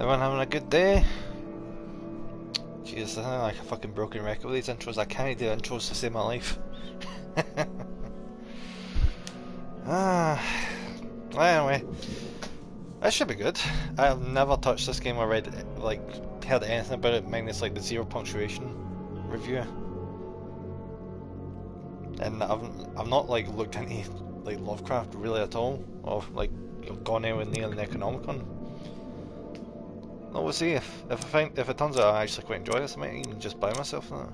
Everyone having a good day? Jesus, I sound like a fucking broken record with these intros. I can't do intros to save my life. Anyway, that should be good. I've never touched this game or read, heard anything about it, minus like the zero punctuation review. And I've not like looked into like Lovecraft really at all, or like gone anywhere near the Necronomicon. No, we'll see if it turns out I actually quite enjoy this, I might even just buy myself that.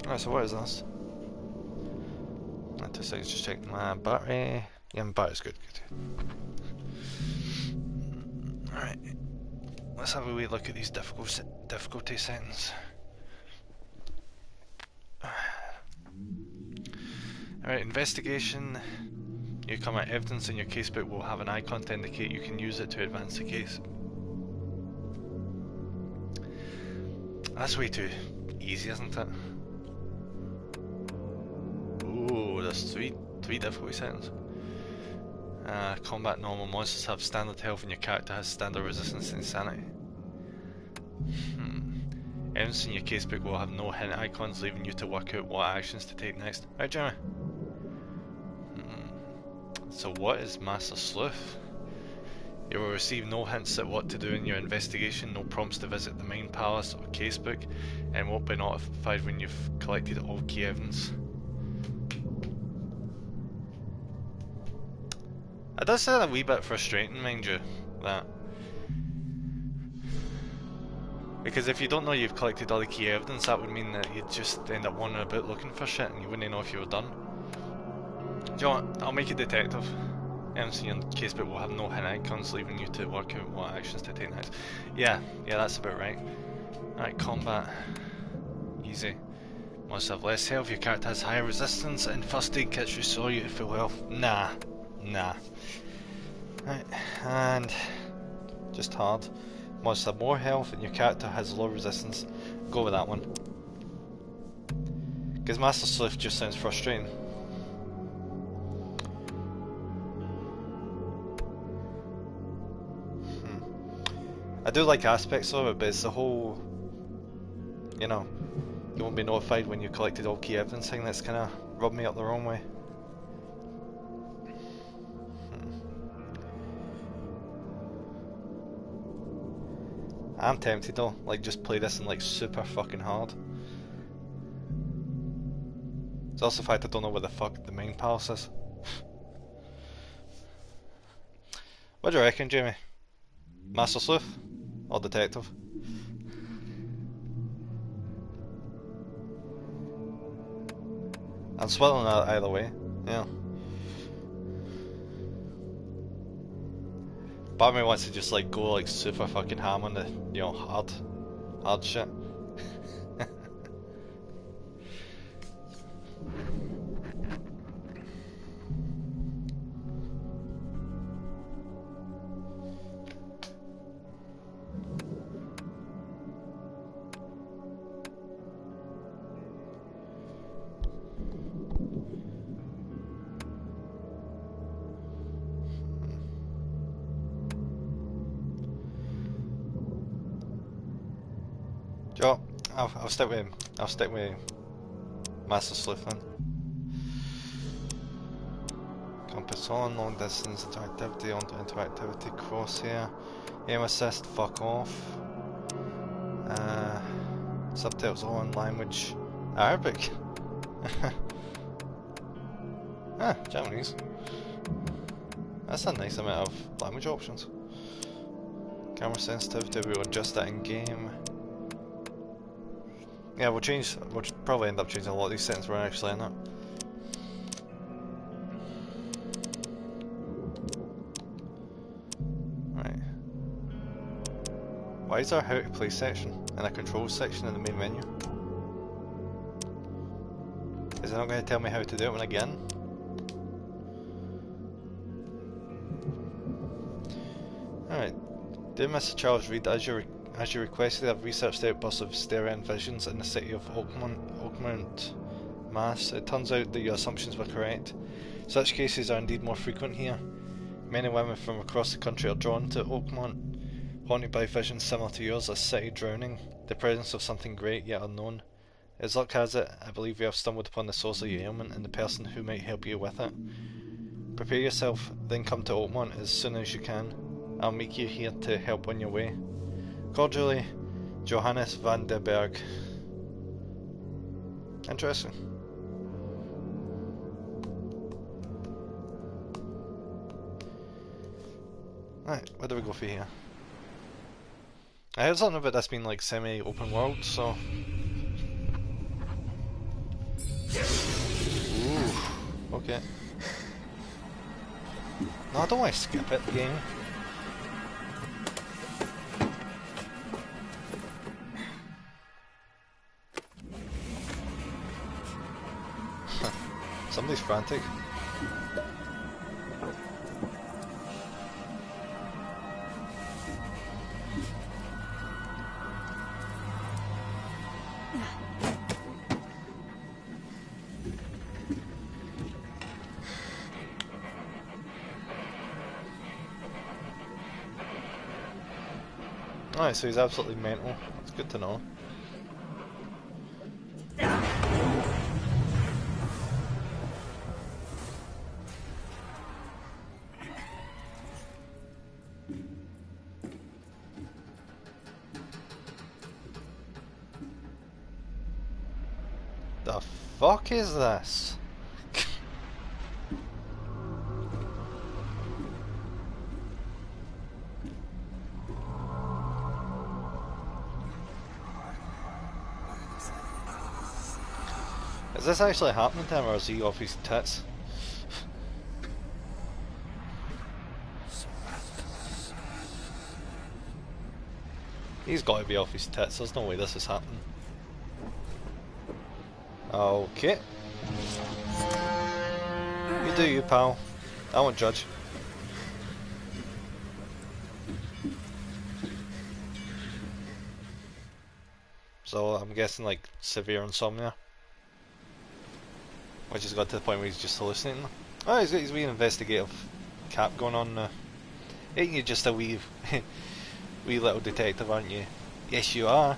Alright, so what is this? 2 seconds, just check my battery. Yeah, my battery's good. Alright, let's have a wee look at these difficulty settings. Alright, investigation. You come at evidence in your casebook will have an icon to indicate you can use it to advance the case. That's way too easy, isn't it? Ooh, there's three difficulty settings. Combat normal. Monsters have standard health and your character has standard resistance and insanity. Evidence in your casebook will have no hint icons, leaving you to work out what actions to take next. Right, Jeremy? So what is Master Sleuth? You will receive no hints at what to do in your investigation, no prompts to visit the Mind Palace or casebook, and won't be notified when you've collected all key evidence. It does sound a wee bit frustrating, mind you, that. Because if you don't know you've collected all the key evidence, that would mean that you'd just end up wandering about looking for shit and you wouldn't know if you were done. Do you know what? I'll make a detective. MC and casebook will have no hint icons, leaving you to work out what actions to take next. Yeah, that's about right. Alright, combat. Easy. Must have less health, your character has higher resistance, and first aid kits restore you to full health. Nah. Right, and just hard. Must have more health, and your character has low resistance. Go with that one. Because Master Sleuth just sounds frustrating. I do like aspects of it, but it's the whole, you know, you won't be notified when you collected all key evidence thing that's kind of rubbed me up the wrong way. I'm tempted though, like just play this in like super fucking hard. It's also the fact I don't know where the fuck the Mind Palace is. What do you reckon, Jamie? Master Sleuth? Or detective? I'm splitting either way, yeah. Part of me wants to just like go like super fucking ham on the, you know, hard shit. Joe, I'll stick with Master Sleuth then. Compass on, long distance interactivity, onto interactivity, crosshair, aim assist, fuck off. Subtitles on, language, Arabic. Japanese. That's a nice amount of language options. Camera sensitivity, we'll adjust that in game. Yeah, we'll probably end up changing a lot of these settings we're actually in it. Right. Why is there a how to play section and a controls section in the main menu? Is it not going to tell me how to do it when I get in? Alright. Dear Mr. Charles Reed, as you requested, I've researched the outbursts of Styrian visions in the city of Oakmont, Mass. It turns out that your assumptions were correct. Such cases are indeed more frequent here. Men and women from across the country are drawn to Oakmont, haunted by visions similar to yours, a city drowning, the presence of something great yet unknown. As luck has it, I believe we have stumbled upon the source of your ailment and the person who might help you with it. Prepare yourself, then come to Oakmont as soon as you can. I'll meet you here to help on your way. Cordially, Johannes van der Berg. Interesting. Right, where do we go for here? I heard something about this being like semi-open world, so... Ooh, okay. No, I don't want to skip it, game. Somebody's frantic. Alright, so he's absolutely mental. It's good to know. The fuck is this? Is this actually happening to him, or is he off his tits? He's got to be off his tits, there's no way this is happening. Okay. You do you, pal. I won't judge. So I'm guessing like severe insomnia. Which has got to the point where he's just hallucinating. Oh, he's got his wee investigative cap going on now. Ain't you just a wee, wee little detective, aren't you? Yes, you are.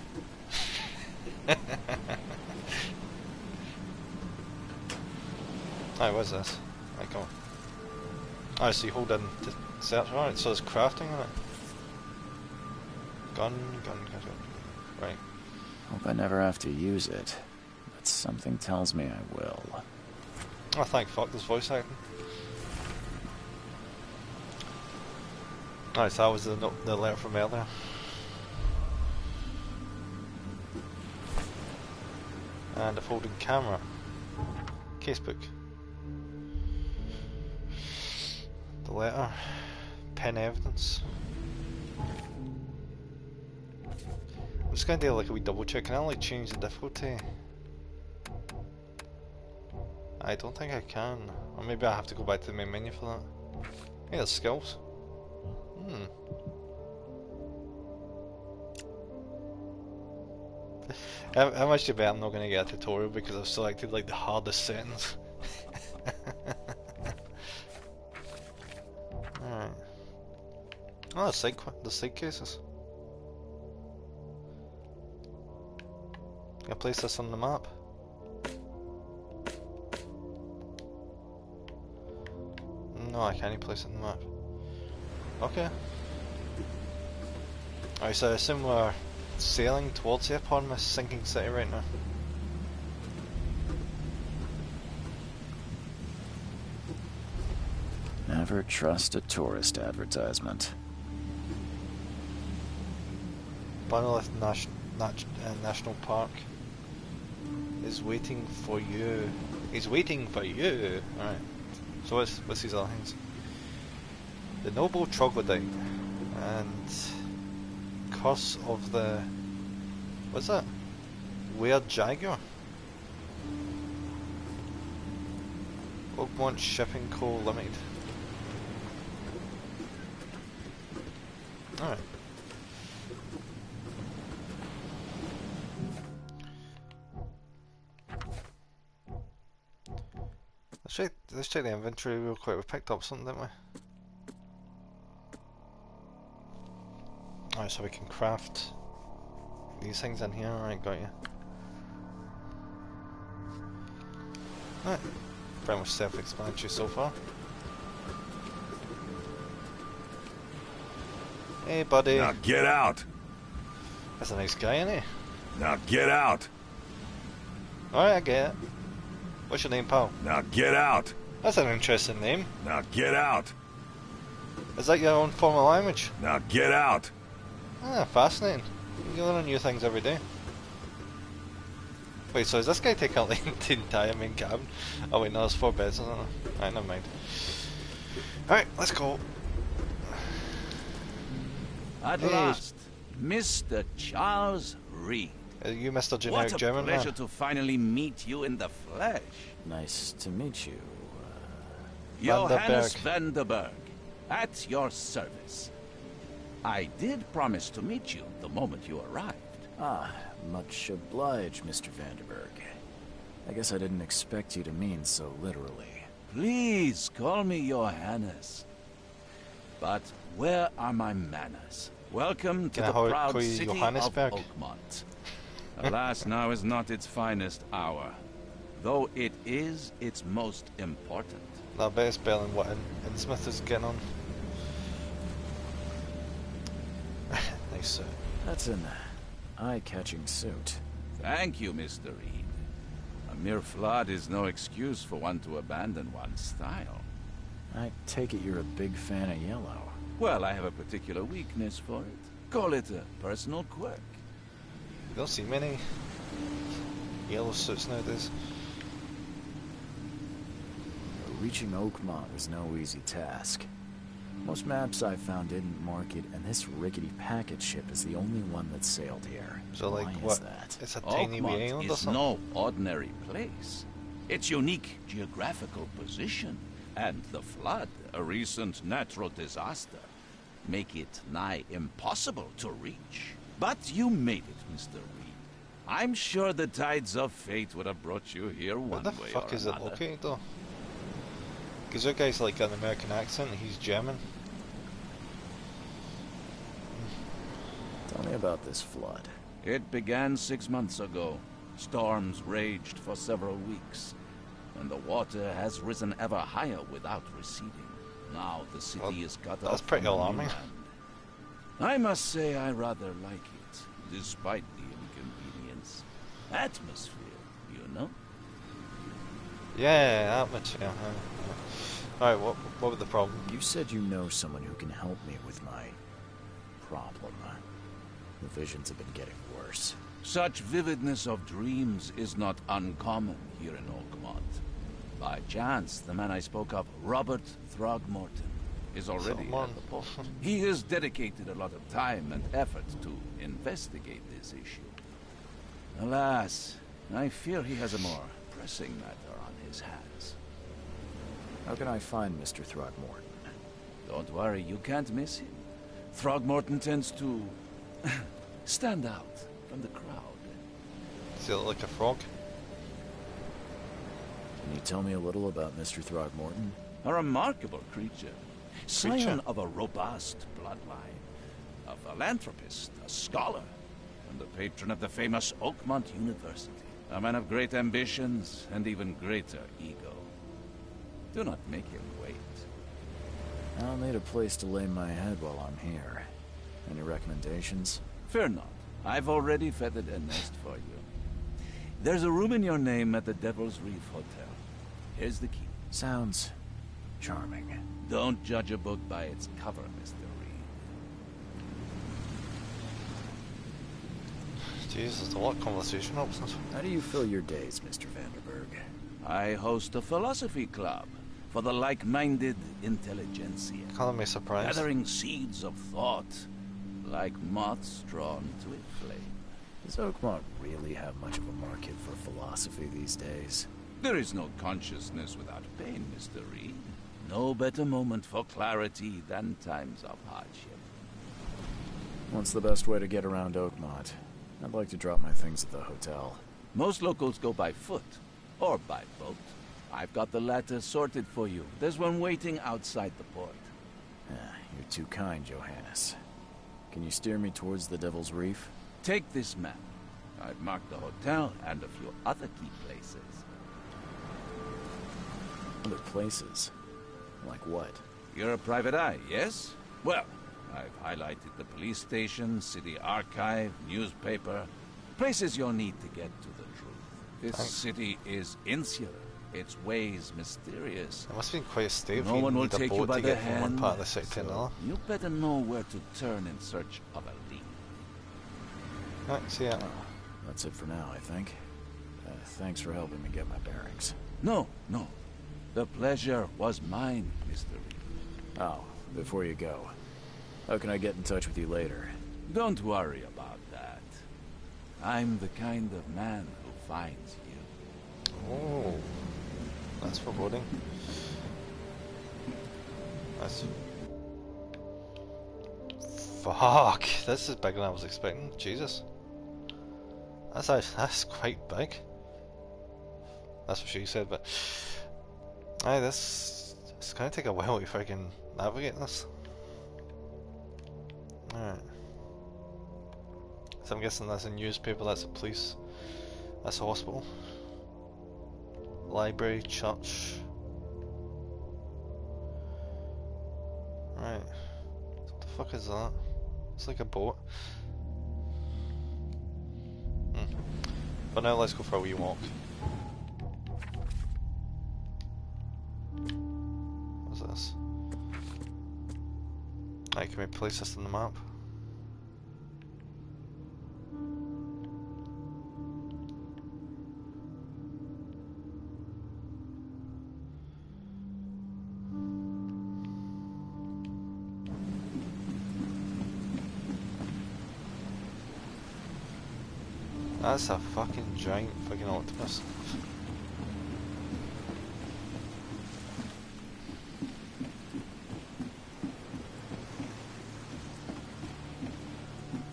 Alright, what's this? Right, come on. Alright, so you hold in to search. Alright, so there's crafting in it. Gun. Right. Hope I never have to use it, but something tells me I will. Oh, thank fuck, there's voice acting. Alright, so that was the letter from earlier. And a folding camera. Casebook. The letter. Pen evidence. I'm just gonna do like a wee double check. Can I like change the difficulty? I don't think I can. Or maybe I have to go back to the main menu for that. Hey, there's skills. How much do you bet I'm not going to get a tutorial because I've selected like the hardest settings? Alright. Oh, the side cases. Can I place this on the map? No, I can't place it on the map. Okay. Alright, so I assume we're sailing towards the eponymous sinking city right now. Never trust a tourist advertisement. Monolith National Park is waiting for you. He's waiting for you. Alright. So what's these other things? The Noble Troglodyte and Curse of the... what's that? Weird Jaguar? Oakmont Shipping Co. Limited. Alright. Let's check the inventory real quick. We picked up something, didn't we? Alright, so we can craft these things in here. Alright, got you. Alright, pretty much self-explanatory so far. Hey, buddy. Now get out! That's a nice guy, isn't he? Now get out! Alright, I get it. What's your name, pal? Now get out! That's an interesting name. Now get out! Is that your own form of language? Now get out! Ah, fascinating. You learn new things every day. Wait, so is this guy taking out the entire main cabin? Oh wait, no, there's 4 beds, isn't there? Alright, never mind. Alright, let's go. At last, Mr. Charles Reed. Are you Mr. Generic What a German pleasure man? to finally meet you in the flesh. Nice to meet you. Johannes Vanderberg, at your service. I did promise to meet you the moment you arrived. Ah, much obliged, Mr. Vanderberg. I guess I didn't expect you to mean so literally. Please call me Johannes. But where are my manners? Welcome to Can I the proud call you city of Johannesburg? Oakmont. Alas, now is not its finest hour, though it is its most important. No, I bet it's better than what Innsmouth is getting on. Nice suit. That's an eye-catching suit. Thank you, Mr. Reed. A mere flood is no excuse for one to abandon one's style. I take it you're a big fan of yellow. Well, I have a particular weakness for it. Call it a personal quirk. You don't see many yellow suits nowadays. Reaching Oakmont was no easy task. Most maps I found didn't mark it, and this rickety packet ship is the only one that sailed here. So like, Why what? is that? It's a tiny wee Oakmont island or is something? no ordinary place. Its unique geographical position and the flood, a recent natural disaster, make it nigh impossible to reach. But you made it, Mr. Reed. I'm sure the tides of fate would have brought you here one Where the way fuck or is it another. located though? Because your guy's like got an American accent, he's German. Tell me about this flood. It began 6 months ago. Storms raged for several weeks, and the water has risen ever higher without receding. Now the city Well, is cut that's off pretty from the alarming. mainland. I must say I rather like it, despite the inconvenience. Atmosphere, you know? Yeah, atmosphere. Alright, what was the problem? You said you know someone who can help me with my problem. The visions have been getting worse. Such vividness of dreams is not uncommon here in Oakmont. By chance, the man I spoke of, Robert Throgmorton, is already Someone. at the port. He has dedicated a lot of time and effort to investigate this issue. Alas, I fear he has a more pressing matter on his hands. How can I find Mr. Throgmorton? Don't worry, you can't miss him. Throgmorton tends to stand out from the crowd. Does he look like a frog? Can you tell me a little about Mr. Throgmorton? A remarkable creature. Scion of a robust bloodline. A philanthropist, a scholar, and the patron of the famous Oakmont University. A man of great ambitions and even greater ego. Do not make him wait. I'll need a place to lay my head while I'm here. Any recommendations? Fear not. I've already feathered a nest for you. There's a room in your name at the Devil's Reef Hotel. Here's the key. Sounds charming. Don't judge a book by its cover, Mr. Reed. Jeez, there's a lot of conversation options. How do you fill your days, Mr. Vanderberg? I host a philosophy club for the like-minded intelligentsia, Colour me surprised. gathering seeds of thought like moths drawn to a flame. Does Oakmont really have much of a market for philosophy these days? There is no consciousness without pain, Mr. Reed. No better moment for clarity than times of hardship. What's the best way to get around Oakmont? I'd like to drop my things at the hotel. Most locals go by foot or by boat. I've got the latter sorted for you. There's one waiting outside the port. You're too kind, Johannes. Can you steer me towards the Devil's Reef? Take this map. I've marked the hotel and a few other key places. Other places? Like what? You're a private eye, yes? Well, I've highlighted the police station, city archive, newspaper. Places you'll need to get to the truth. This city is insular. Its ways mysterious. It must have been quite a state. No one will take you by the get from one hand. part of the city to another. You better know where to turn in search of a lead. Right, see ya. That's it for now, I think. Thanks for helping me get my bearings. No. The pleasure was mine, Mr. Reed. Oh, before you go, how can I get in touch with you later? Don't worry about that. I'm the kind of man who finds you. Oh, that's foreboding. That's... Fuck, this is bigger than I was expecting. Jesus. That's quite big. That's what she said, but... Aye, it's gonna take a while if I can navigate this. Alright. So I'm guessing that's a newspaper, that's a police, that's a hospital. Library, church. Right. What the fuck is that? It's like a boat. But now let's go for a wee walk. What's this? Right, can we place this on the map? That's a fucking giant fucking octopus.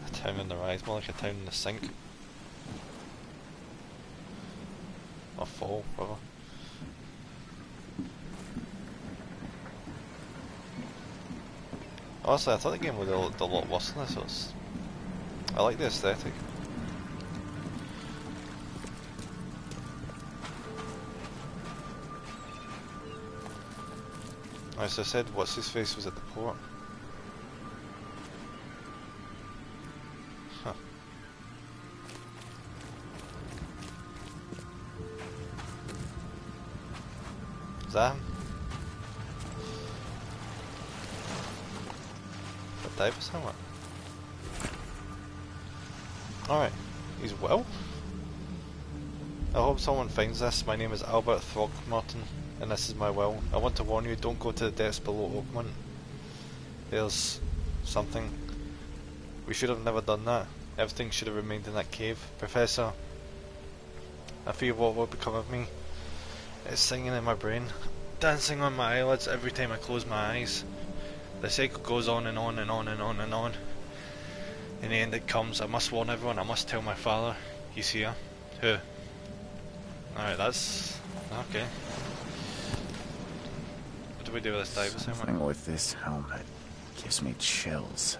A town in the rise, more like a town in the sink. Or fall, whatever. Honestly, I thought the game would have looked a lot worse than this. I like the aesthetic. As I said, what's his face was at the port. Huh. Is that him? What Davis helmet? Alright, he's well. I hope someone finds this. My name is Albert Throckmorton, and this is my will. I want to warn you, don't go to the depths below Oakmont. There's something. We should have never done that. Everything should have remained in that cave. Professor, I fear what will become of me. It's singing in my brain, dancing on my eyelids every time I close my eyes. The cycle goes on and on and on and on and on. In the end it comes. I must warn everyone. I must tell my father. He's here. Who? Alright, that's... okay. What do we do with this Davis helmet? Something with this helmet gives me chills.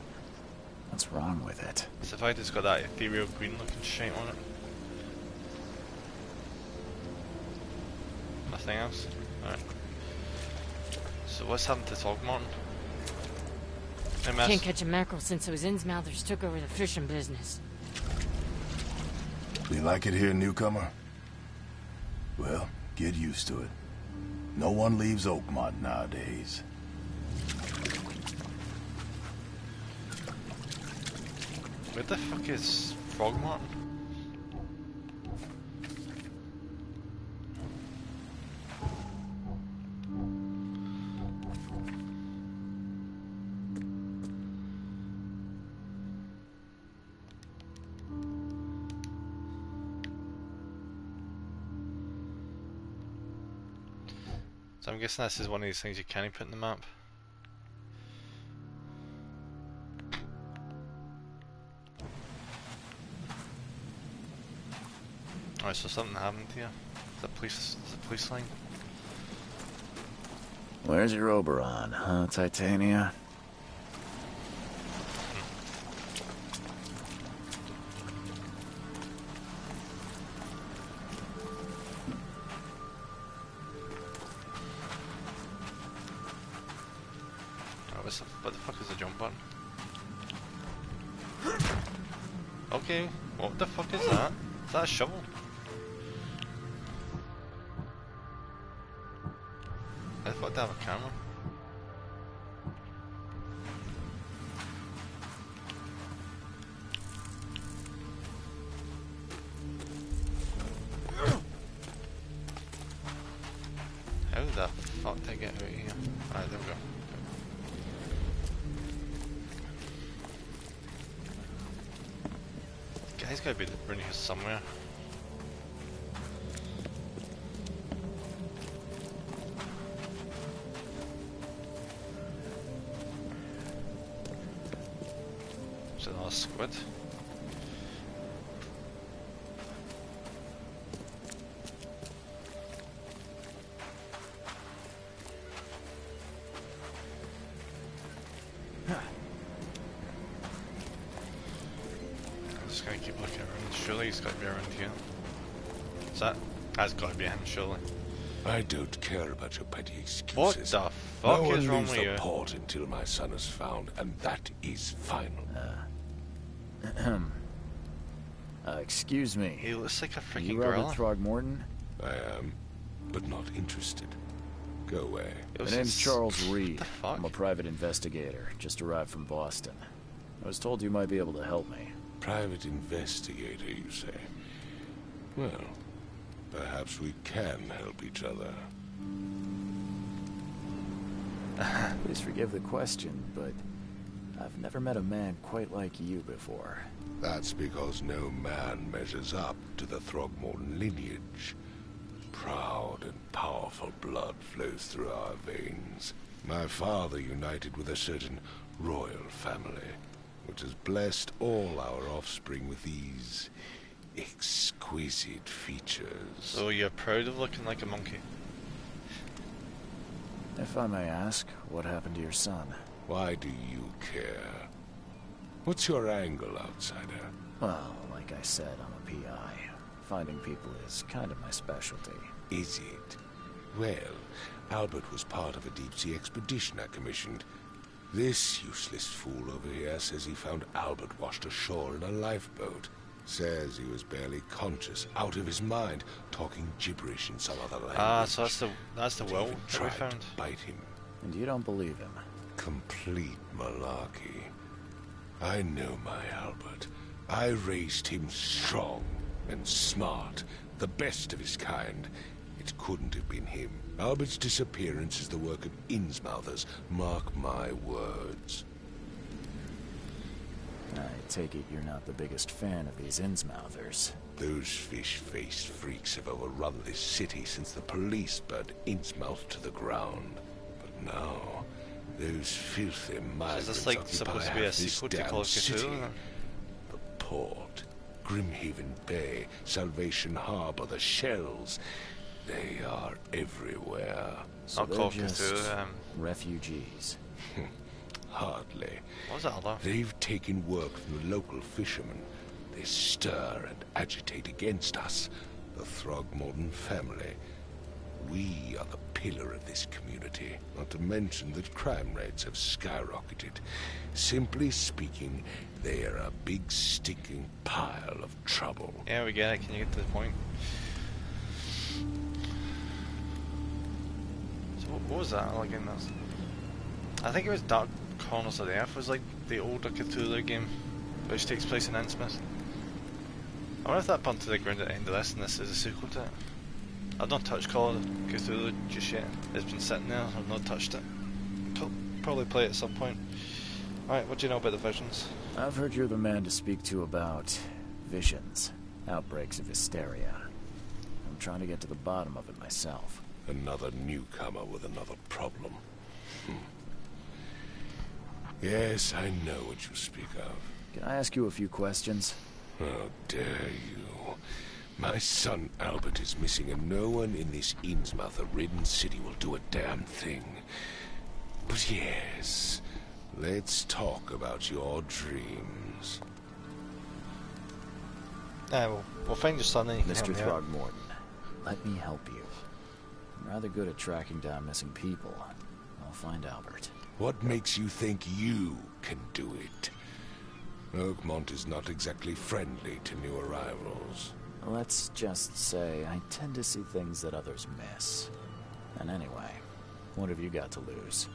What's wrong with it? It's the fact it's got that ethereal green looking shit on it. Nothing else? Alright. So what's happened to Throckmorton? Hey, miss. Can't catch a mackerel since those Innsmouthers took over the fishing business. You like it here, newcomer? Well, get used to it. No one leaves Oakmont nowadays. Where the fuck is Frogmorton? So I'm guessing this is one of these things you can't put in the map. Alright, so something happened here. The police line. Where's your Oberon, huh, Titania? What the fuck is the jump button? Okay, what the fuck is that? Is that a shovel? How the fuck do I have a camera? How the fuck did I get out of here? Alright, there we go. Guy's gotta be running here somewhere. Is it another squid? Gonna keep looking around. Surely he's got to be around here. Is that? That's got to be him, surely. I don't care about your petty excuses. What the fuck no is one wrong leaves with the you? port until my son is found, and that is final. Excuse me. He looks like a freaking You Robert gorilla. Throgmorton? I am, but not interested. Go away. My name's Charles Reed. the fuck? I'm a private investigator. Just arrived from Boston. I was told you might be able to help me. Private investigator, you say? Well, perhaps we can help each other. Please forgive the question, but I've never met a man quite like you before. That's because no man measures up to the Throgmorton lineage. Proud and powerful blood flows through our veins. My father united with a certain royal family, which has blessed all our offspring with these exquisite features. So you're proud of looking like a monkey? If I may ask, what happened to your son? Why do you care? What's your angle, outsider? Well, like I said, I'm a PI. Finding people is kind of my specialty. Is it? Well, Albert was part of a deep-sea expedition I commissioned. This useless fool over here says he found Albert washed ashore in a lifeboat. Says he was barely conscious, out of his mind, talking gibberish in some other language. Ah, so that's the But will even that we tried found. to bite him. And you don't believe him? Complete malarkey. I know my Albert. I raised him strong and smart, the best of his kind. It couldn't have been him. Albert's disappearance is the work of Innsmouthers. Mark my words. I take it you're not the biggest fan of these Innsmouthers. Those fish-faced freaks have overrun this city since the police burned Innsmouth to the ground. But now, those filthy migrants Is this like occupy supposed to be a half this sequel to damn Call of city. Cthulhu? The port, Grimhaven Bay, Salvation Harbor, the shells. They are everywhere. So Not they're Call of just Cthulhu, refugees. Hardly. what was that other? They've taken work from the local fishermen. They stir and agitate against us, the Throgmorton family. We are the pillar of this community, not to mention that crime rates have skyrocketed. Simply speaking, they are a big stinking pile of trouble. Yeah, we get it. Can you get to the point? So what was that like in this? I think it was Dark Corners of the Earth. Was like the older Cthulhu game, which takes place in Innsmouth. I wonder if that burned to the ground at the end of this, and this is a sequel to it. I've not touched Call of Cthulhu just yet. It's been sitting there. I've not touched it. Probably play it at some point. Alright, what do you know about the visions? I've heard you're the man to speak to about visions, outbreaks of hysteria. I'm trying to get to the bottom of it myself. Another newcomer with another problem. Yes, I know what you speak of. Can I ask you a few questions? How dare you? My son Albert is missing, and no one in this Innsmouth-ridden city will do a damn thing. But yes, let's talk about your dreams. We'll find your son and you can help Mr. me out. Throgmorton, let me help you. I'm rather good at tracking down missing people. I'll find Albert. What makes you think you can do it? Oakmont is not exactly friendly to new arrivals. Let's just say I tend to see things that others miss. And anyway, what have you got to lose?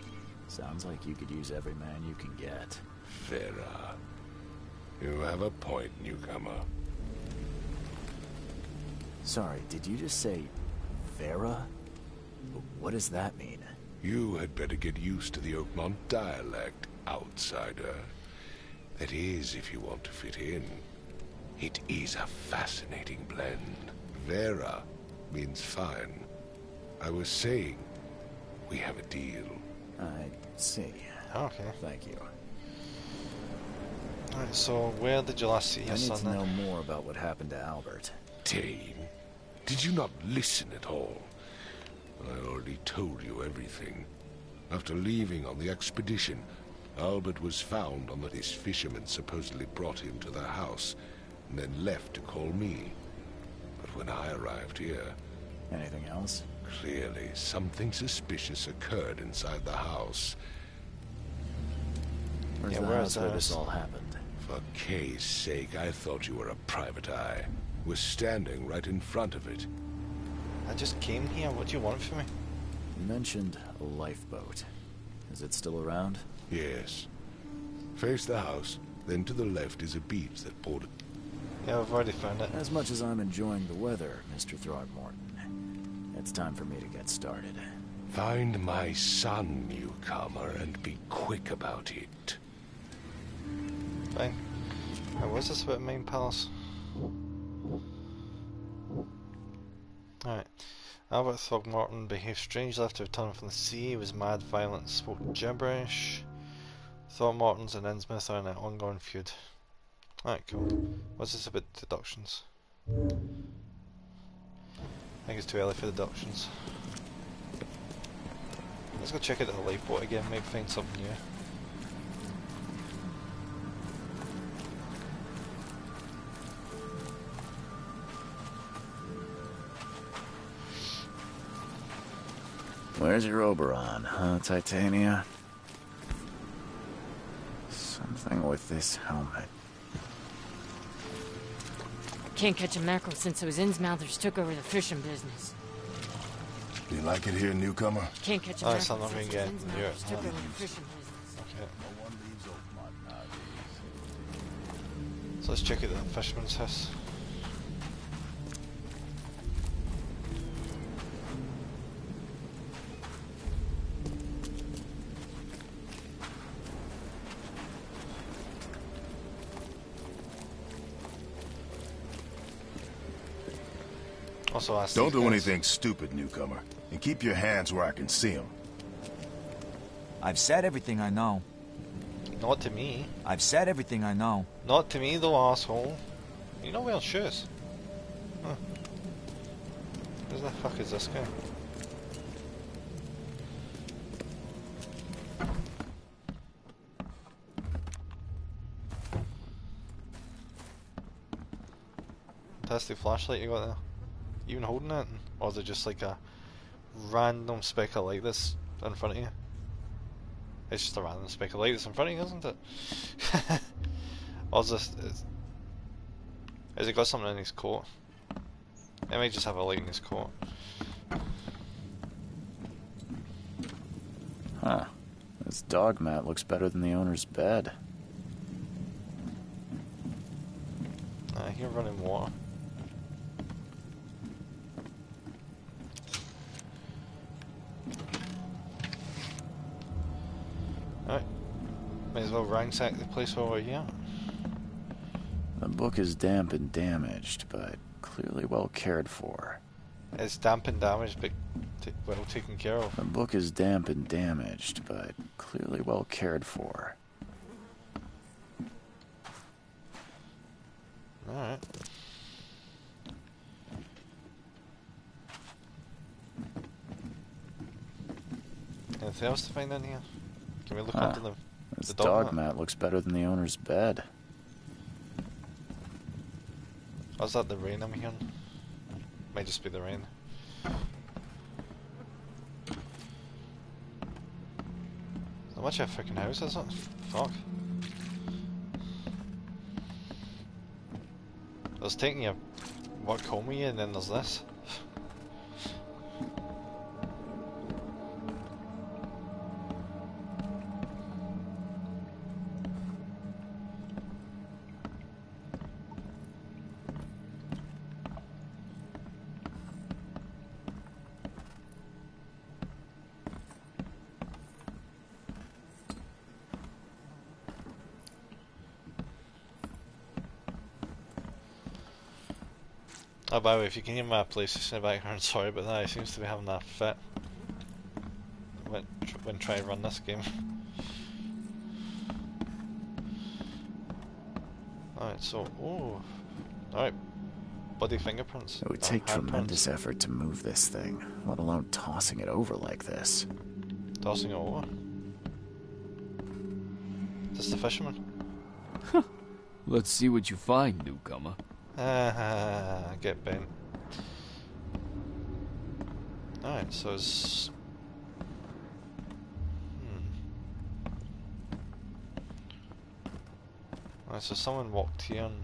Sounds like you could use every man you can get. Vera, you have a point, newcomer. Sorry, did you just say Vera? What does that mean? You had better get used to the Oakmont dialect, outsider. That is, if you want to fit in. It is a fascinating blend. Vera means fine. I was saying, we have a deal. I see. Okay. Thank you. Alright, so where did you last see I your need son to then? know more about what happened to Albert. Dane, did you not listen at all? I already told you everything. After leaving on the expedition, Albert was found on that his fishermen supposedly brought him to their house, and then left to call me. But when I arrived here, Anything else? clearly something suspicious occurred inside the house. Where's Yeah, the where's house where ours? this all happened? For Kay's sake, I thought you were a private eye. Was standing right in front of it. I just came here. What do you want from me? You mentioned a lifeboat. Is it still around? Yes. Face the house, then to the left is a beach that bordered. Yeah, I've already found it. As much as I'm enjoying the weather, Mr. Throgmorton, it's time for me to get started. Find my son, newcomer, and be quick about it. Fine. Now, was this about Main Palace? Alright. Albert Throgmorton behaved strangely after returning from the sea. He was mad, violent, and spoke gibberish. Throgmortons and Innsmouth are in an ongoing feud. Alright, cool. What's this about deductions? I think it's too early for deductions. Let's go check out the lifeboat again, maybe find something new. Where's your Oberon, huh, Titania? Something with this helmet. Can't catch a mackerel since those Innsmouthers took over the fishing business. Do you like it here, newcomer? Can't catch a Oh, it's mackerel not since gonna those get near Innsmouthers it. took over the fishing business. Okay. No one leaves Oakmont nowadays. So let's check out the fisherman's house. Also ask Don't these do guys. anything stupid, newcomer. And keep your hands where I can see them. I've said everything I know. Not to me. I've said everything I know. Not to me, though, asshole. You're not wearing shoes. Huh. Who the fuck is this guy? Fantastic flashlight you got there. You even holding it? Or is it just like a random speck of light that's in front of you? It's just a random speck of light that's in front of you, isn't it? Or is this... Has he got something in his coat? He might just have a light in his coat. Huh. This dog mat looks better than the owner's bed. I hear running water. Alright. Might as well ransack the place while we're here. The book is damp and damaged, but clearly well cared for. It's damp and damaged, but well taken care of. The book is damp and damaged, but clearly well cared for. Alright. Anything else to find in here? Can we look Ah, under This the dog mat looks better than the owner's bed. Or is that the rain I'm hearing? Might just be the rain. Not much of a freaking house, is it? Fuck. There's taking your work home with you, and then there's this. Oh, by the way, if you can hear my PlayStation in the background, sorry about that. It seems to be having that fit when trying to run this game. Alright, so, oh, alright, body fingerprints. It would take tremendous effort to move this thing, let alone tossing it over like this. Tossing it over? Is this the fisherman? Let's see what you find, newcomer. Get bent. Alright, so it's... Alright, so someone walked here and...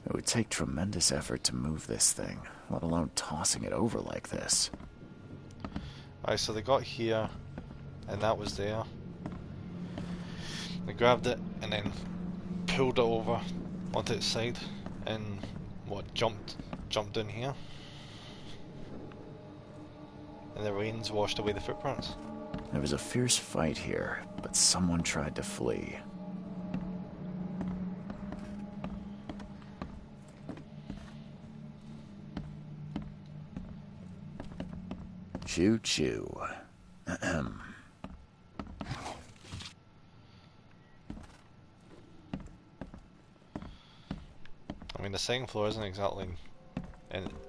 It would take tremendous effort to move this thing, let alone tossing it over like this. Alright, so they got here, and that was there. They grabbed it and then pulled it over onto its side and jumped in here. And the rains washed away the footprints. There was a fierce fight here, but someone tried to flee. Choo choo. Ahem. I mean, the second floor isn't exactly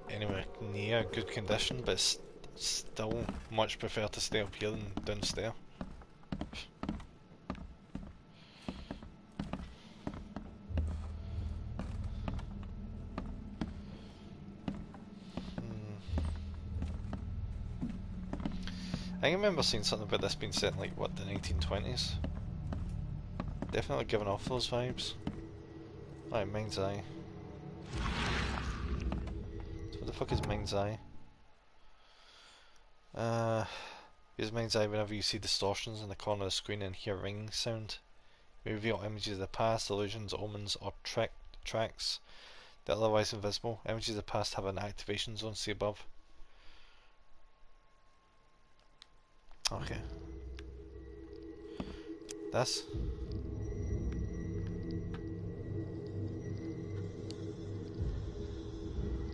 anywhere near good condition, but it's still much prefer to stay up here than downstairs. I remember seeing something about this being set in, like, what, the 1920s? Definitely giving off those vibes. Right, Mind's Eye. So what the fuck is Mind's Eye? Use Mind's Eye whenever you see distortions in the corner of the screen and hear ringing sound. We reveal images of the past, illusions, omens, or tracks that are otherwise invisible. Images of the past have an activation zone, see above. Okay. This.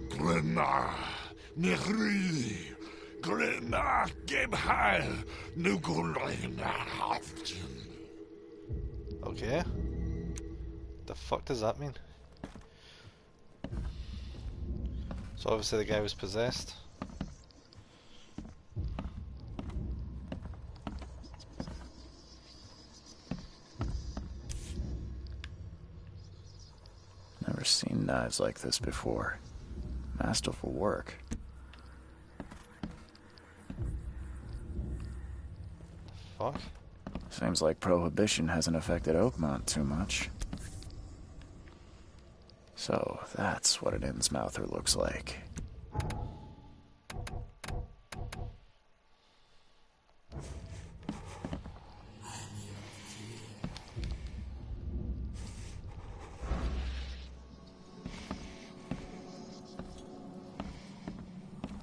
Glenna, Nehri, Glenna, Gebhal, Nukulina. Okay. The fuck does that mean? So obviously the guy was possessed. Never seen knives like this before. Masterful work. Fuck. Seems like Prohibition hasn't affected Oakmont too much. So, that's what an Innsmouther looks like.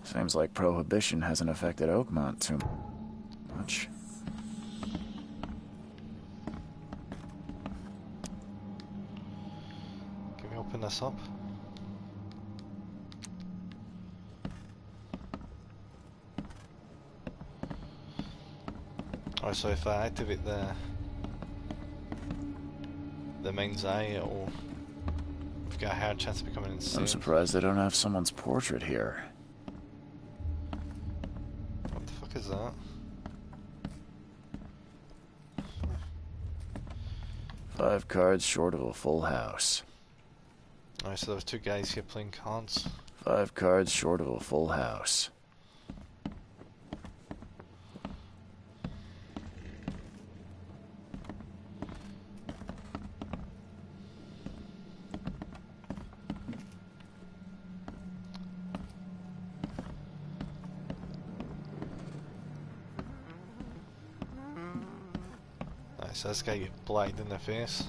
Seems like Prohibition hasn't affected Oakmont too much. Can we open this up? Alright, so if I activate the Mind's Eye, we've got a higher chance of becoming insane. I'm surprised they don't have someone's portrait here. What the fuck is that? 5 cards short of a full house. Alright, so there was 2 guys here playing cards. 5 cards short of a full house. Right, so this guy get blacked in the face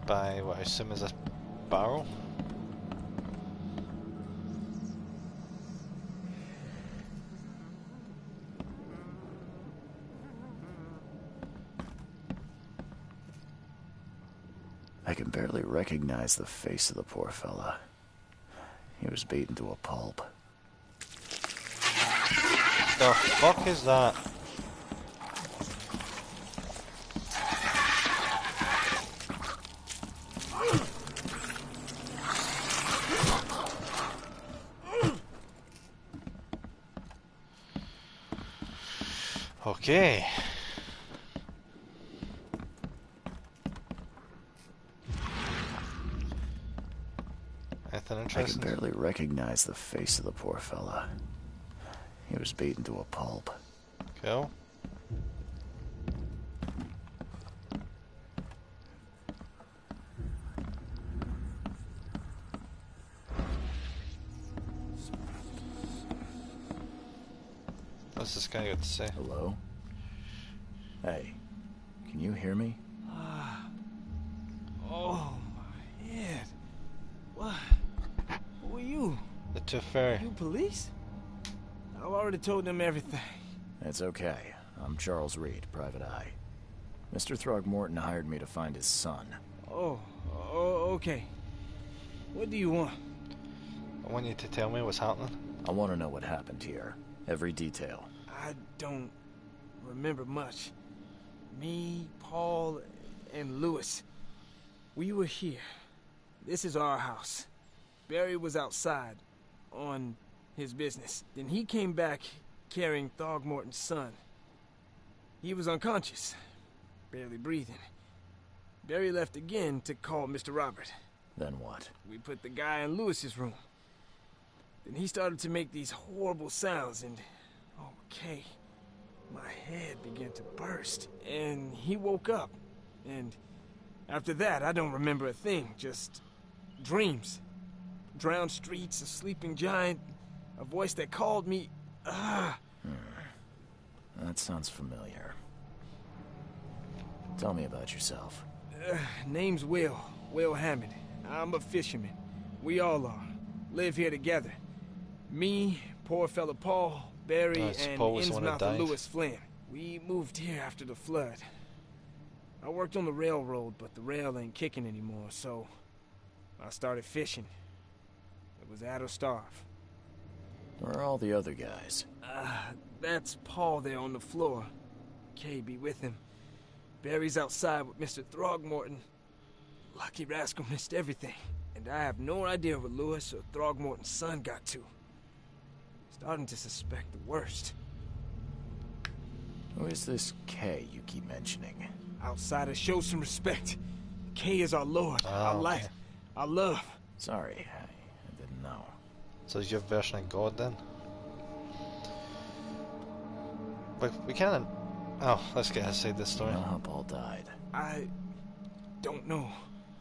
by what I assume is a barrel. I can barely recognize the face of the poor fella. He was beaten to a pulp. The fuck is that? Okay. Anything I can interesting? barely recognize the face of the poor fella. He was beaten to a pulp. Cool. What's this guy got to say? Hello? Hey, can you hear me? Oh, my head. What? Who are you? The Tooth Fairy. You police? I've already told them everything. It's okay. I'm Charles Reed, Private Eye. Mr. Throgmorton hired me to find his son. Oh, okay. What do you want? I want you to tell me what's happening. I want to know what happened here. Every detail. I don't remember much. Me, Paul, and Lewis. We were here. This is our house. Barry was outside on his business. Then he came back carrying Throgmorton's son. He was unconscious, barely breathing. Barry left again to call Mr. Robert. Then what? We put the guy in Lewis's room. Then he started to make these horrible sounds and... okay. My head began to burst. And he woke up. And after that, I don't remember a thing. Just dreams. Drowned streets, a sleeping giant, a voice that called me... That sounds familiar. Tell me about yourself. Name's Will. Will Hammond. I'm a fisherman. We all are. Live here together. Me, poor fella Paul, Barry, and Paul was the one that Innsmouth died. and Lewis Flynn. We moved here after the flood. I worked on the railroad, but the rail ain't kicking anymore, so I started fishing. It was at or starve. Where are all the other guys? That's Paul there on the floor. Kay be with him. Barry's outside with Mr. Throgmorton. Lucky rascal missed everything. And I have no idea what Lewis or Throgmorton's son got to. Starting to suspect the worst. Who is this Kay you keep mentioning? Outsiders show some respect. Kay is our lord, our light, our love. Sorry, I didn't know. So is your version of God then? But we can't... Oh, let's get inside this story. You know how Paul died? I don't know.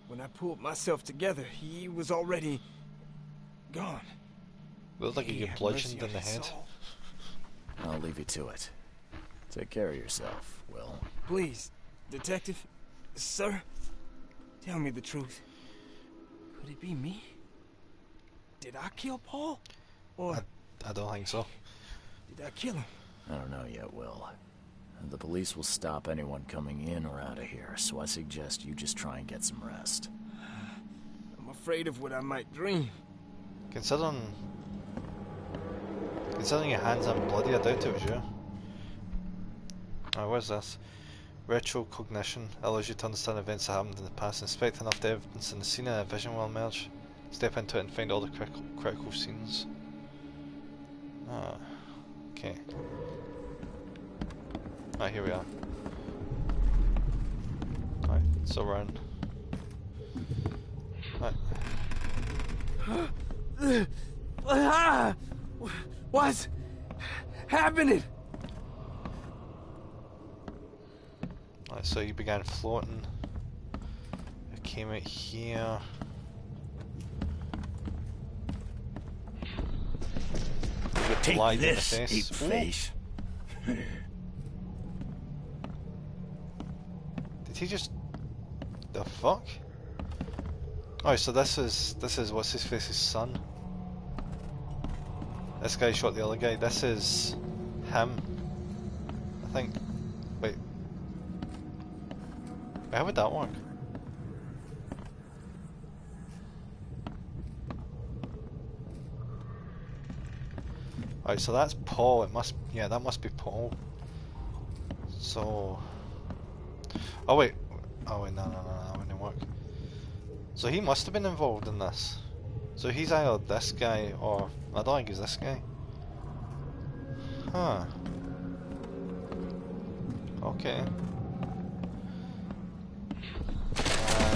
When I pulled myself together, he was already gone. Looked like you get bludgeoned in the head. I'll leave you to it. Take care of yourself, Will. Please, detective, sir, tell me the truth. Could it be me? Did I kill Paul? Or I don't think so. did I kill him? I don't know yet, Will. The police will stop anyone coming in or out of here, so I suggest you just try and get some rest. I'm afraid of what I might dream. Considering your hands aren't bloody, I doubt it was you. Oh, where's this? Retrocognition allows you to understand events that happened in the past. Inspect enough evidence in the scene and a vision will emerge. Step into it and find all the critical scenes. Ah, okay. Right, here we are. Alright, so round. Right. What's happening? Right, so you began floating. It came out here. Take Light in the this, face. ape face. he just... The fuck? Oh, so this is what's his face's son. This guy shot the other guy. This is him, I think. Wait, how would that work? Alright, so that's Paul. It must, yeah, that must be Paul. So, oh wait, no, that wouldn't work. So he must have been involved in this. So he's either this guy or I don't think he's this guy. Huh. Okay.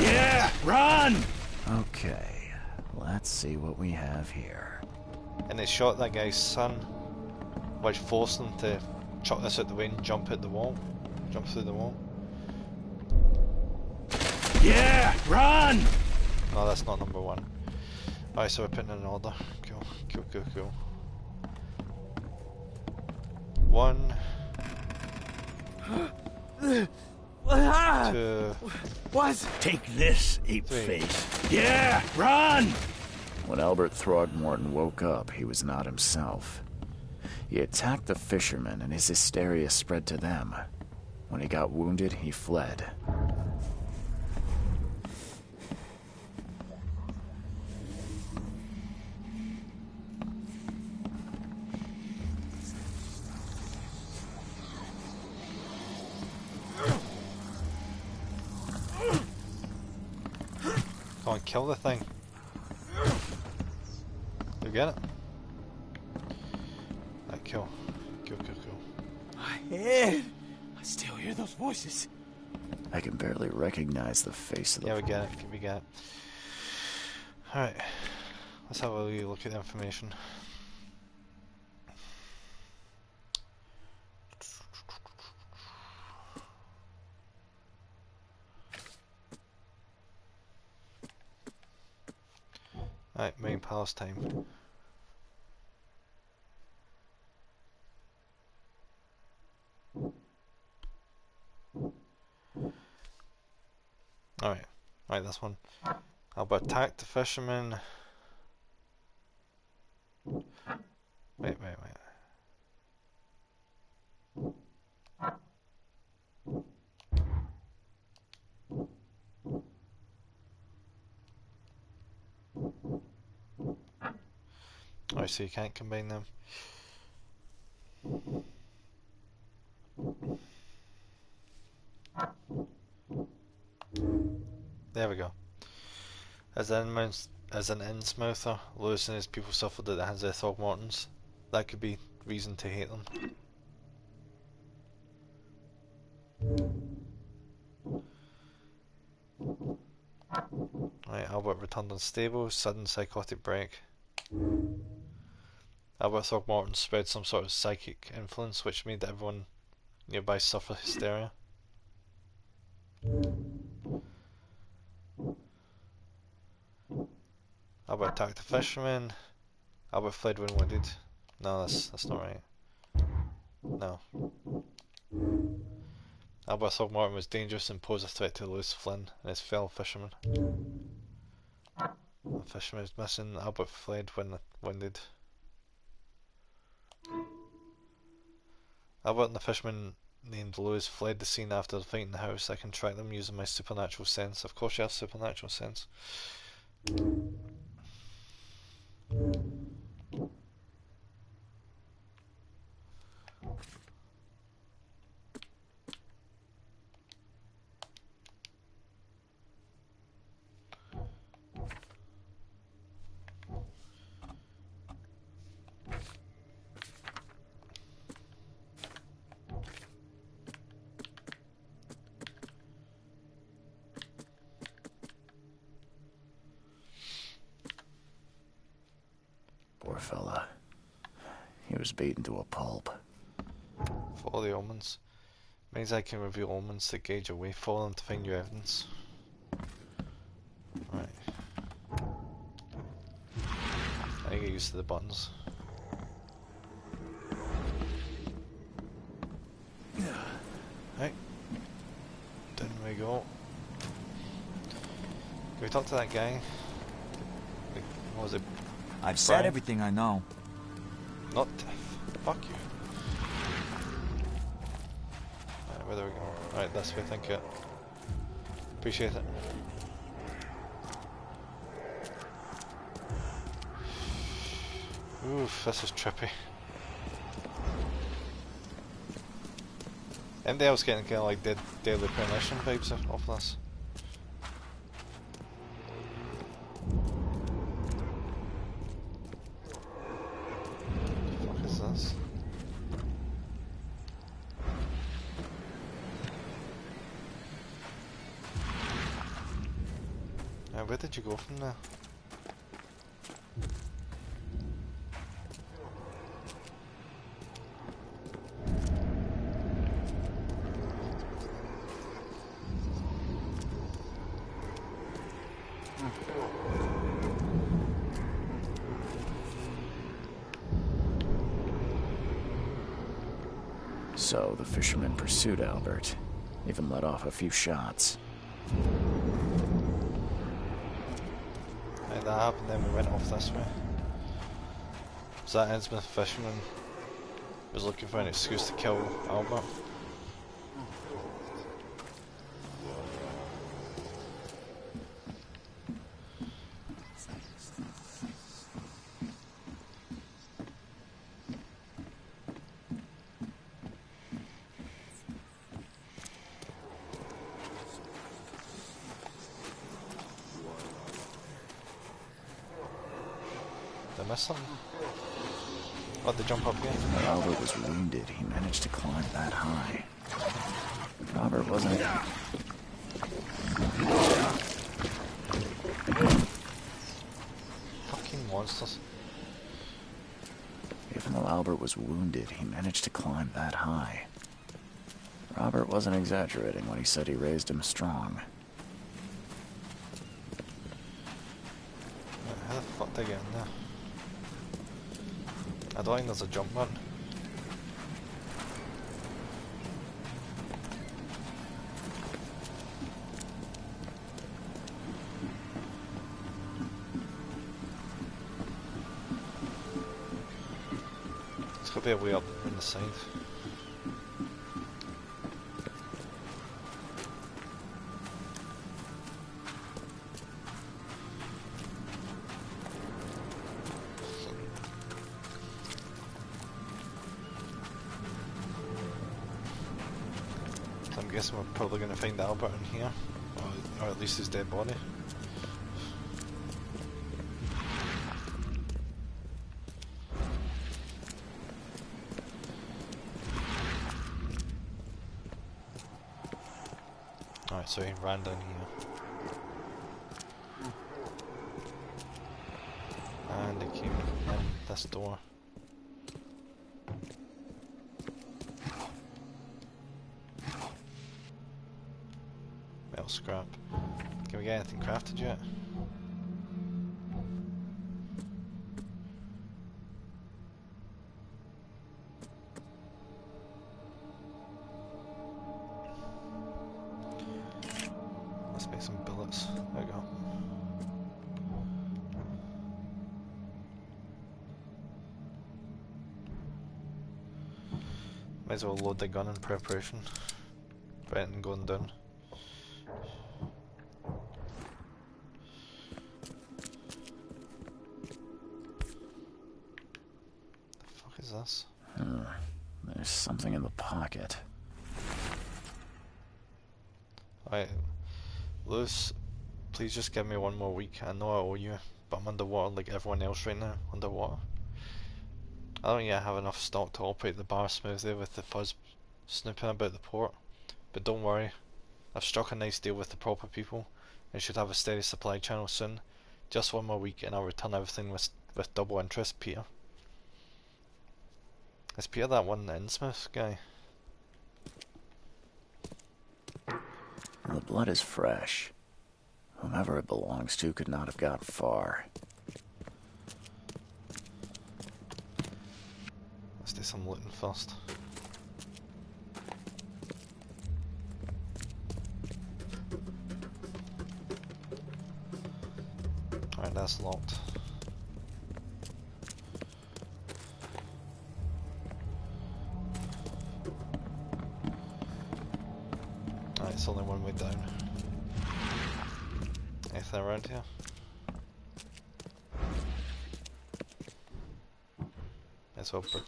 Yeah, run! Okay, let's see what we have here. And they shot that guy's son, which forced them to chuck this out the way and jump at the wall. Jump through the wall. Yeah, run! No, that's not number one. Alright, so we're putting in an order. Cool. 1, 2. What? Take this, ape face. Yeah, run! When Albert Throgmorton woke up, he was not himself. He attacked the fishermen and his hysteria spread to them. When he got wounded, he fled. Come on, kill the thing. You get it? Right, kill. My head. I still hear those voices. I can barely recognize the face of the... Yeah, we get it. Alright. Let's have a wee look at the information. Alright, main palace time. Alright, this one. Albert attacked the fisherman. Wait. Oh, so you can't combine them. There we go. As an Innsmouther, Lewis and his people suffered at the hands of the Throgmortons. That could be reason to hate them. Right, Albert returned unstable, sudden psychotic break. Albert Throgmorton spread some sort of psychic influence which made everyone nearby suffer hysteria. Albert attacked the fisherman. Albert fled when wounded. No, that's not right. No. Albert Throgmorton was dangerous and posed a threat to Lewis Flynn and his fellow fishermen. The fisherman is missing. Albert fled when wounded. Albert and the fisherman named Lewis fled the scene after the fight in the house. I can track them using my supernatural sense. Of course you have supernatural sense. Poor fella. He was beaten to a pulp. Follow the omens. Means I can reveal omens to gauge a way. Follow them to find new evidence. Right. I get used to the buttons. Right. Down we go. go. Can we talk to that guy? Like, what was it? I've said everything I know. Not fuck you. Alright, where do we go? Alright, this way, thank you. Appreciate it. Oof, this is trippy. Anything else getting kind of like Deadly Premonition vibes off this? What the fuck is this? Where did you go from there? So the fisherman pursued Albert, even let off a few shots. That happened, then we went off this way. So that Innsmouth fisherman was looking for an excuse to kill Albert. Did I miss something? Oh, they jump up here? When Albert was wounded, he managed to climb that high. Robert wasn't... Fucking monsters. Even though Albert was wounded, he managed to climb that high. Robert wasn't exaggerating when he said he raised him strong. How the fuck did I get in there? I don't think there's a jump button. It's got to be a way up on the side. I'm guessing we're probably going to find Albert in here, or at least his dead body. Alright, so he ran down here. And he came in this door. Metal scrap. Can we get anything crafted yet? Let's make some billets. There we go. Might as well load the gun in preparation for anything going down. This? There's something in the pocket. Alright, Lewis, please just give me one more week. I know I owe you, but I'm underwater like everyone else right now, underwater. I don't yet have enough stock to operate the bar smoothly with the fuzz snooping about the port, but don't worry, I've struck a nice deal with the proper people and should have a steady supply channel soon. Just one more week and I'll return everything with double interest, Peter. Is Peter that one Innsmouth guy? The blood is fresh. Whomever it belongs to could not have got far. Let's do some looting first. that's locked. Alright, it's only one way down. Anything around here? It's open.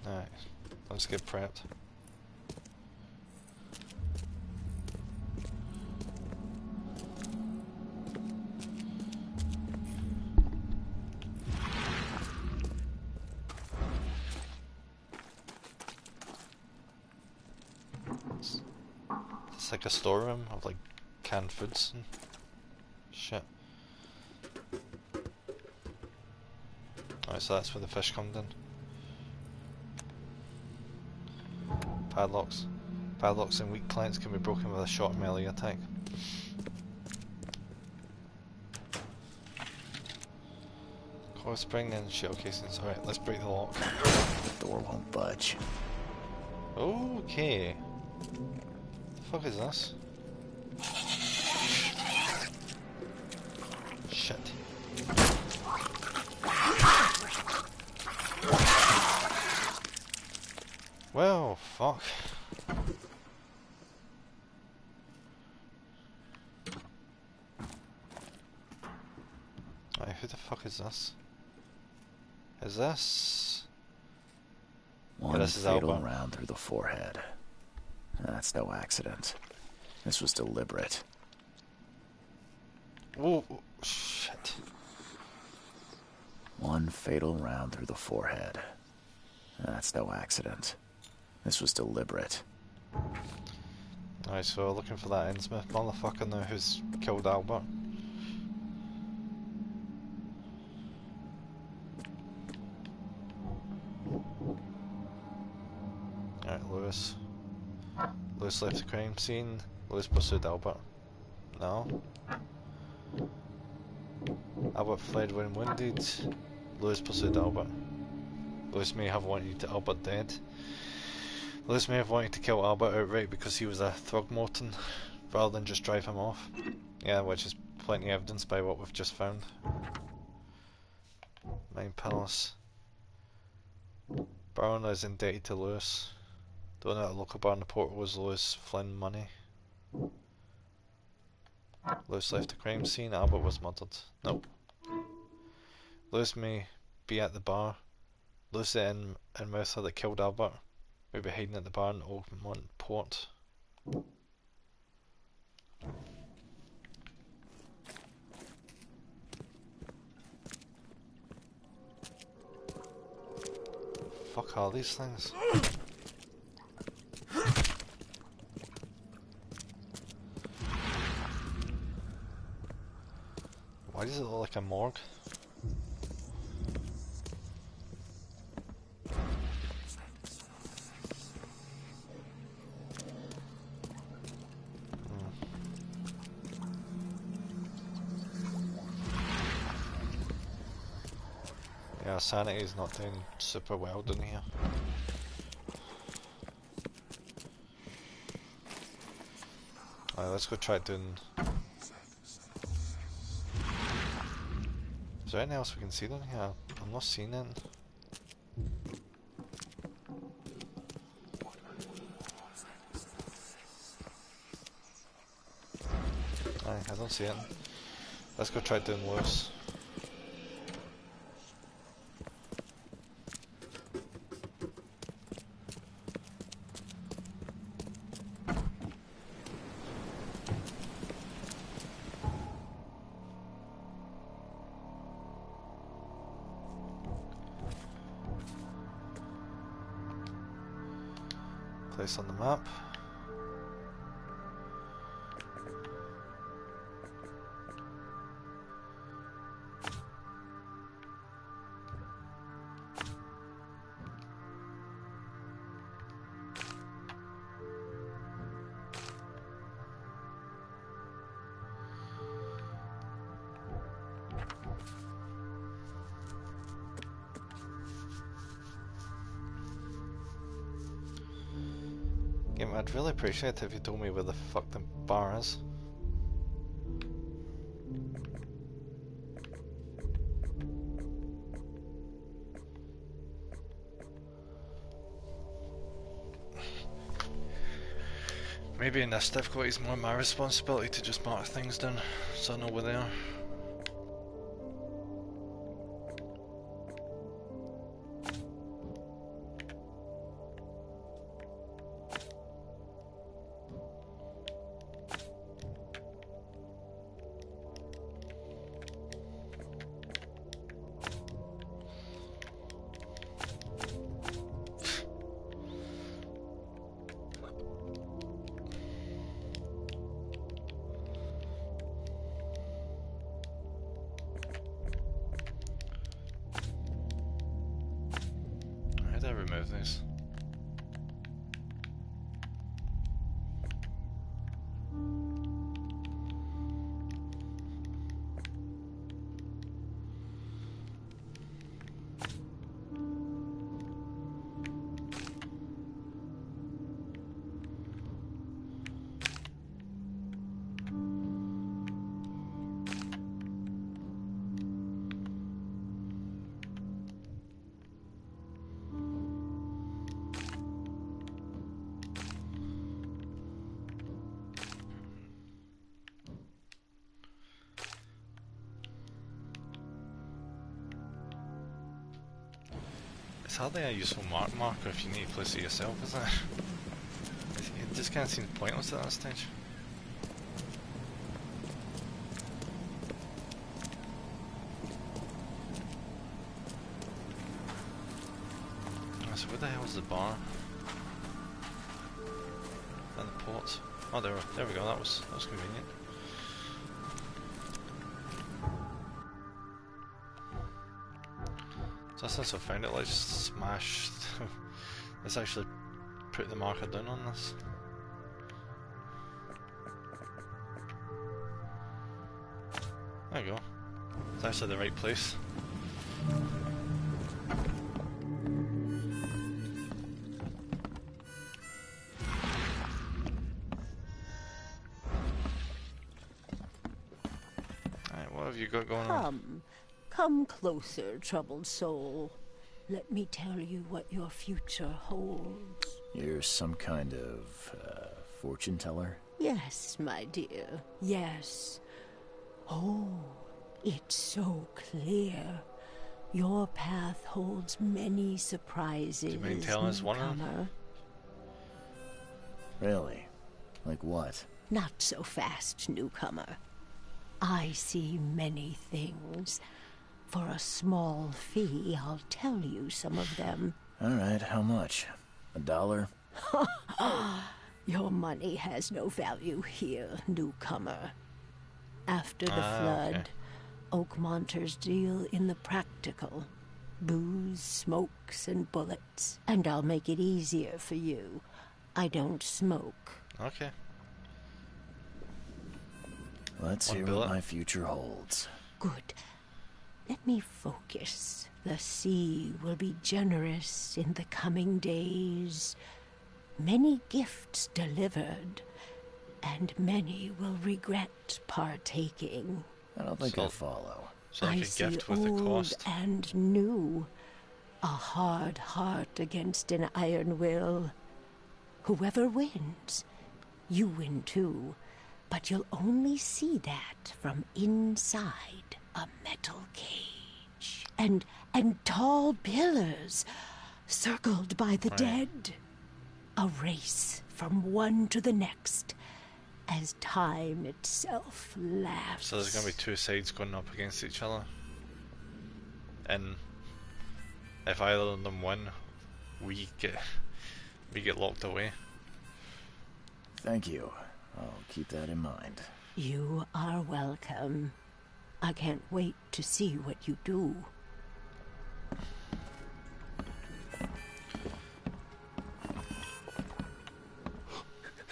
Alright, let's get prepped. It's like a storeroom of like canned foods and shit. Alright, so that's where the fish comes in. Padlocks. Padlocks and weak clients can be broken with a short melee attack. Coil spring and shell casings. Alright, let's break the lock. Door won't budge. Okay. The fuck is this? Shit. Well, fuck. Right, who the fuck is this? Is this? One this is fatal Albert. round through the forehead. That's no accident. This was deliberate. Oh, shit. One fatal round through the forehead. That's no accident. This was deliberate. Alright, so we're looking for that Innsmouth motherfucker now who's killed Albert. Alright, Lewis. Lewis left the crime scene. Lewis pursued Albert. No. Albert fled when wounded. Lewis pursued Albert. Lewis may have wanted Albert dead. Lewis may have wanted to kill Albert outright because he was a Throgmorton, rather than just drive him off. Yeah, which is plenty of evidence by what we've just found. Mine Palace. Baron is indebted to Lewis. The owner at a local bar in the port was Lewis Flynn Money. Lewis left the crime scene. Albert was murdered. Nope. Lewis may be at the bar. Lewis and Mouther that killed Albert may be hiding at the bar in Oakmont Port. Fuck are these things? Why does it look like a morgue? Yeah, sanity is not doing super well down here. Alright, let's go try doing... Is there anything else we can see down here? I'm not seeing it. I don't see it. Let's go try doing Lewis. Place on the map. Game, I'd really appreciate it if you told me where the fuck the bar is. Maybe in this difficulty it's more my responsibility to just mark things down so I know where they are. Remove these. It's hardly a useful marker if you need to place it yourself, isn't it? It just kind of seems pointless at that stage. So where the hell is the bar? And the ports? Oh, there we go. That was convenient. So since I found it, let's just smash. Let's actually put the marker down on this. There we go. It's actually the right place. Alright, what have you got going on? Come closer, troubled soul. Let me tell you what your future holds. You're some kind of fortune teller? Yes, my dear, yes. Oh, it's so clear. Your path holds many surprises, Do you mind telling us one of them? Really? Like what? Not so fast, newcomer. I see many things. For a small fee, I'll tell you some of them. Alright, how much? $1? Your money has no value here, newcomer. After the flood, okay. Oakmonters deal in the practical. Booze, smokes, and bullets. And I'll make it easier for you. I don't smoke. Okay. Let's hear what my future holds. Good. Let me focus. The sea will be generous in the coming days. Many gifts delivered, and many will regret partaking. I don't think I follow. So like I a see gift with old a cost. and new. A hard heart against an iron will. Whoever wins, you win too. But you'll only see that from inside a metal cage. And tall pillars circled by the dead. A race from one to the next as time itself laughs. So there's going to be two sides going up against each other. And if either of them win, we get locked away. Thank you. I'll keep that in mind. You are welcome. I can't wait to see what you do.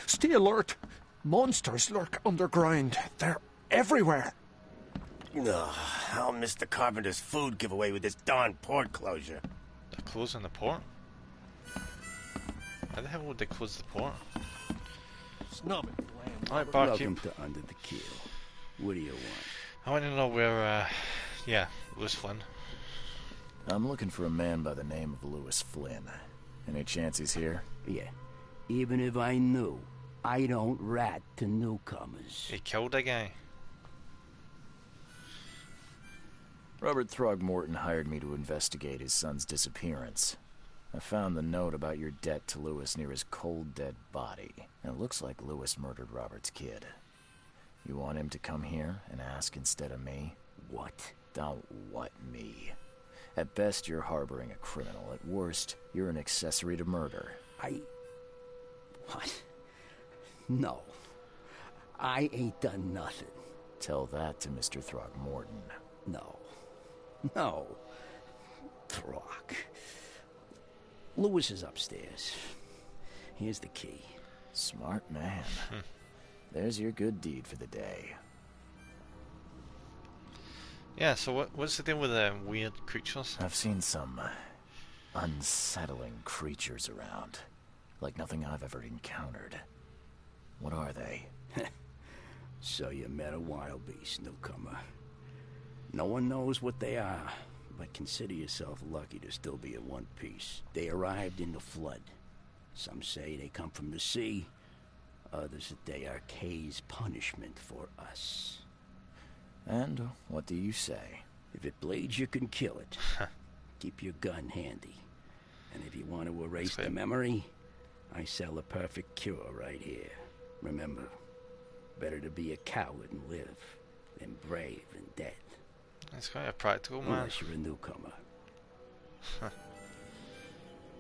Stay alert! Monsters lurk underground. They're everywhere. Ugh, I'll miss the carpenter's food giveaway with this darn port closure. They're closing the port? How the hell would they close the port? Snub it, Alright, barkeep. Welcome to Under the Keel. What do you want? I want to know where, yeah, Lewis Flynn. I'm looking for a man by the name of Lewis Flynn. Any chance he's here? Yeah. Even if I knew, I don't rat to newcomers. He killed a guy. Robert Throgmorton hired me to investigate his son's disappearance. I found the note about your debt to Lewis near his cold, dead body. And it looks like Lewis murdered Robert's kid. You want him to come here and ask instead of me? What? Don't what me. At best, you're harboring a criminal. At worst, you're an accessory to murder. What? No. I ain't done nothing. Tell that to Mr. Throgmorton. No. No. Throg. Lewis is upstairs. Here's the key. Smart man. There's your good deed for the day. Yeah, so what's the deal with the weird creatures? I've seen some unsettling creatures around. Like nothing I've ever encountered. What are they? So you met a wild beast, newcomer. No one knows what they are, but consider yourself lucky to still be in one piece. They arrived in the flood. Some say they come from the sea. Others that they are Kay's punishment for us. And what do you say? If it bleeds, you can kill it. Keep your gun handy. And if you want to erase the memory, I sell a perfect cure right here. Remember, better to be a coward and live than brave and dead. It's quite a practical man. Unless you're a newcomer.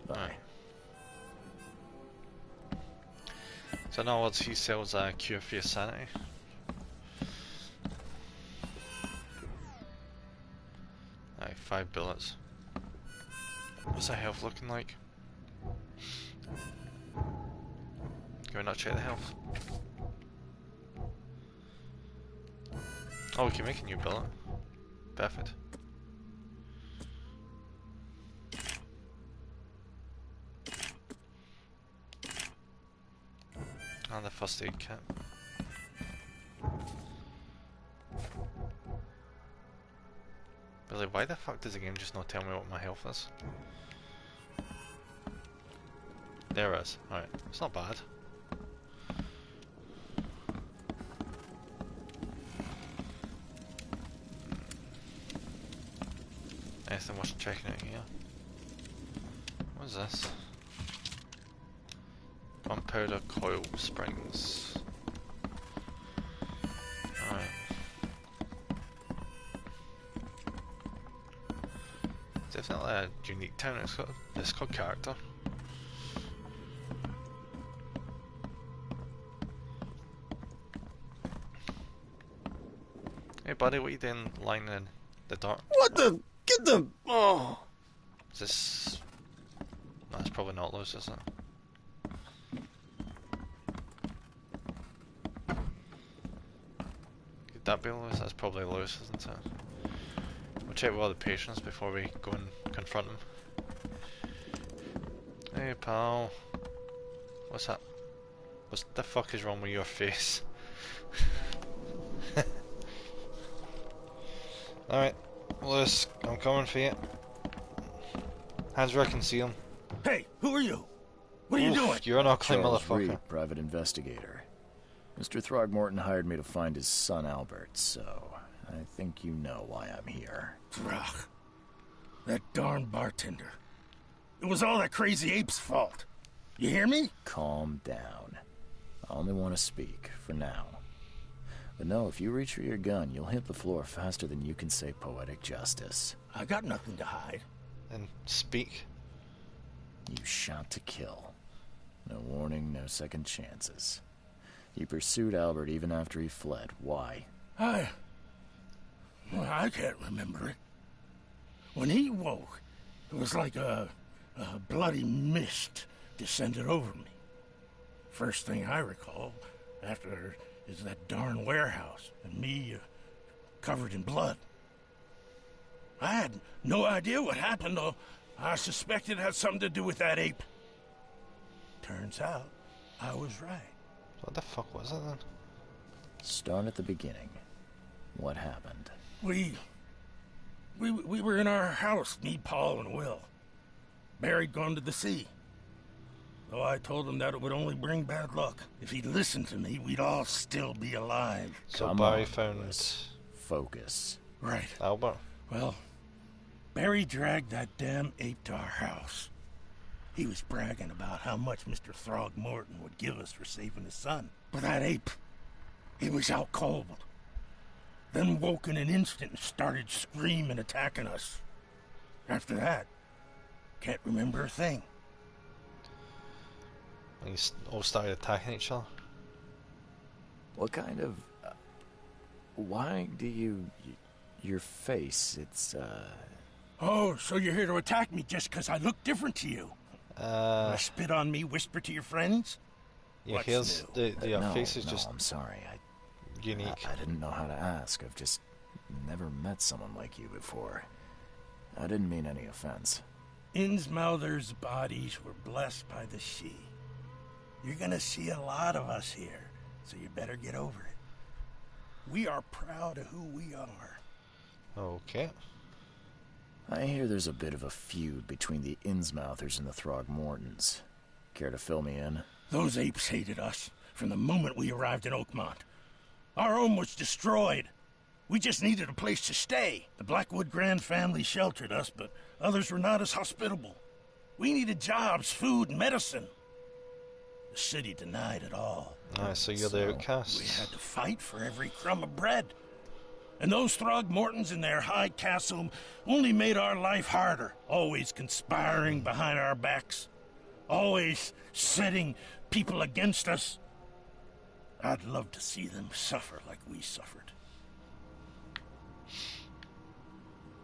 Bye. So in other words, he sells a cure for your sanity. Aye, 5 bullets. What's the health looking like? Can we not check the health? Oh, we can make a new bullet. Perfect. And the first aid kit. Really, why the fuck does the game just not tell me what my health is? There it is. Alright, it's not bad. Anything worth checking out here? What is this? Gunpowder coil springs. Alright. Definitely a unique town. It's got character. Hey buddy, what are you doing lying in the dark? What the? Get the... Oh! Is this... No, it's probably not Lewis, is it? Could that be Lewis? That's probably Lewis, isn't it? We'll check with all the patients before we go and confront him. Hey pal. What's that? What the fuck is wrong with your face? Alright, Lewis, I'm coming for you. Hands where I can see him. Hey, who are you? What are you doing? You're an ugly Charles motherfucker. Reed, private investigator. Mr. Throgmorton hired me to find his son Albert, so I think you know why I'm here. Throg. That darn bartender. It was all that crazy ape's fault. You hear me? Calm down. I only want to speak, for now. But no, if you reach for your gun, you'll hit the floor faster than you can say poetic justice. I got nothing to hide. Then speak. You shot to kill. No warning, no second chances. You pursued Albert even after he fled. Why? I can't remember it. When he woke, it was like a bloody mist descended over me. First thing I recall after is that darn warehouse and me covered in blood. I had no idea what happened, though. I suspected it had something to do with that ape. Turns out, I was right. What the fuck was it then? Start at the beginning. What happened? We were in our house, me, Paul, and Will. Barry'd gone to the sea. Though I told him that it would only bring bad luck. If he'd listened to me, we'd all still be alive. So Barry found... Focus. Right. Albert. Well, Barry dragged that damn ape to our house. He was bragging about how much Mr. Throgmorton would give us for saving his son. But that ape, he was out cold. Then woke in an instant and started screaming, attacking us. After that, can't remember a thing. And you all started attacking each other? What kind of... why do you... your face, it's, Oh, so you're here to attack me just because I look different to you? Spit on me, whisper to your friends? Yeah, here's the face is just... I'm sorry, unique. I didn't know how to ask. I've just never met someone like you before. I didn't mean any offense. Innsmouther's bodies were blessed by the sea. You're gonna see a lot of us here, so you better get over it. We are proud of who we are. Okay. I hear there's a bit of a feud between the Innsmouthers and the Throgmortons. Care to fill me in? Those apes hated us from the moment we arrived in Oakmont. Our home was destroyed. We just needed a place to stay. The Blackwood Grand family sheltered us, but others were not as hospitable. We needed jobs, food, and medicine. The city denied it all. So you're the outcasts. We had to fight for every crumb of bread. And those Throgmortons in their high castle only made our life harder, always conspiring behind our backs, always setting people against us. I'd love to see them suffer like we suffered.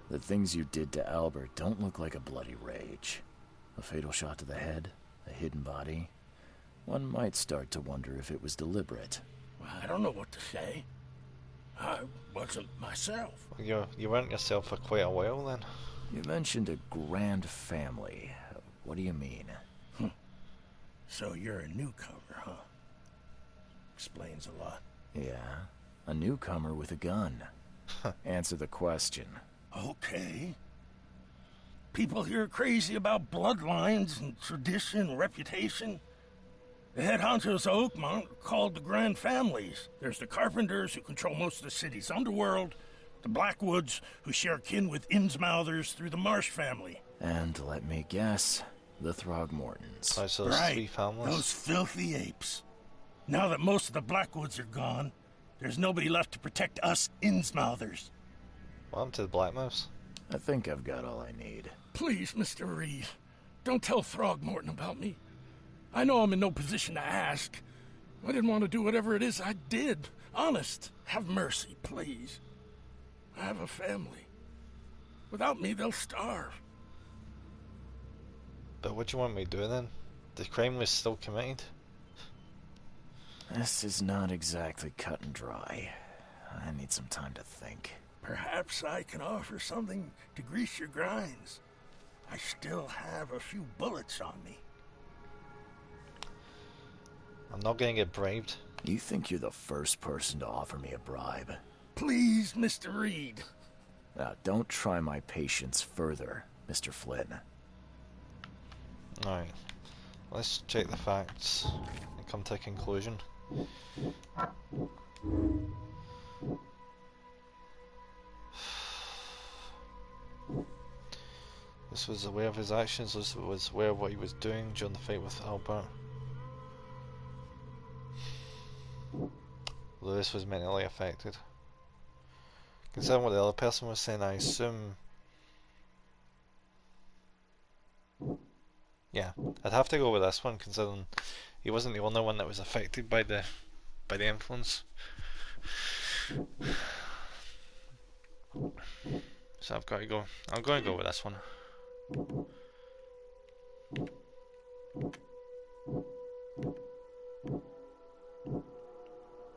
The things you did to Albert don't look like a bloody rage. A fatal shot to the head, a hidden body. One might start to wonder if it was deliberate. I don't know what to say. I wasn't myself. You weren't yourself for quite a while then. You mentioned a grand family. What do you mean? So you're a newcomer, huh? Explains a lot. Yeah, a newcomer with a gun. Answer the question. Okay. People here are crazy about bloodlines and tradition and reputation. The head honchos of Oakmont are called the Grand Families. There's the Carpenters, who control most of the city's underworld, the Blackwoods, who share kin with Innsmouthers through the Marsh family. And let me guess, the Throgmortons. So there's right, 3 families. Those filthy apes. Now that most of the Blackwoods are gone, there's nobody left to protect us Innsmouthers. What happened to the Blackmouths? I think I've got all I need. Please, Mr. Reed, don't tell Throgmorton about me. I know I'm in no position to ask. I didn't want to do whatever it is I did. Honest, have mercy, please. I have a family. Without me, they'll starve. But what do you want me to do then? The crime was still committed? This is not exactly cut and dry. I need some time to think. Perhaps I can offer something to grease your grinds. I still have a few bullets on me. I'm not gonna get bribed. You think you're the first person to offer me a bribe? Please, Mr. Reed. Now, don't try my patience further, Mr. Flynn. Alright. Let's check the facts and come to a conclusion. This was aware of his actions, this was aware of what he was doing during the fight with Albert. Lewis was mentally affected. Considering what the other person was saying, I assume... Yeah, I'd have to go with this one, considering he wasn't the only one that was affected by the influence. So I've got to go. I'm going to go with this one.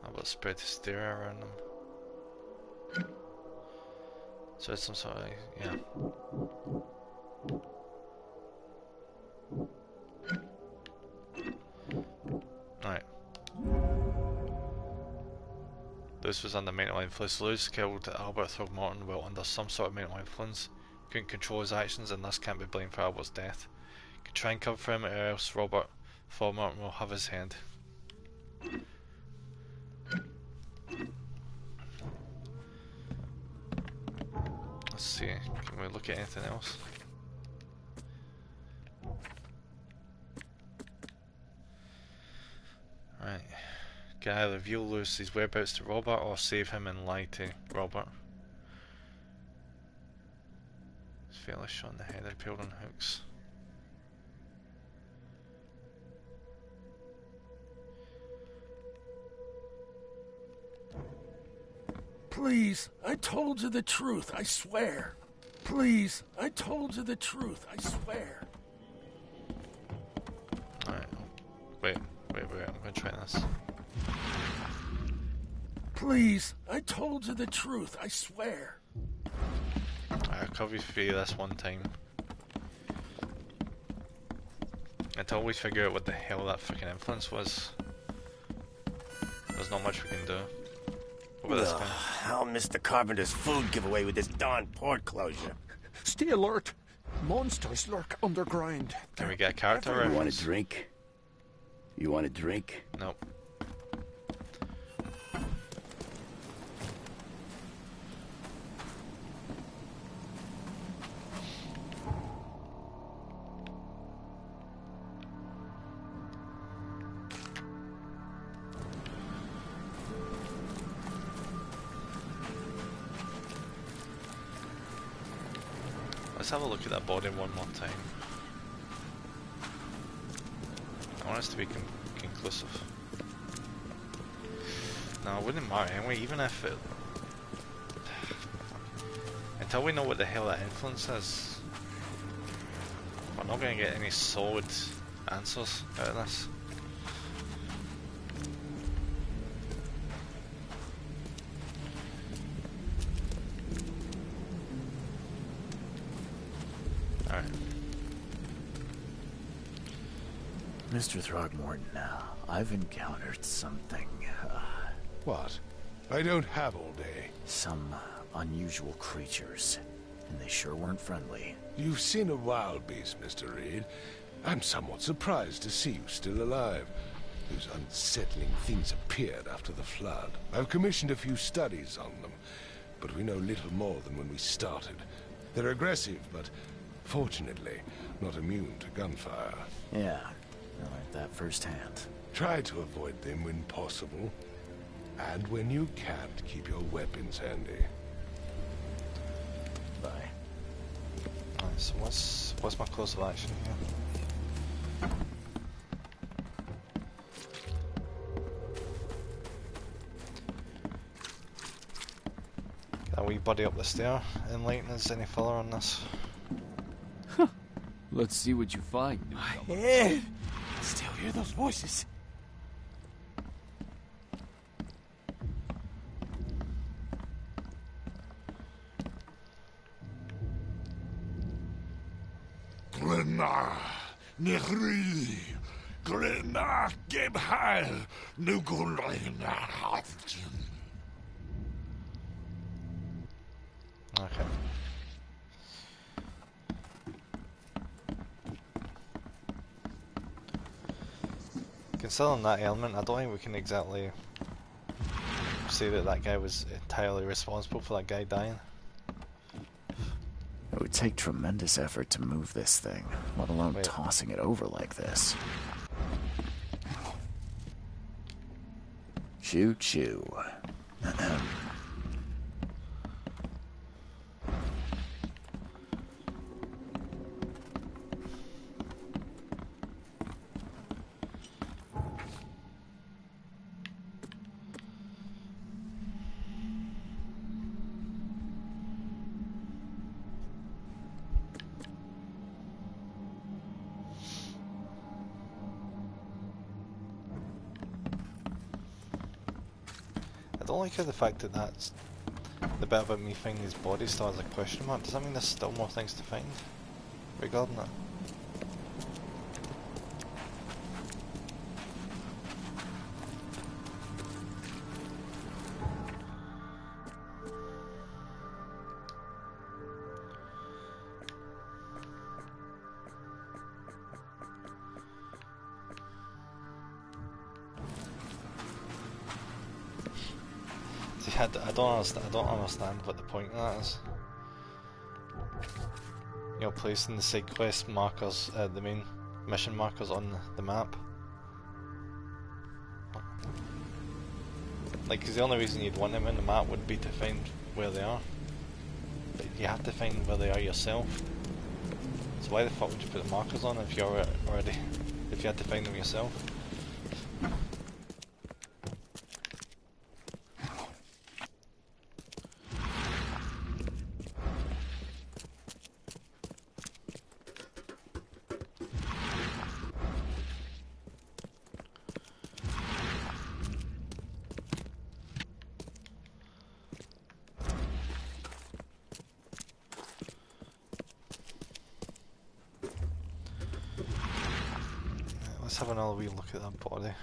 How about spread hysteria around them? So it's some sort of, yeah. Alright. Lewis was under mental influence. Lewis killed Albert Throgmorton while under some sort of mental influence. Couldn't control his actions and thus can't be blamed for Albert's death. Could try and cover for him, or else Robert Throgmorton will have his head. Let's see, can we look at anything else? Right. Can either reveal Lewis's whereabouts to Robert or save him and lie to Robert. His fella shot in the head, impaled on hooks. Please, I told you the truth, I swear. Please, I told you the truth, I swear. Alright, wait, I'm gonna try this. Please, I told you the truth, I swear. I'll cover you free this one time. Until we figure out what the hell that freaking influence was, there's not much we can do. Over this guy. I'll miss the carpenter's food giveaway with this darn port closure. Stay alert. Monsters lurk underground. Can we get a character reference? You want a drink? You want a drink? Nope. Let's have a look at that body one more time. I want us to be conclusive. No, it wouldn't matter anyway, even if it... Until we know what the hell that influence is, we're not going to get any solid answers out of this. Mr. Throgmorton, I've encountered something. What? I don't have all day. Some unusual creatures, and they sure weren't friendly. You've seen a wild beast, Mr. Reed. I'm somewhat surprised to see you still alive. Those unsettling things appeared after the flood. I've commissioned a few studies on them, but we know little more than when we started. They're aggressive, but fortunately not immune to gunfire. Yeah. I learned that firsthand. Try to avoid them when possible. And when you can't, keep your weapons handy. Bye. Alright, so what's my course of action here? Get a wee buddy up the stair. Enlighten us any further on this. Let's see what you find. My head! I still hear those voices. Glenna, Nehri, Glenna, Gebheil, Nugulina, Haftin. Okay. Considering that element, I don't think we can exactly say that that guy was entirely responsible for that guy dying. It would take tremendous effort to move this thing, let alone tossing it over like this. Choo choo. I don't like how the fact that that's the bit about me finding his body still has a question mark. Does that mean there's still more things to find regarding that? I don't understand what the point of that is. You know, placing the side quest markers, the main mission markers on the map. Like, because the only reason you'd want them on the map would be to find where they are. But you have to find where they are yourself. So why the fuck would you put the markers on if you're already, if you had to find them yourself? Let's have another wee look at that body.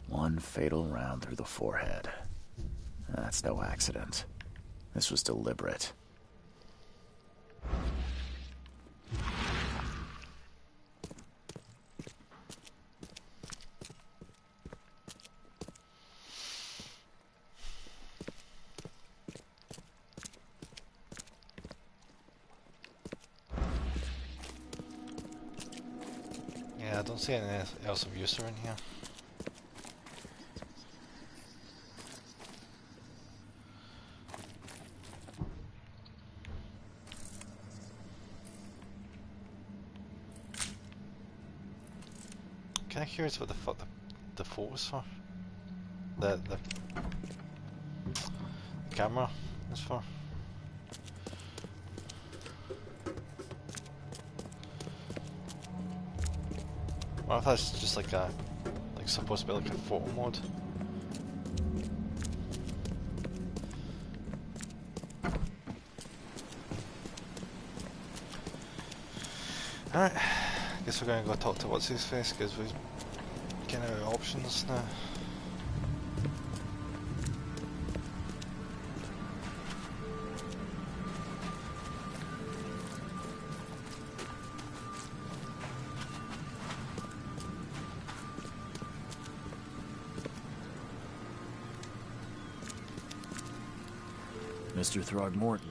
One fatal round through the forehead. That's no accident. This was deliberate. Yeah, I don't see anything else of use around here. Kinda curious what the fuck the photos for. The camera is for. What if that's just like a, like supposed to be like a photo mode? Alright, guess we're gonna go talk to what's his face because we're getting out of options now. Mr. Throgmorton,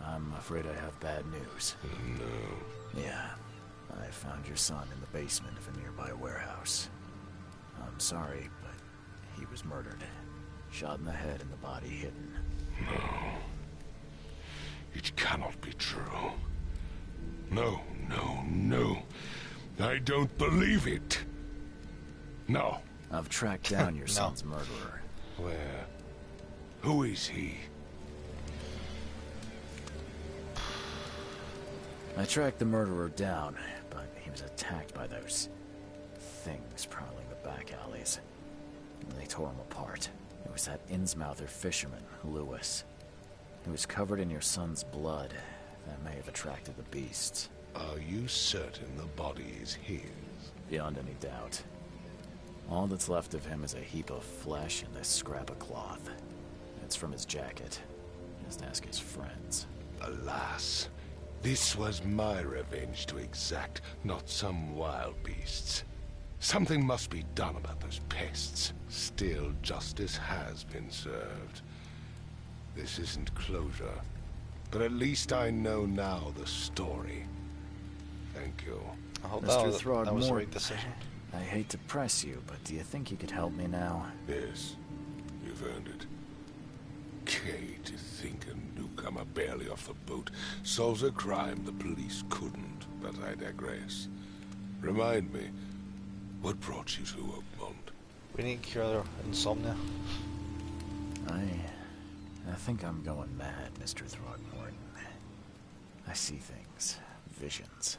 I'm afraid I have bad news. No. Yeah, I found your son in the basement of a nearby warehouse. I'm sorry, but he was murdered. Shot in the head and the body hidden. No. It cannot be true. No, no, no. I don't believe it. No. I've tracked down your son's murderer. Where? Who is he? I tracked the murderer down, but he was attacked by those things prowling the back alleys. And they tore him apart. It was that Innsmouther fisherman, Lewis. He was covered in your son's blood. That may have attracted the beasts. Are you certain the body is his? Beyond any doubt. All that's left of him is a heap of flesh and this scrap of cloth. It's from his jacket. Just ask his friends. Alas. This was my revenge to exact, not some wild beast's. Something must be done about those pests. Still, justice has been served. This isn't closure, but at least I know now the story. Thank you. I hope Mr. that was the right Throgmorton, decision. I hate to press you, but do you think you could help me now? Yes, you've earned it. Kay, to think a newcomer barely off the boat solves a crime the police couldn't, but I digress. Remind me, what brought you to Oakmont? We need to cure insomnia. I think I'm going mad, Mr. Throgmorton. I see things, visions,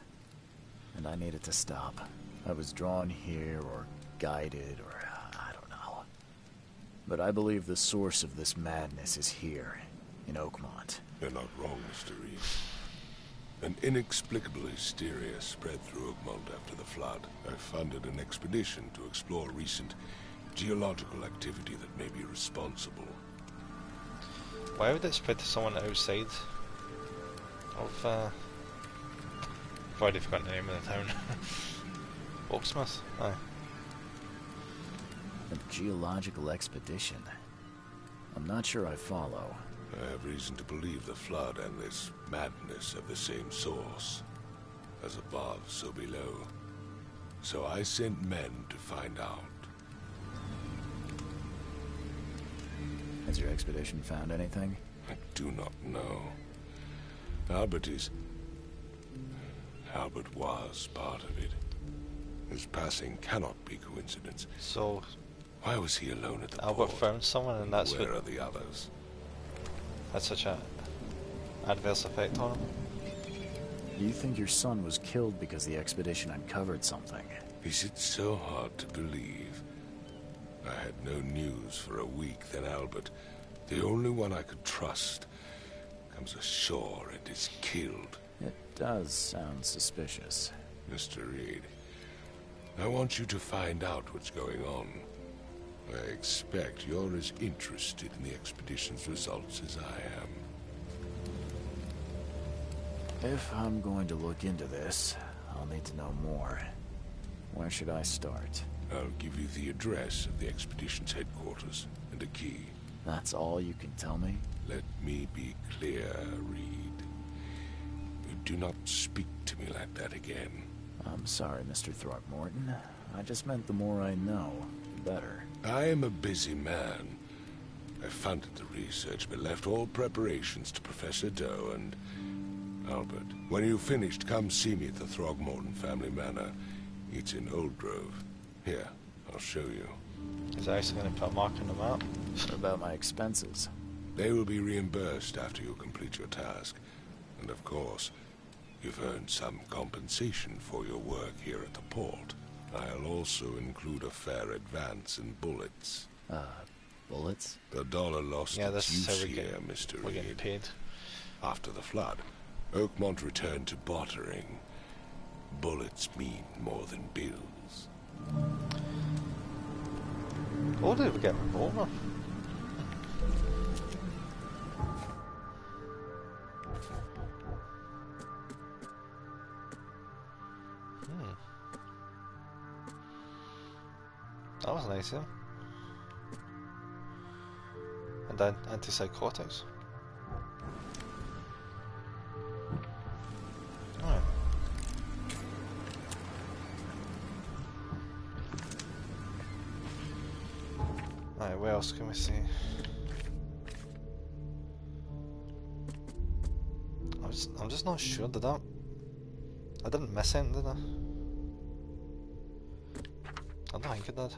and I need it to stop. I was drawn here, or guided, or I don't know. But I believe the source of this madness is here, in Oakmont. You're not wrong, Mr. Reeves. An inexplicable hysteria spread through Oakmont after the flood. I funded an expedition to explore recent geological activity that may be responsible. Why would it spread to someone outside of I've already forgotten the name of the town. Oaksmith? Aye. A geological expedition. I'm not sure I follow. I have reason to believe the Flood and this madness have the same source. As above, so below. So I sent men to find out. Has your expedition found anything? I do not know. Albert was part of it. His passing cannot be coincidence. So... why was he alone at the Albert port? found someone and that's Where what... are the others? Had such a adverse effect on him. Do you think your son was killed because the expedition uncovered something? Is it so hard to believe? I had no news for a week, then Albert, the only one I could trust, comes ashore and is killed. It does sound suspicious. Mr. Reed, I want you to find out what's going on. I expect you're as interested in the expedition's results as I am. If I'm going to look into this, I'll need to know more. Where should I start? I'll give you the address of the expedition's headquarters and a key. That's all you can tell me? Let me be clear, Reed. You do not speak to me like that again. I'm sorry, Mr. Throckmorton. I just meant the more I know, the better. I am a busy man. I funded the research, but left all preparations to Professor Doe and... Albert. When you've finished, come see me at the Throgmorton family manor. It's in Old Grove. Here, I'll show you. Is actually going to put a mark on the map? What about my expenses? They will be reimbursed after you complete your task. And of course, you've earned some compensation for your work here at the port. I'll also include a fair advance in bullets. Bullets? The dollar lost its use here, Mr. Reed. We're getting paid. After the Flood, Oakmont returned to bartering. Bullets mean more than bills. Oh, did we get a revolver? That was nice, yeah. And then antipsychotics. Alright. Alright, where else can we see? I'm just not sure, I didn't miss anything, did I? I don't think I did.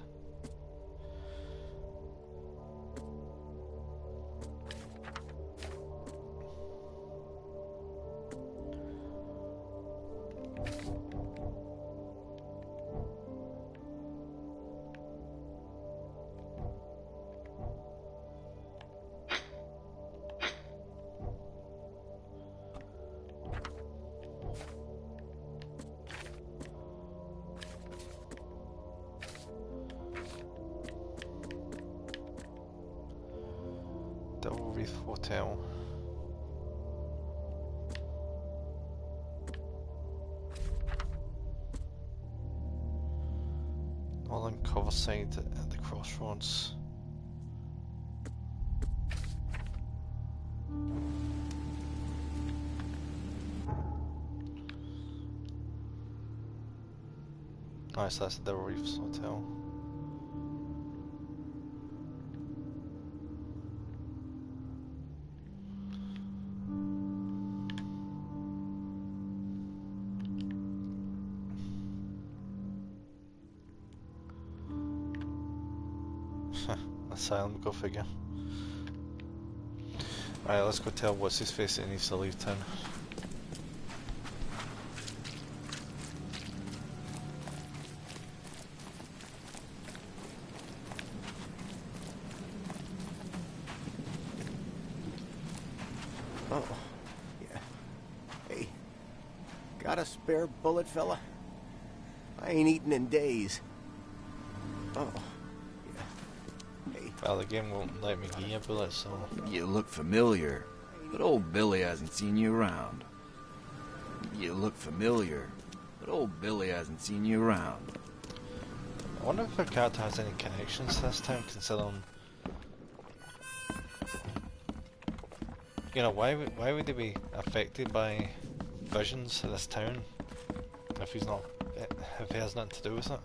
Double Reef Hotel. Northern Coverside at the crossroads. Alright, so that's the Double Reefs Hotel. Asylum, go figure. Alright, let's go tell what's his face that needs to leave town. Oh, yeah. Hey, got a spare bullet, fella? I ain't eaten in days. Oh. Well, the game won't let me give you a bullet, so... You look familiar, but old Billy hasn't seen you around. You look familiar, but old Billy hasn't seen you around. I wonder if her character has any connections this time, considering... You know, why would he be affected by visions of this town if he has nothing to do with it?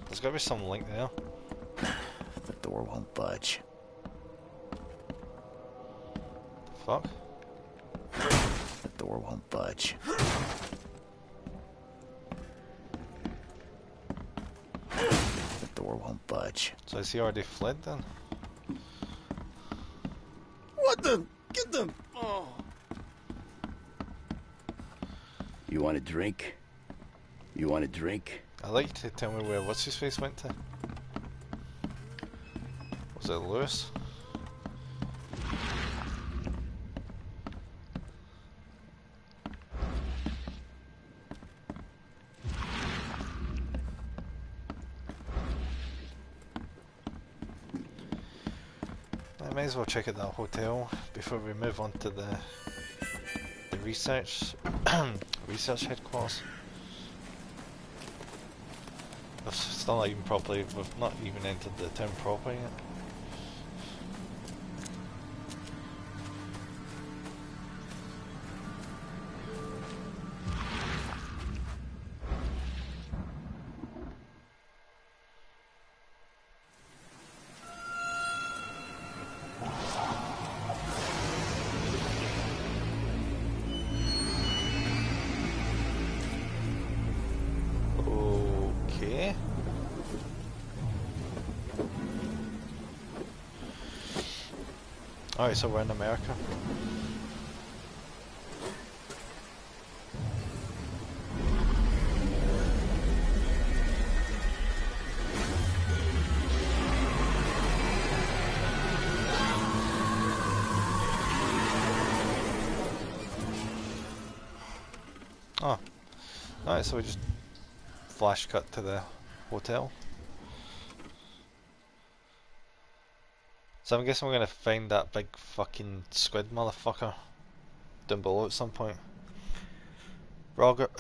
There's got to be some link there. The door won't budge. The fuck? The door won't budge. The door won't budge. So has he already fled then? What the? Get them! Oh. You want a drink? You want a drink? I'd like you to tell me where what's-his-face went to. Was it Lewis? I may as well check out that hotel before we move on to the research research headquarters. We've still not even properly, we've not even entered the town proper yet. Okay. Alright, so we're in America. Oh. Alright, so we just flash cut to the hotel. So I'm guessing we're gonna find that big fucking squid motherfucker down below at some point. Robert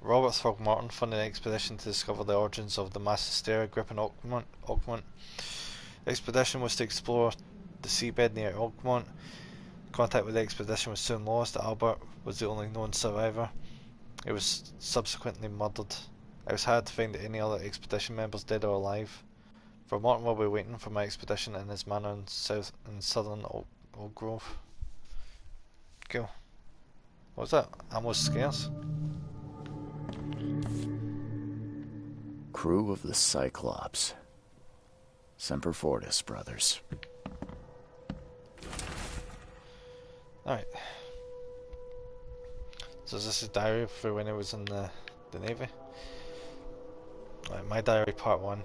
Throgmorton funded an expedition to discover the origins of the mass hysteria gripping Oakmont. The expedition was to explore the seabed near Oakmont. Contact with the expedition was soon lost. Albert was the only known survivor. He was subsequently murdered. It was hard to find any other expedition members dead or alive. Morton will be waiting for my expedition in his manor in southern Oak Grove. Cool. What was that? Almost scarce. Crew of the Cyclops. Semper Fortis, brothers. Alright. So is this his diary for when he was in the Navy? Right, my diary part 1.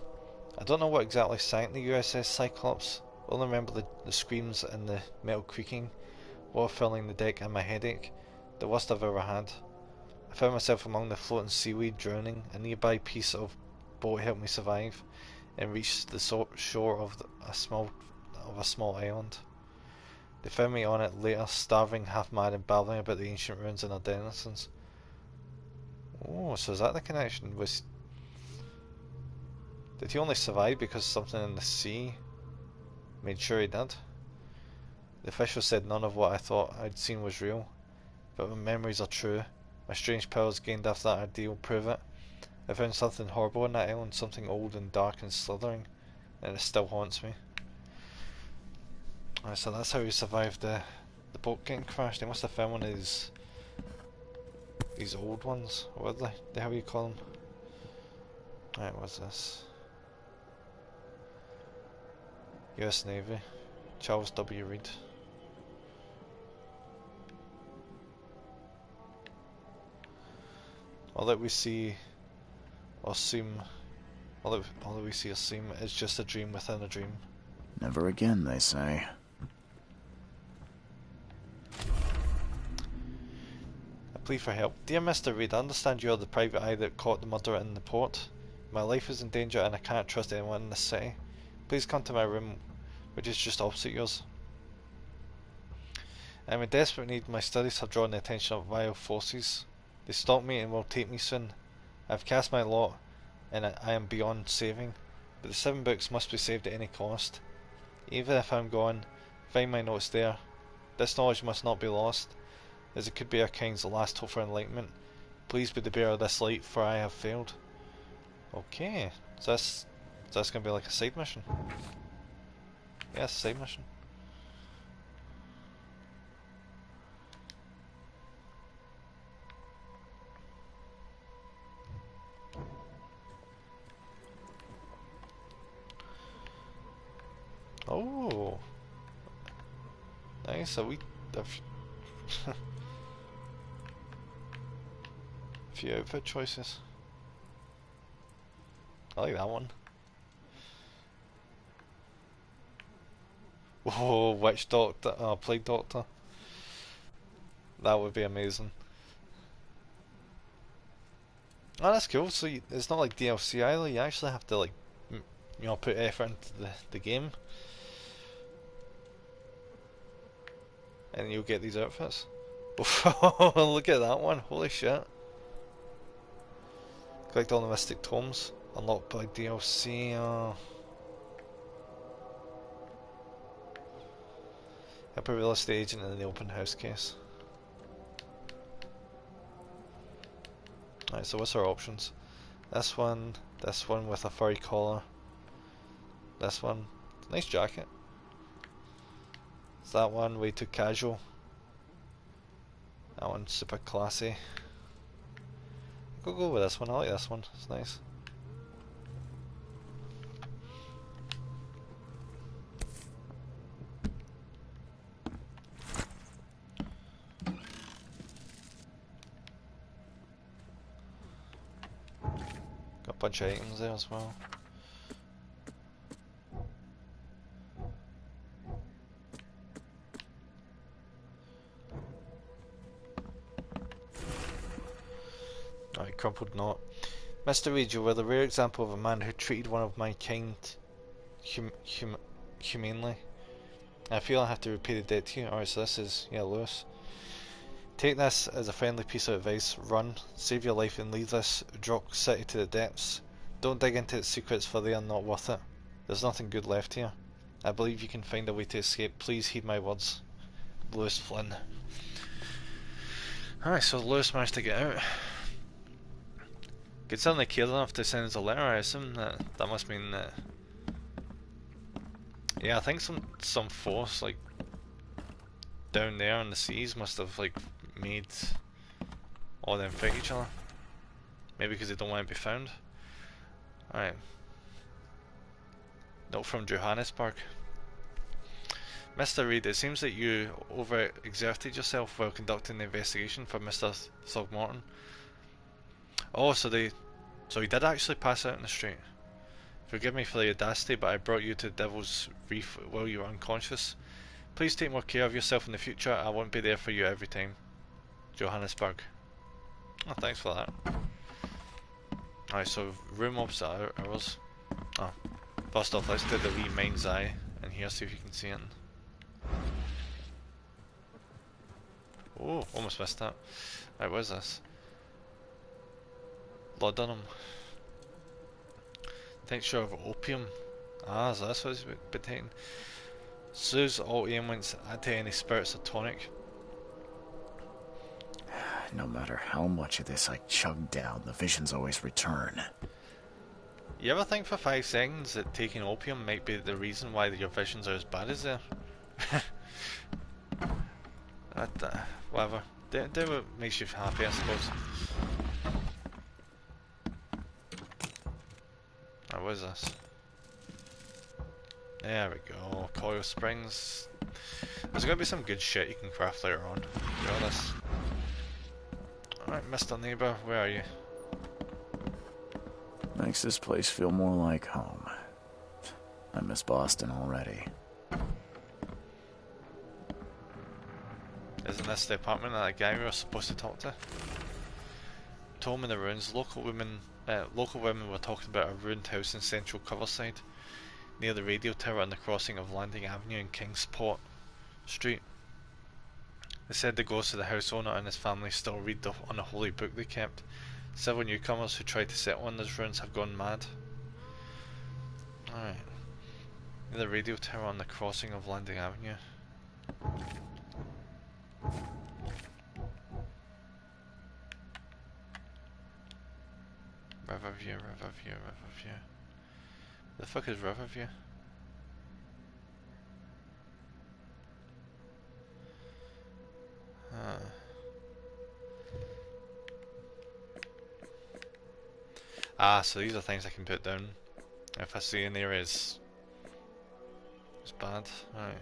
I don't know what exactly sank the USS Cyclops. I only remember the screams and the metal creaking, water filling the deck and my headache, the worst I've ever had. I found myself among the floating seaweed drowning. A nearby piece of boat helped me survive and reached the shore of a small island. They found me on it later, starving, half mad and babbling about the ancient ruins and their denizens. Oh, so is that the connection? Did he only survive because something in the sea made sure he did? The official said none of what I thought I'd seen was real, but my memories are true. My strange powers gained after that ordeal prove it. I found something horrible on that island, something old and dark and slithering, and it still haunts me. Alright, so that's how he survived the boat getting crashed. They must have found one of these old ones. What are they? How do you call them? Alright, what's this? US Navy, Charles W. Reed. All that we see or seem, all that we see or seem is just a dream within a dream. Never again, they say. A plea for help. Dear Mr. Reed, I understand you are the private eye that caught the murderer in the port. My life is in danger and I can't trust anyone in the city. Please come to my room, which is just opposite yours. I am in desperate need. My studies have drawn the attention of vile forces. They stalk me and will take me soon. I have cast my lot, and I am beyond saving. But the 7 books must be saved at any cost. Even if I am gone, find my notes there. This knowledge must not be lost, as it could be our kind's last hope for enlightenment. Please be the bearer of this light, for I have failed. Okay, so that's going to be like a side mission. Yeah, it's a side mission. Oh, nice. A few outfit choices. I like that one. Whoa, Witch Doctor, Plague Doctor. That would be amazing. Oh, that's cool. So it's not like DLC either. You actually have to like, you know, put effort into the game, and you'll get these outfits. Look at that one! Holy shit! Collect all the Mystic Tomes. Unlocked by DLC. Help a real estate agent in the open house case. Alright, so what's our options? This one with a furry collar. This one, nice jacket. Is that one way too casual? That one's super classy. Go with this one, I like this one, it's nice. Got a bunch of items there as well. Alright, crumpled knot. Mr. Reed, you were the rare example of a man who treated one of my kind humanely. I feel I have to repay the debt to you. Alright, so this is, yeah, Lewis. Take this as a friendly piece of advice. Run, save your life, and leave this Drock city to the depths. Don't dig into its secrets, for they are not worth it. There's nothing good left here. I believe you can find a way to escape. Please heed my words. Lewis Flynn. Alright, so Lewis managed to get out. Could certainly care enough to send us a letter. I assume that must mean that. Yeah, I think some force like down there in the seas must have like made all them fight each other. Maybe because they don't want to be found. Alright. Note from Johannesburg. Mr. Reed, it seems that you overexerted yourself while conducting the investigation for Mr. Throgmorton. Oh, so he did actually pass out in the street. Forgive me for the audacity, but I brought you to Devil's Reef while you were unconscious. Please take more care of yourself in the future. I won't be there for you every time. Johannesburg. Oh, thanks for that. Alright, so room opposite ours. Oh, first off, let's do the wee mind's eye in here, see if you can see it. Oh, almost missed that. Alright, what is this? Laudanum. Tincture of opium. Ah, so that's what it's been taking. Soothes all ailments, add to any spirits or tonic. No matter how much of this I chug down, the visions always return. You ever think for 5 seconds that taking opium might be the reason why your visions are as bad as they are? Whatever. Do what makes you happy, I suppose. Alright, what is this? There we go, coil springs. There's gonna be some good shit you can craft later on. Be honest. Alright, Mr. Neighbour, where are you? Makes this place feel more like home. I miss Boston already. Isn't this the apartment of that guy we were supposed to talk to? Tome in the ruins. Local women were talking about a ruined house in central Coverside, near the radio tower and the crossing of Landing Avenue and Kingsport Street. They said the ghosts of the house owner and his family still read the unholy book they kept. Several newcomers who tried to settle in those ruins have gone mad. Alright. The radio tower on the crossing of Landing Avenue. Riverview, Riverview, Riverview. The fuck is Riverview? Ah, so these are things I can put down if I see an area is bad. Right.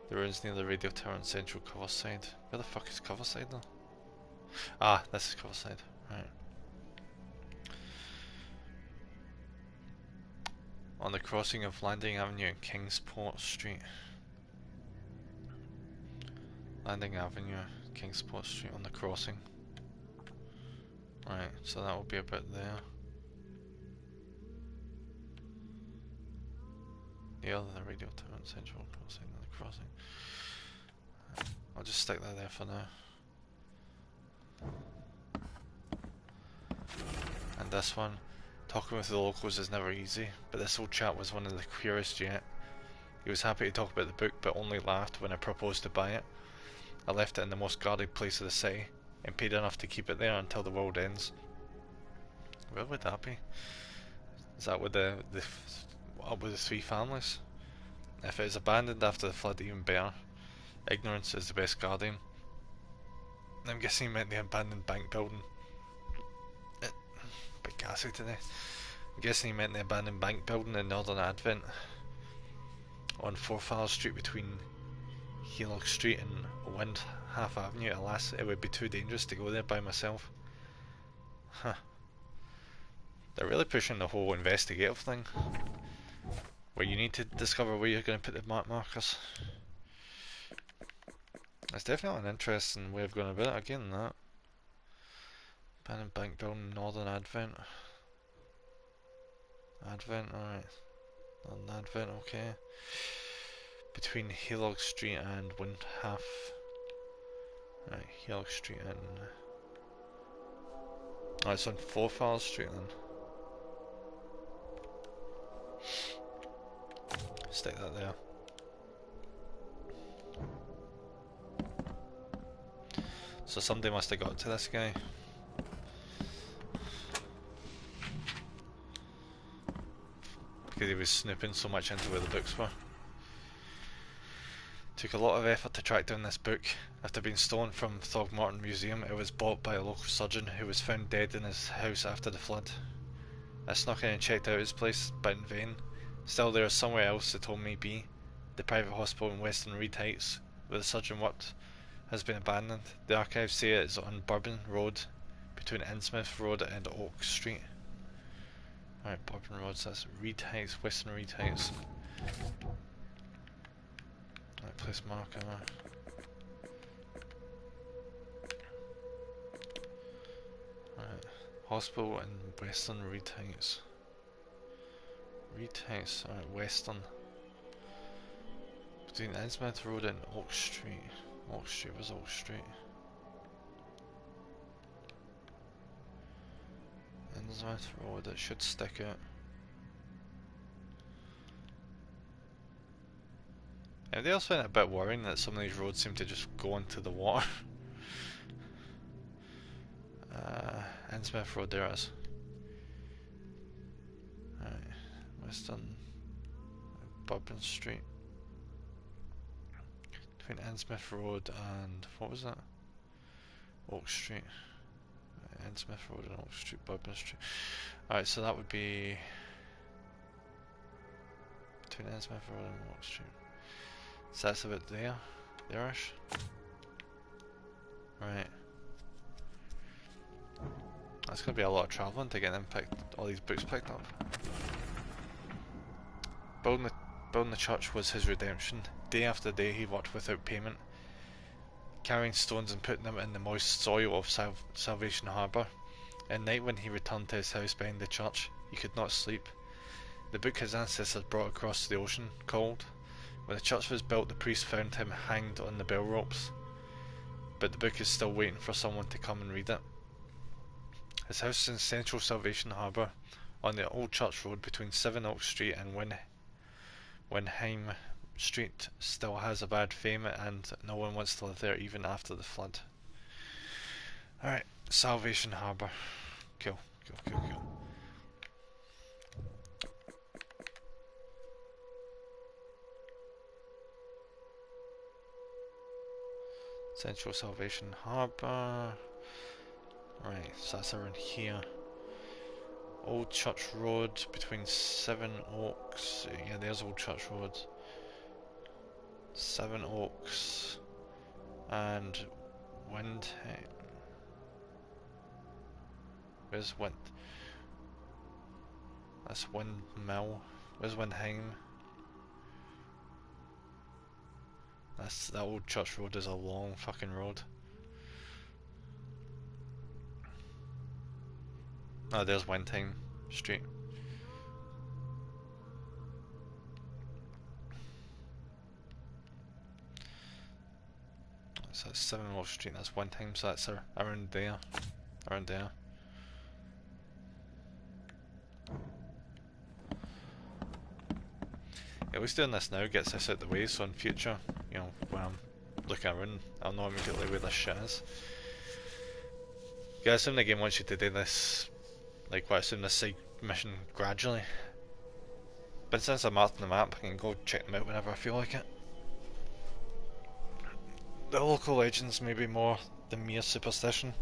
The ruins near the radio tower on Central Coverside. Where the fuck is Coverside though? Ah, this is Coverside. Right. On the crossing of Landing Avenue and Kingsport Street. Landing Avenue, Kingsport Street on the crossing. Right, so that will be about there. Yeah, the radio tower and Central Crossing and the crossing. I'll just stick that there for now. And this one, talking with the locals is never easy, but this old chap was one of the queerest yet. He was happy to talk about the book, but only laughed when I proposed to buy it. I left it in the most guarded place of the city, and paid enough to keep it there until the world ends. Where would that be? Is that with the three families? If it is abandoned after the flood, even better. Ignorance is the best guardian. I'm guessing he meant the abandoned bank building. Bit gassy today. I'm guessing he meant the abandoned bank building in Northern Advent on Forfar Street between Heelog Street and Windhalf Avenue. Alas, it would be too dangerous to go there by myself. Huh. They're really pushing the whole investigative thing, where you need to discover where you're going to put the markers. It's definitely an interesting way of going about it. Again, that abandoned bank building, Northern Advent. Advent, alright. Northern Advent, okay. Between Heelog Street and Windhalf. Right, Heelog Street and... Oh, it's on Forfar Street then. Stick that there. So somebody must have got to this guy. Because he was snooping so much into where the books were. Took a lot of effort to track down this book. After being stolen from Throgmorton Museum, it was bought by a local surgeon who was found dead in his house after the flood. I snuck in and checked out his place, but in vain. Still, there is somewhere else they told me be. The private hospital in Western Reed Heights, where the surgeon worked, has been abandoned. The archives say it is on Bourbon Road, between Innsmouth Road and Oak Street. Alright, Bourbon Road, so that's Reed Heights, Western Reed Heights. Alright, place marker. Alright, hospital in Western Reed Heights. Reed Heights, alright, Western. Between Innsmouth Road and Oak Street. Oak Street, where's Oak Street? Innsmouth Road, it should stick out. Everybody else find it a bit worrying that some of these roads seem to just go into the water. Innsmouth Road, there it is. Alright, Western Bourbon Street. Between Innsmouth Road and, what was that? Oak Street. Innsmouth Road and Oak Street, Bourbon Street. Alright, so that would be between Innsmouth Road and Oak Street. So that's about there-ish. Right. That's gonna be a lot of travelling to get them all these books picked up. Building the church was his redemption. Day after day he worked without payment, carrying stones and putting them in the moist soil of Salvation Harbour. At night when he returned to his house behind the church, he could not sleep. The book his ancestors brought across the ocean called. When the church was built, the priest found him hanged on the bell ropes. but the book is still waiting for someone to come and read it. His house in central Salvation Harbour, on the Old Church Road between Sevenoaks Street and Wenheim Street, still has a bad fame, and no one wants to live there even after the flood. Alright, Salvation Harbour. Cool. Central Salvation Harbour. Right, so that's around here. Old Church Road between Sevenoaks. Yeah, there's Old Church Road. Sevenoaks and Windheim. Where's Wind? That's Windmill. Where's Windheim? That Old Church Road is a long fucking road. Oh, there's Windheim Street. So that's Sevenoaks Street, that's Windheim, so that's around there. Around there. At least doing this now gets this out the way, so in future, you know, when I'm looking around, I'll know immediately where this shit is. Yeah, I assume the game wants you to do this, like what I assume this side mission gradually. But since I'm marked on the map, I can go check them out whenever I feel like it. The local legends may be more than mere superstition.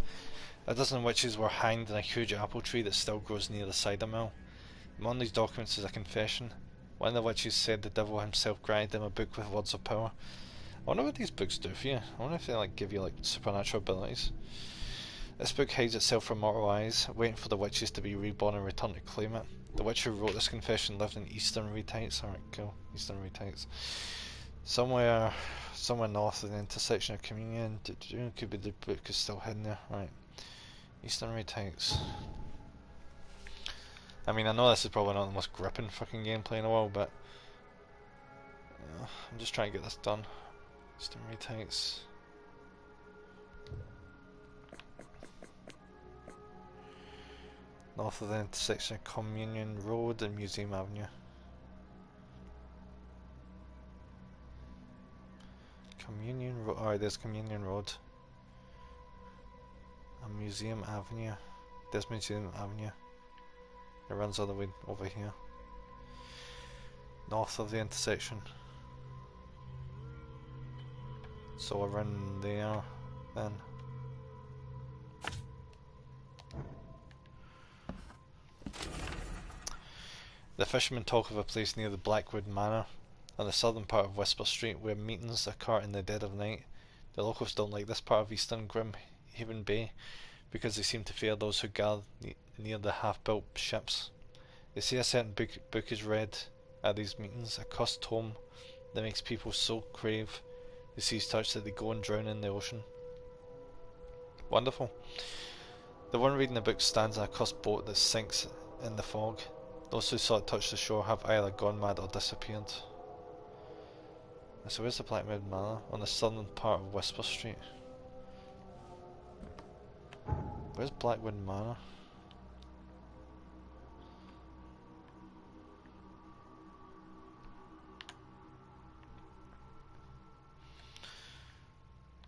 A dozen witches were hanged in a huge apple tree that still grows near the cider mill. Among these documents is a confession. One of the witches said the devil himself granted them a book with words of power. I wonder what these books do for you. I wonder if they like give you like supernatural abilities. This book hides itself from mortal eyes, waiting for the witches to be reborn and return to claim it. The witch who wrote this confession lived in Eastern Retites. Alright, cool. Eastern Retites. Somewhere north of the intersection of Communion. Could be the book is still hidden there. Right. Eastern Retites. I mean, I know this is probably not the most gripping fucking gameplay in a while, but I'm just trying to get this done. Eastern Retites. North of the intersection of Communion Road and Museum Avenue. Communion Road. Alright, there's Communion Road. And Museum Avenue. There's Museum Avenue. It runs all the way over here. North of the intersection. So around there then. The fishermen talk of a place near the Blackwood Manor on the southern part of Whisper Street where meetings occur in the dead of night. The locals don't like this part of Eastern Grimhaven Bay because they seem to fear those who gather near the half-built ships. They say a certain book is read at these meetings, a cursed tome that makes people so crave the sea's touch that they go and drown in the ocean. Wonderful. The one reading the book stands in a cursed boat that sinks in the fog. Those who saw it touch the shore have either gone mad or disappeared. So where's the Blackwood Manor? On the southern part of Whisper Street. Where's Blackwood Manor?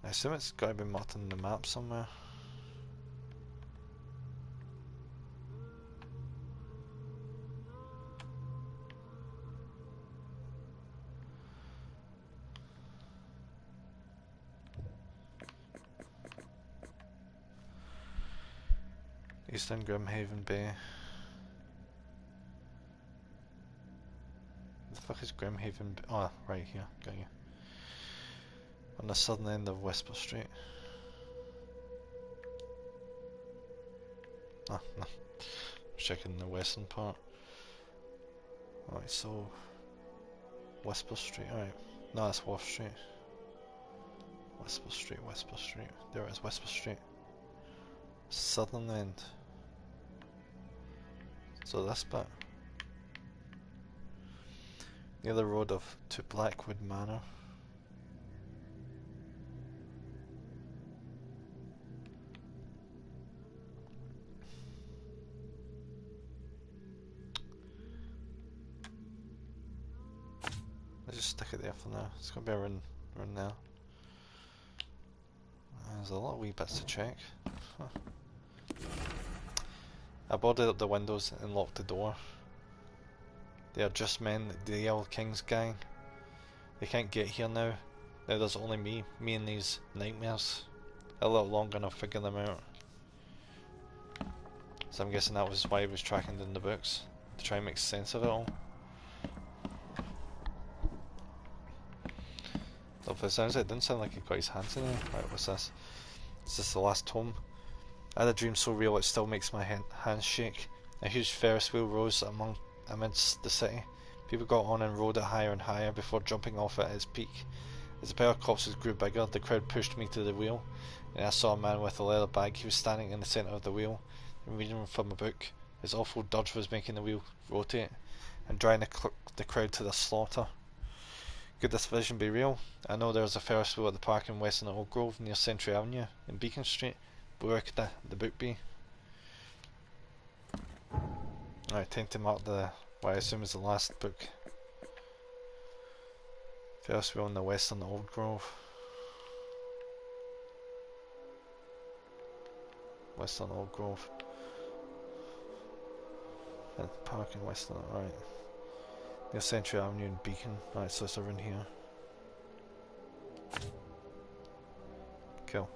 I assume it's got to be marked on the map somewhere. Eastern Grimhaven Bay. The fuck is Grimhaven Bay? Oh, right here, got you. On the southern end of Whisper Street. Ah, no. Checking the western part. Alright, so Whisper Street, alright. No, that's Wharf Street. Whisper Street, Whisper Street. There it is, Whisper Street. Southern end. So this bit. Near the road to Blackwood Manor. just stick it there for now. It's gonna be around there. There's a lot of wee bits to check. Huh. I boarded up the windows and locked the door. They are just men, the Yellow King's gang. They can't get here now. Now there's only me and these nightmares. A little longer and I'll figure them out. So I'm guessing that was why he was tracking down the books, to try and make sense of it all. Though if it sounds like it didn't sound like he got his hands in there. Right, what's this? Is this the last tome? I had a dream so real it still makes my hands shake. A huge Ferris wheel rose amidst the city. People got on and rode it higher and higher before jumping off at its peak. As the pile of corpses grew bigger, the crowd pushed me to the wheel, and I saw a man with a leather bag. He was standing in the centre of the wheel and reading from a book. His awful dodge was making the wheel rotate and driving the crowd to their slaughter. Could this vision be real? I know there was a Ferris wheel at the park in Western Oak Grove near Century Avenue in Beacon Street, but where could the book be? Alright, time to mark what I assume is the last book. Ferris wheel in the Western Old Grove. Western Old Grove. And the park in Western, right. Near Century Avenue and Beacon. Right, so it's around here. Cool.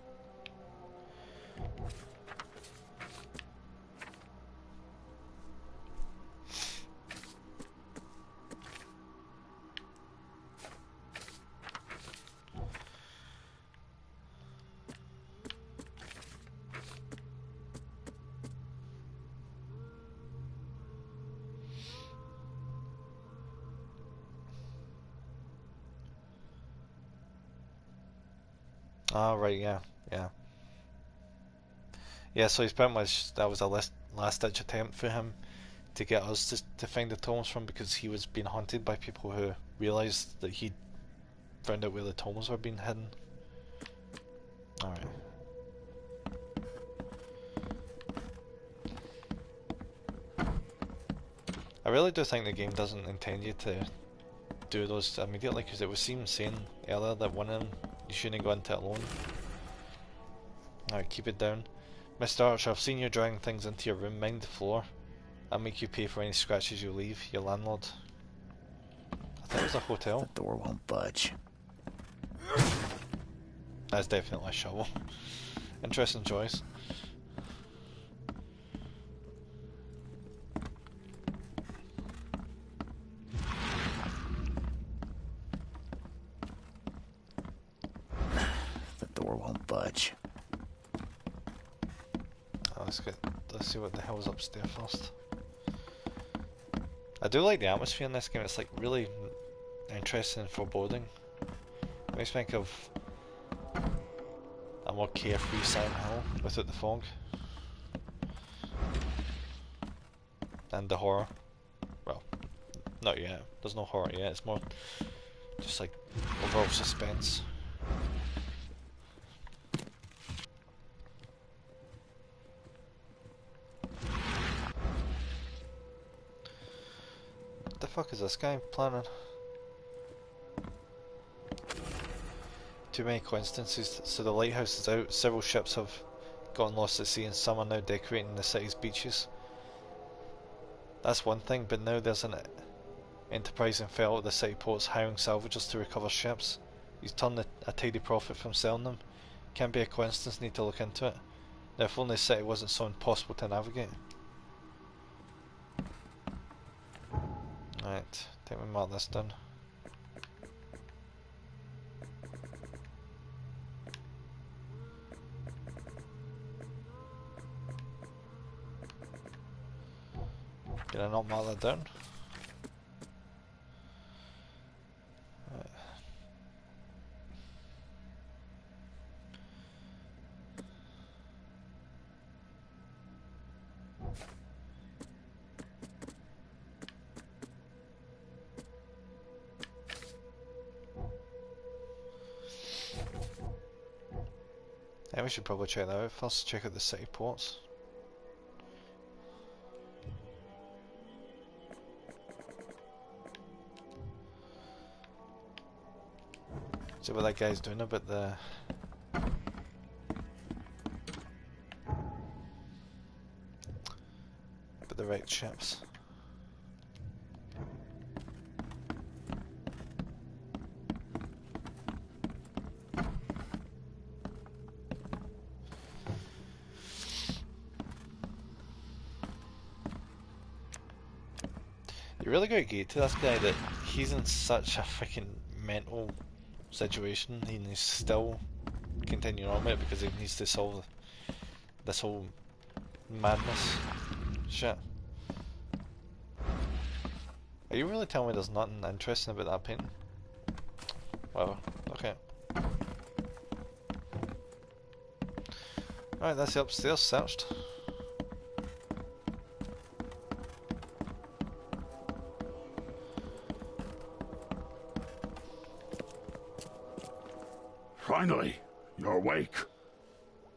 Ah, right, yeah. Yeah, so he's pretty much, that was a last ditch attempt for him to get us to find the tomes from, because he was being hunted by people who realised that he found out where the tomes were being hidden. Alright. I really do think the game doesn't intend you to do those immediately, because it was saying earlier that one of them you shouldn't go into it alone. Alright, keep it down. Mr. Archer, I've seen you dragging things into your room. Mind the floor. I'll make you pay for any scratches you leave, your landlord. I thought it was a hotel. The door won't budge. That's definitely a shovel. Interesting choice. Won't budge. Oh, let's see what the hell's upstairs first. I do like the atmosphere in this game. It's like really interesting and foreboding. It makes me think of a more carefree Silent Hill without the fog and the horror. Well, not yet. There's no horror yet. It's more just like overall suspense. What the fuck is this guy planning? Too many coincidences. So the lighthouse is out, several ships have gotten lost at sea, and some are now decorating the city's beaches. That's one thing, but now there's an enterprising fellow at the city ports hiring salvagers to recover ships. He's turned a tidy profit from selling them. Can't be a coincidence, need to look into it. Now if only the city wasn't so impossible to navigate. Right, take me mark this down. Did I not mark that down? Right. Yeah, we should probably check that out first, check out the city ports. See what that guy's doing about the... about the right ships. You really gotta get to this guy that he's in such a freaking mental situation and he's still continuing on with it because he needs to solve this whole madness shit. Are you really telling me there's nothing interesting about that painting? Wow, okay. Alright, that's the upstairs searched. Finally, you're awake.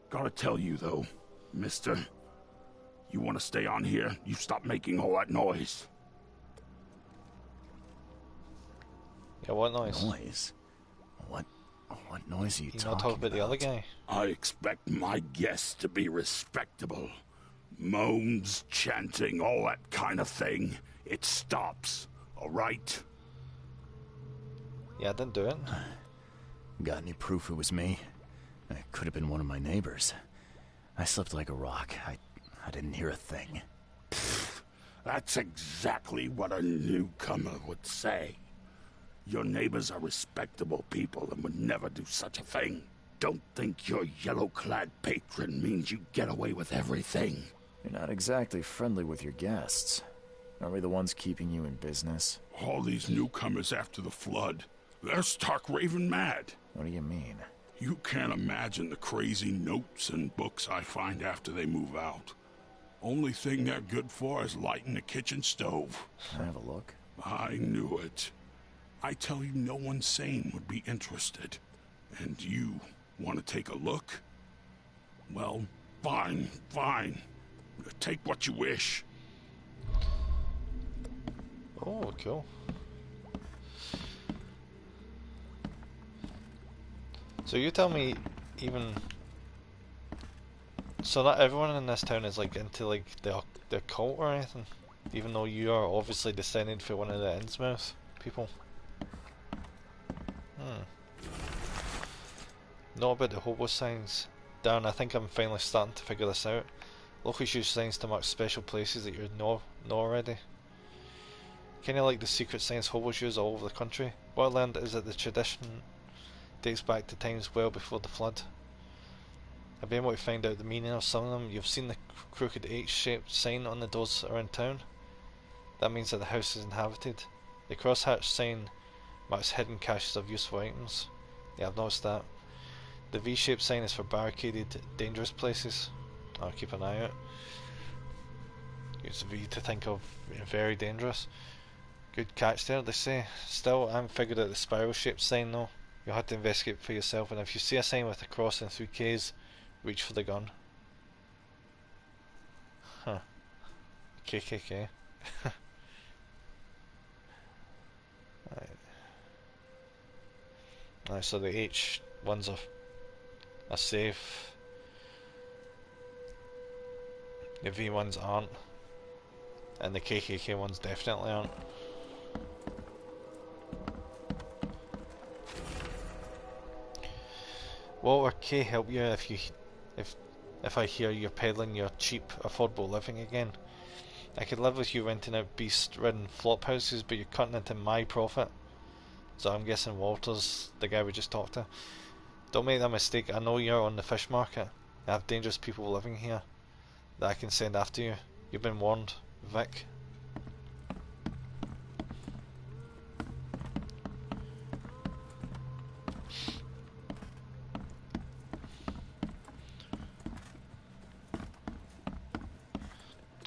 Gotta tell you though, mister, you want to stay on here, you stop making all that noise. Yeah, what noise? Noise? What noise are you talking not talking about the other guy? I expect my guests to be respectable. Moans, chanting, all that kind of thing. It stops, alright? Yeah, I didn't do it. Got any proof it was me? It could have been one of my neighbors. I slept like a rock. I didn't hear a thing. That's exactly what a newcomer would say. Your neighbors are respectable people and would never do such a thing. Don't think your yellow-clad patron means you get away with everything. You're not exactly friendly with your guests. Are we the ones keeping you in business? All these newcomers after the flood, they're stark raving mad. What do you mean? You can't imagine the crazy notes and books I find after they move out. Only thing they're good for is lighting the kitchen stove. Can I have a look? I knew it. I tell you, no one sane would be interested. And you want to take a look? Well, fine. Take what you wish. Oh, cool. So you tell me, even so, not everyone in this town is like into like the cult or anything, even though you are obviously descended from one of the Innsmouth people. Not about the hobo signs. Darren, I think I'm finally starting to figure this out. Locals use signs to mark special places that you know already. Kinda like the secret signs hobos use all over the country. What I learned is that the tradition dates back to times well before the flood. I've been able to find out the meaning of some of them. You've seen the crooked H-shaped sign on the doors around town. That means that the house is inhabited. The crosshatch sign marks hidden caches of useful items. Yeah, I've noticed that. The V-shaped sign is for barricaded, dangerous places. I'll keep an eye out. Use V to think of very dangerous. Good catch there, they say. Still, I haven't figured out the spiral-shaped sign though. You'll have to investigate for yourself, and if you see a sign with a cross and 3 Ks, reach for the gun. Huh. KKK. Alright, so the H one's a safe. The V ones aren't. And the KKK ones definitely aren't. Will or K help you if I hear you're peddling your cheap, affordable living again? I could live with you renting out beast-ridden flop houses, but you're cutting into my profit. So I'm guessing Walter's the guy we just talked to. Don't make that mistake. I know you're on the fish market. I have dangerous people living here that I can send after you. You've been warned, Vic.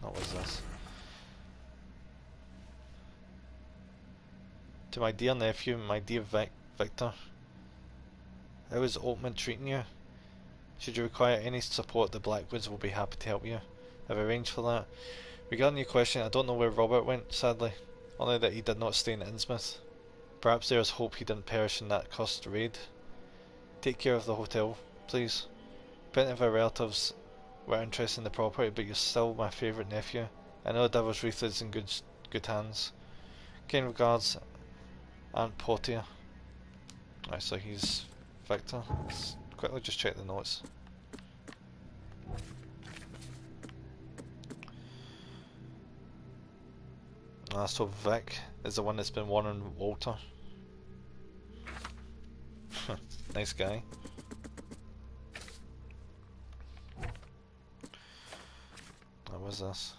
What was this? To my dear nephew, my dear Victor. How is Oakman treating you? Should you require any support, the Blackwoods will be happy to help you. I've arranged for that. Regarding your question, I don't know where Robert went, sadly. Only that he did not stay in Innsmouth. Perhaps there is hope he didn't perish in that cursed raid. Take care of the hotel, please. Plenty of our relatives were interested in the property, but you're still my favourite nephew. I know Devil's Wreath is in good hands. Kind regards, Aunt Portia. Right, so he's Victor. Let's quickly just check the notes. So Vic is the one that's been warning Walter. Nice guy. What was this?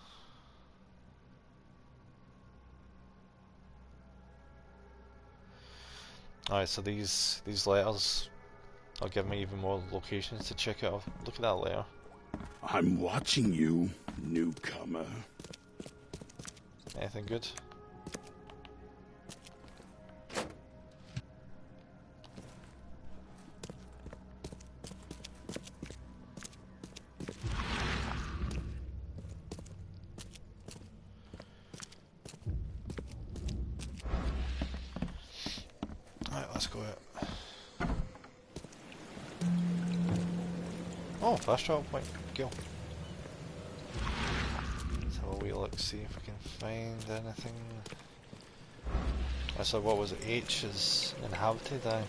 Alright, so these letters will give me even more locations to check out. Look at that letter. I'm watching you, newcomer. Anything good? Alright, let's go out. Oh, fast travel point. Go. Let's have a wee look, see if we can find anything. So what was it? H is inhabited, aye.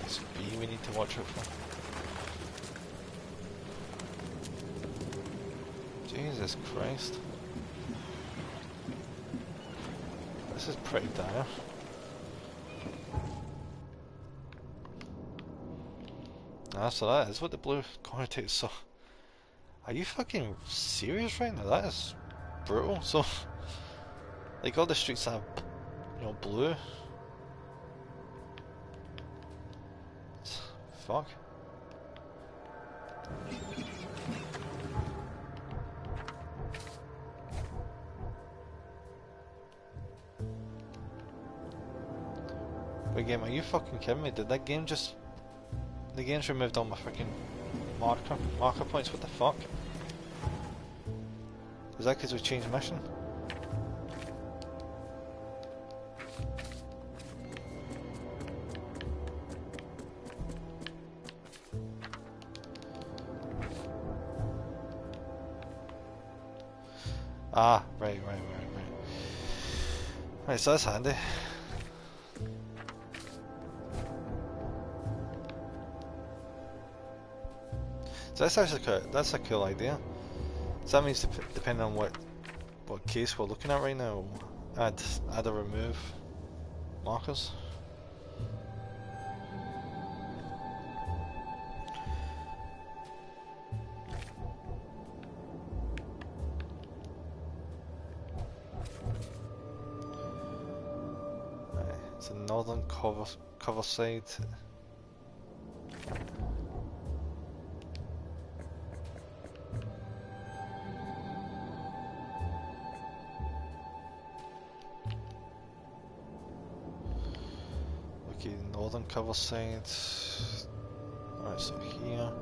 It's B we need to watch out for. Jesus Christ. This is pretty dire. Ah, so that is what the blue connotates, so... Are you fucking serious right now? That is brutal, so... Like all the streets have, you know, blue. Fuck. Wait, game, are you fucking kidding me? Did that game just... The game's removed all my freaking marker points, what the fuck? Is that because we changed mission? Ah, right. Right, so that's handy. So that's actually that's a cool idea. So that means depending on what case we're looking at right now, add or remove markers. Right, it's a northern cover side. Northern cover side. Alright, so here.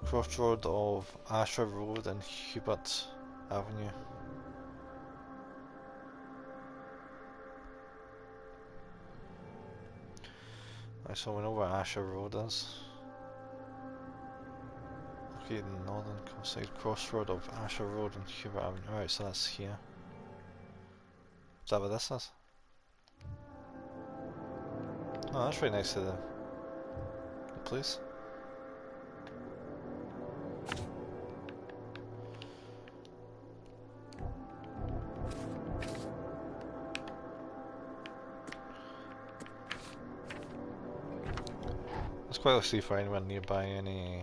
Crossroad of Asher Road and Hubert Avenue. Alright, so we know where Asher Road is. Okay, the northern cover side. Crossroad of Asher Road and Hubert Avenue. Alright, so that's here. Is that what this is? Oh, that's right next to the police. Let's quickly see for anyone nearby any...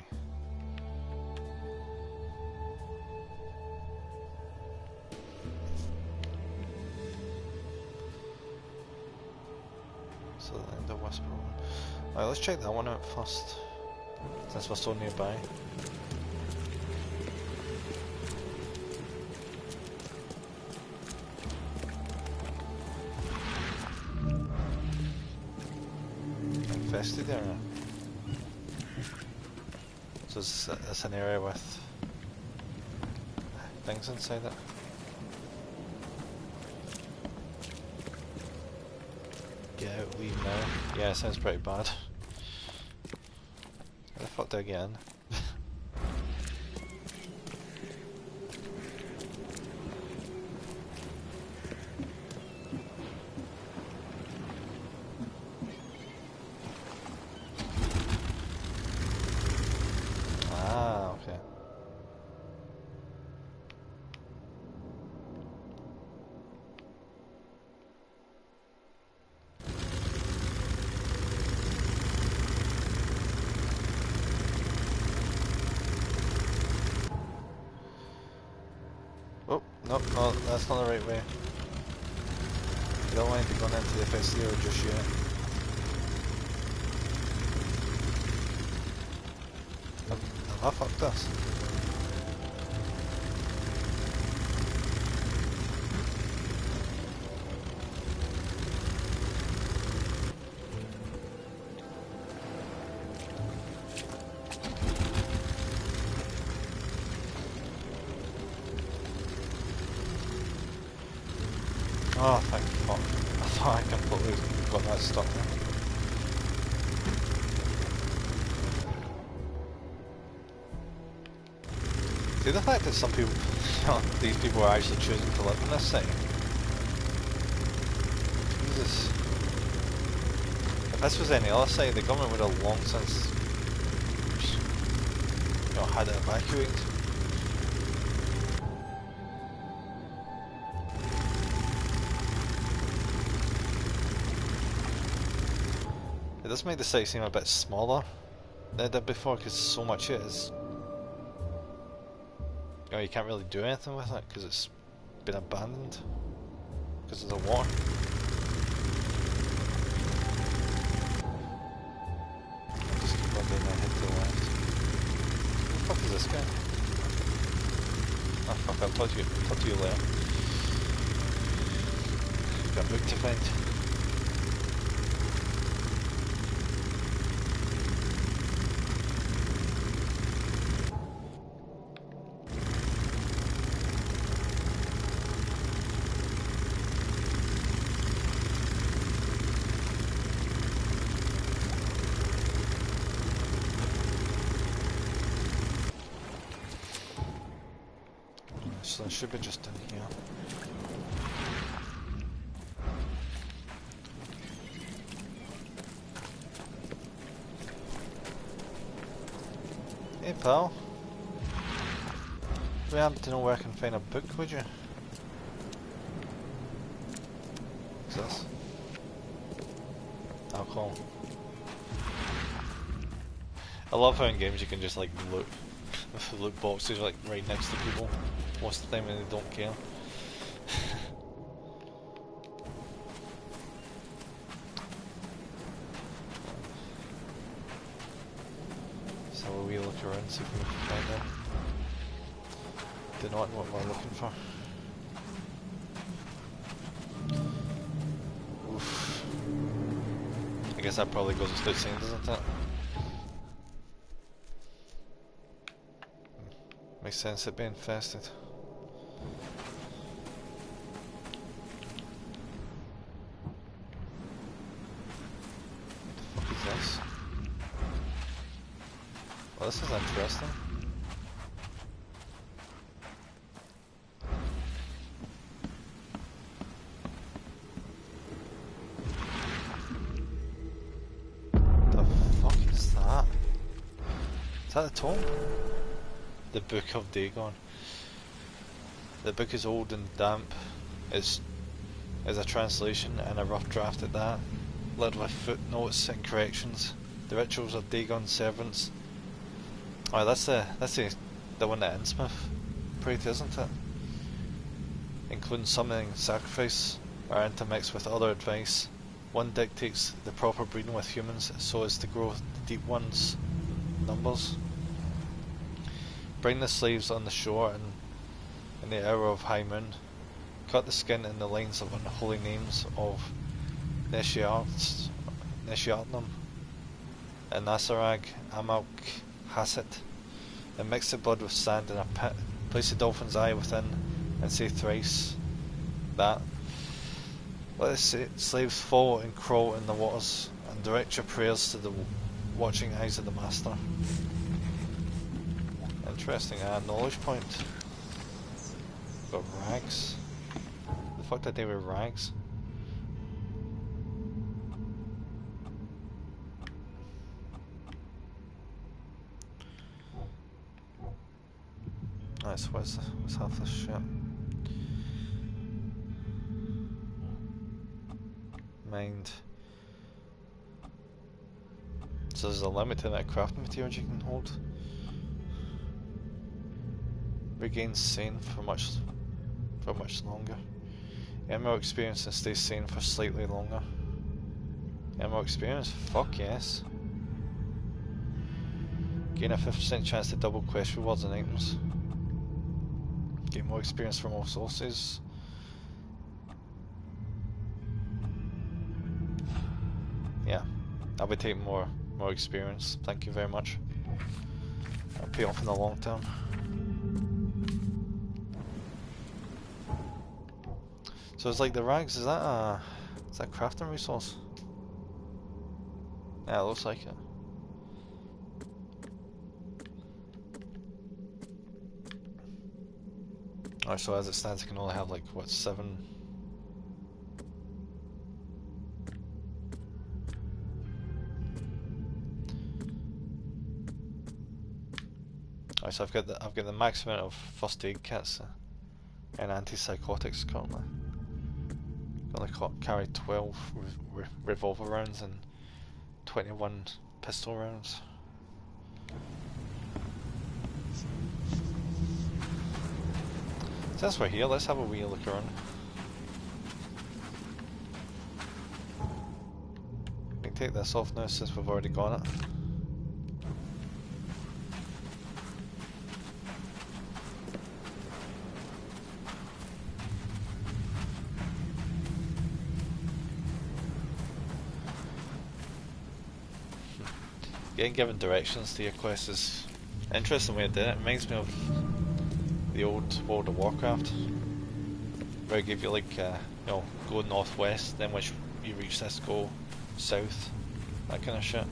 Alright, let's check that one out first, since we're so nearby. Infested area. So it's an area with things inside it. Get out, leave now. Yeah, it sounds pretty bad. Where the fuck do I get in? Ah, okay. Oh, no, no, that's not the right way. You don't want to be going into the Festival just yet. Have I fucked this? Oh, thank fuck. I thought I completely got that stuck there. See, the fact that some people, you know, these people are actually choosing to live in this city. Jesus. If this was any other city, the government would have long since, you know, had it evacuated. It does make the city seem a bit smaller than it did before, because so much is. You know, you can't really do anything with it because it's been abandoned because of the war. I'll just keep on doing that, head to the left. Who the fuck is this guy? Oh fuck, I'll talk to you later. Got a book to find. So it should be just in here. Hey pal. We happen to know where I can find a book, would you? What's this? Alcohol. I love how in games you can just like look boxes like right next to people most of the time and they don't care. So we look around, see if we can find them. Do not know what we're looking for. Oof. I guess that probably goes without saying, doesn't it? Makes sense it being infested. What the fuck is this? Well, this is interesting. The fuck is that? Is that a tome? The Book of Dagon. The book is old and damp. Is a translation and a rough draft at that, littered with footnotes and corrections. The rituals of Dagon's servants. Oh, that's the one that Innsmouth prayed to, isn't it? Including summoning sacrifice are intermixed with other advice. One dictates the proper breeding with humans so as to grow the deep ones' numbers. Bring the slaves on the shore and in the hour of high moon. Cut the skin in the lines of unholy names of Neshiatnam and Nasarag, Amalk, Hasset, and mix the blood with sand in a pit. Place the dolphin's eye within and say thrice that. Let the slaves fall and crawl in the waters and Direct your prayers to the watching eyes of the master. Interesting, knowledge point. Got rags. The fuck did they with rags? Nice, what's half this shit? Mind. So there's a limit to that crafting materials you can hold. Regains sane for much longer. Emerald experience and stays sane for slightly longer. Emerald experience? Fuck yes. Gain a 50% chance to double quest rewards and items. Gain more experience from all sources. Yeah, I'll be taking more experience. Thank you very much. I'll pay off in the long term. So it's like the rags, is that a crafting resource? Yeah, it looks like it. Alright, so as it stands I can only have like, what, 7? Alright, so I've got the max amount of first aid kits and antipsychotics currently. Gonna carry 12 revolver rounds and 21 pistol rounds. Since we're here, let's have a wee look around. We can take this off now since we've already got it. Getting given directions to your quest is an interesting way to do it. It reminds me of the old World of Warcraft, where it gave you like, you know, go northwest, then once you reach this, go south, that kind of shit.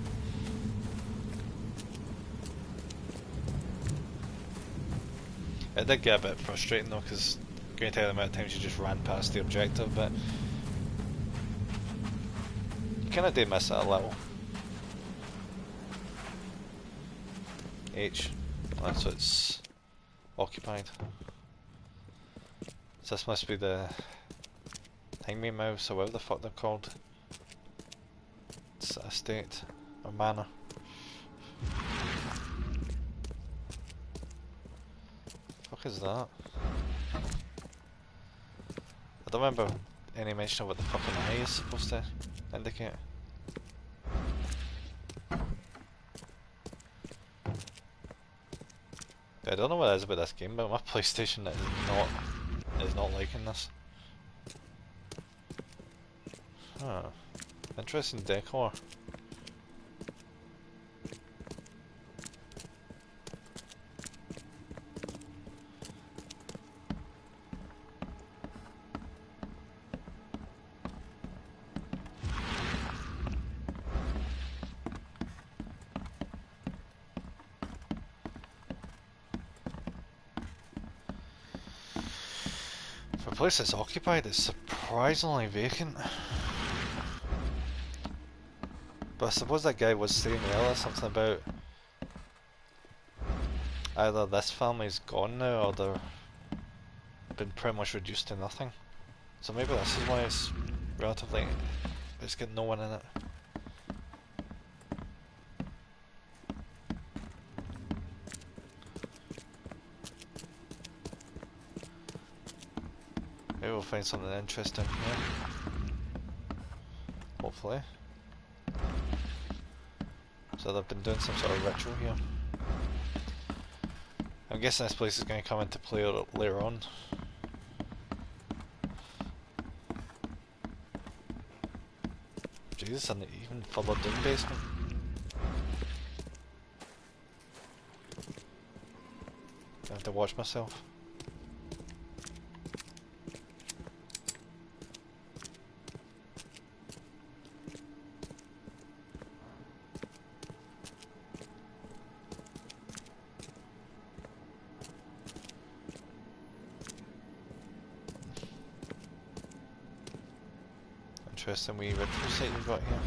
It did get a bit frustrating though, because I'm going to tell you the amount of times you just ran past the objective, but you kind of did miss it a little. H. Oh, so it's occupied. So this must be the Hangman Mouse or whatever the fuck they're called. It's estate or manor. Fuck is that? I don't remember any mention of what the fucking eye is supposed to indicate. I don't know what it is about this game, but my PlayStation is not liking this. Huh. Interesting decor. For a place that's occupied, it's surprisingly vacant. But I suppose that guy was saying earlier something about either this family's gone now or they're been pretty much reduced to nothing. So maybe this is why it's relatively, it's got no one in it. Maybe we'll find something interesting here. Hopefully. So they've been doing some sort of ritual here. I'm guessing this place is going to come into play later on. Jesus, and even further down basement. I have to watch myself. interesting wee ritual site you've got here.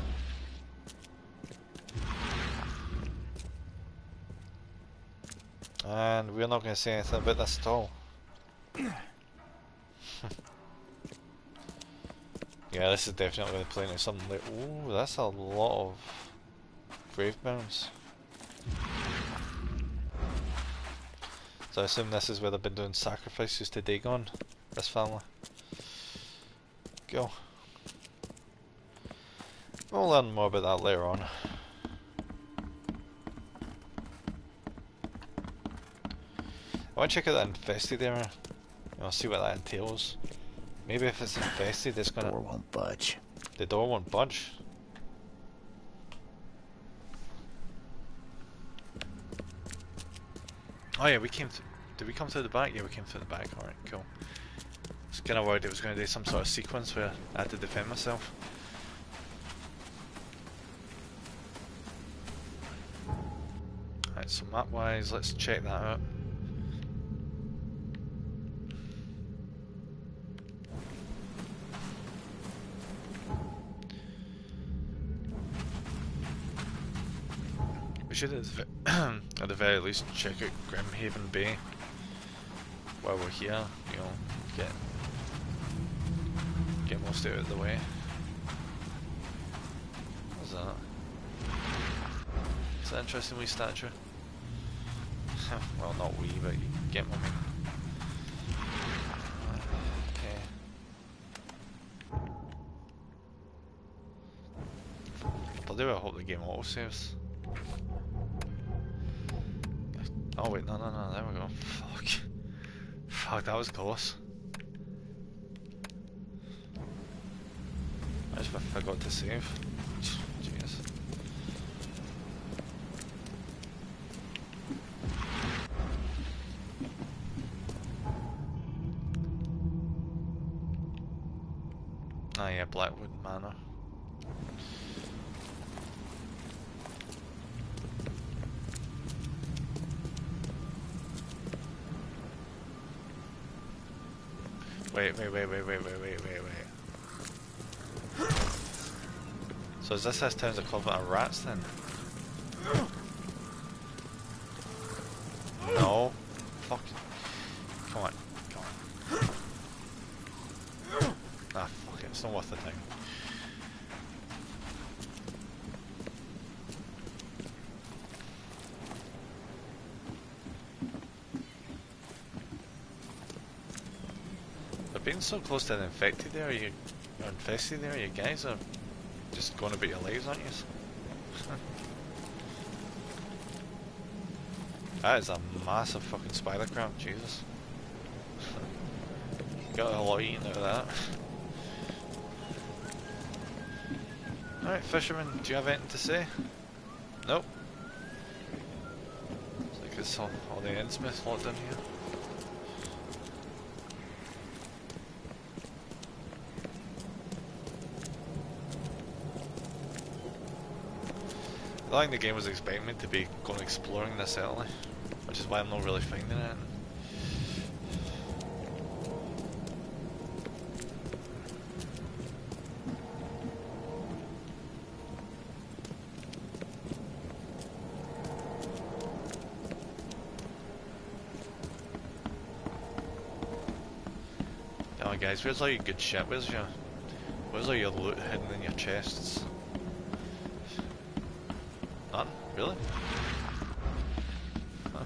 And we're not going to say anything about this at all. Yeah, this is definitely going to play into something like... Ooh, that's a lot of grave mounds. So I assume this is where they've been doing sacrifices to Dagon, this family. Go. We'll learn more about that later on. I want to check out that infested area. I'll see what that entails. Maybe if it's infested, it's gonna... The door won't budge. The door won't budge? Oh yeah, we came through... Did we come through the back? Yeah, we came through the back. Alright, cool. I was kinda worried it was gonna do some sort of sequence where I had to defend myself. Alright, so map-wise, let's check that out. We should at the very least check out Grimhaven Bay while we're here, you know, get most out of the way. What's that? It's an interesting wee statue. Well, not wee, but you get what I mean. Okay. Bloody well, I hope the game autosaves. Oh wait, no, there we go. Fuck. Fuck, that was close. I just forgot to save. Jeez. Ah yeah, Blackwood Manor. Wait. So is this town's equivalent of rats then? No. Fuck. Come on. Ah, fuck it. It's not worth the time. Being so close to an infected area, or infested area, you guys are just going about your lives, aren't you? That is a massive fucking spider crab, Jesus. Got a lot eaten out of that. Alright, fisherman, do you have anything to say? Nope. It's like it's all the Innsmouth locked in here. I think the game was expecting me to be going exploring this early, which is why I'm not really finding it. Oh guys, where's all your good shit? Where's all your loot hidden in your chests? None? Really? Huh.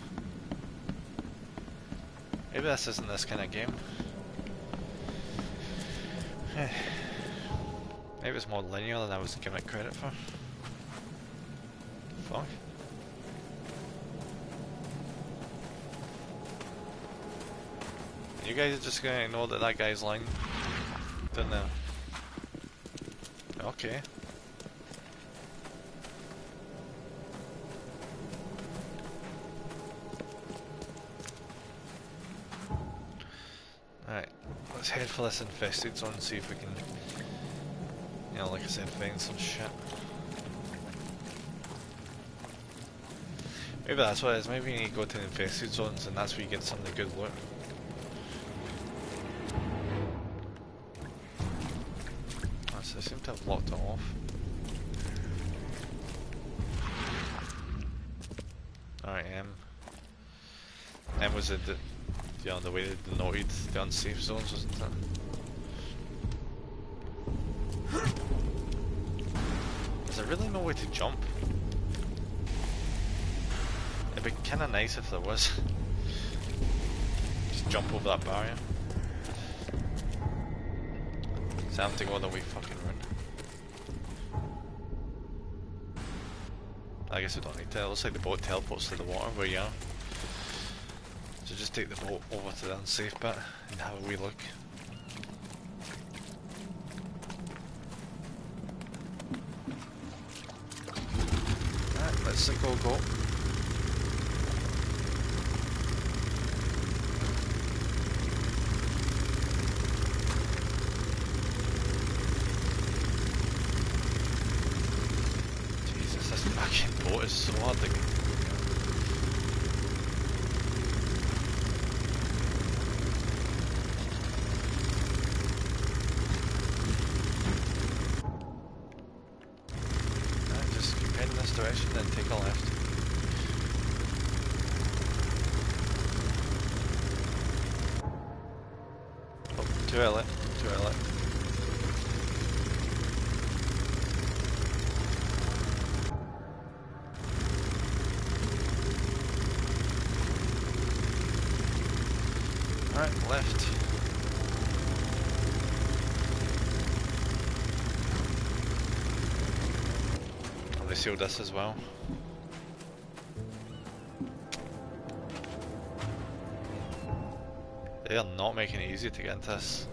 Maybe this isn't this kind of game. Maybe it's more linear than I was giving it credit for. Fuck. You guys are just gonna ignore that guy's lying down there. Okay. Alright, let's head for this infested zone and see if we can, you know, like I said, find some shit. Maybe that's what it is, maybe you need to go to the infested zones and that's where you get some of the good loot. What's this seem to have locked it off. Alright, was it the way they denoted the unsafe zones, wasn't it? Is there really no way to jump? It'd be kinda nice if there was. Just jump over that barrier. So I have to go all the way fucking round. I guess we don't need to. It looks like the boat teleports to the water where you are. So just take the boat over to the unsafe bit and have a wee look. Alright, let's go. Boat is so hard to get. Just keep heading this direction, then take a left. Oh, too early. Alright, left. Oh, they sealed this as well. They are not making it easy to get into this.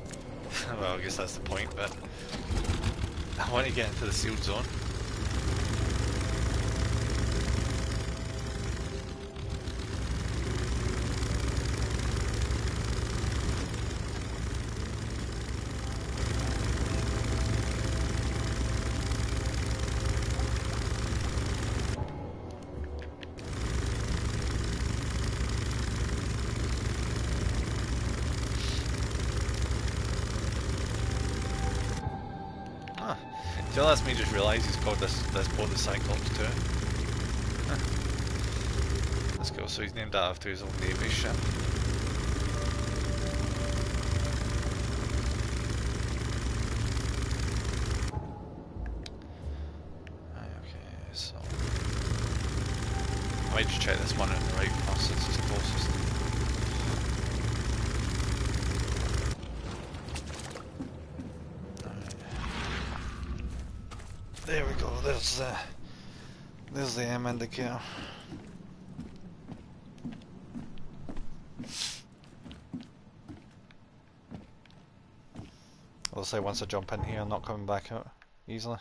Well, I guess that's the point, but I want to get into the sealed zone. So that's me just realise he's called this boat the Cyclops too. Huh. Let's go, so he's named that after his old Navy ship. Okay, so I might just check this one out in the right path since it's closest. There we go, there's the M indicator. I'll say once I jump in here I'm not coming back out easily.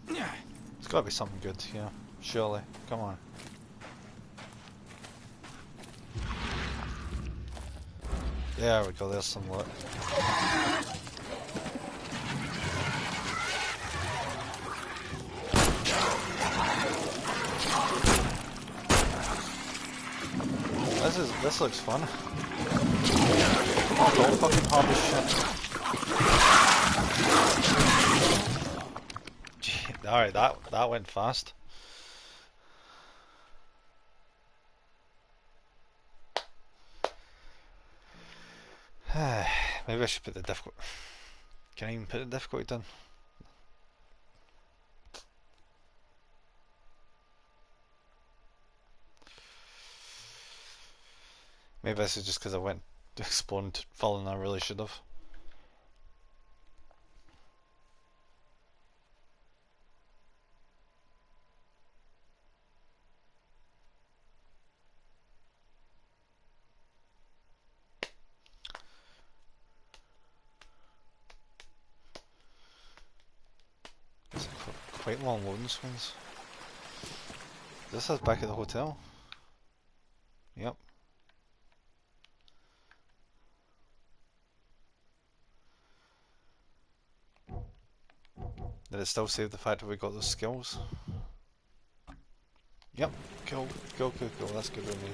There's gotta be something good here, surely, come on. There we go, there's some loot. This looks fun. Oh, don't fucking harbor shit. Alright, that went fast. Maybe I should put the difficulty. Can I even put the difficulty down? Maybe this is just because I went exploring further than I really should have. Quite long loading screens. This is back at the hotel. Yep. Did it still save the fact that we got those skills? Yep. Cool. Cool. That's good with me.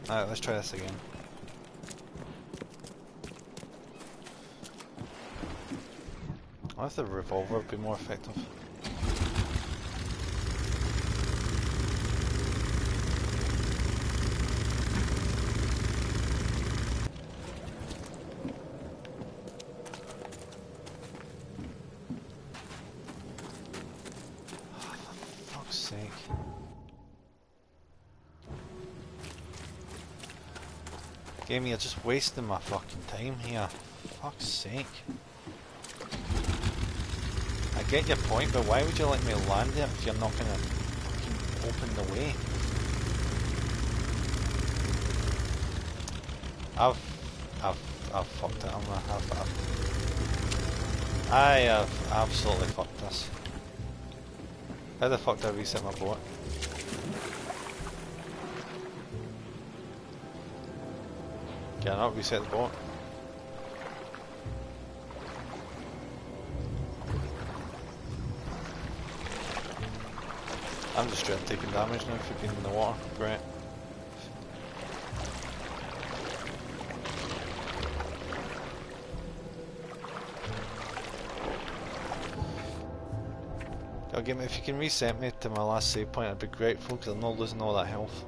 Alright, let's try this again. I wonder if the revolver would be more effective. For fuck's sake. Game, you're just wasting my fucking time here. For fuck's sake. I get your point, but why would you let me land there if you're not gonna fucking open the way? I've fucked it. I have absolutely fucked this. How the fuck did I reset my boat? Can I not reset the boat? I'm just straight taking damage now for being in the water. Great. Okay, if you can reset me to my last save point, I'd be grateful because I'm not losing all that health.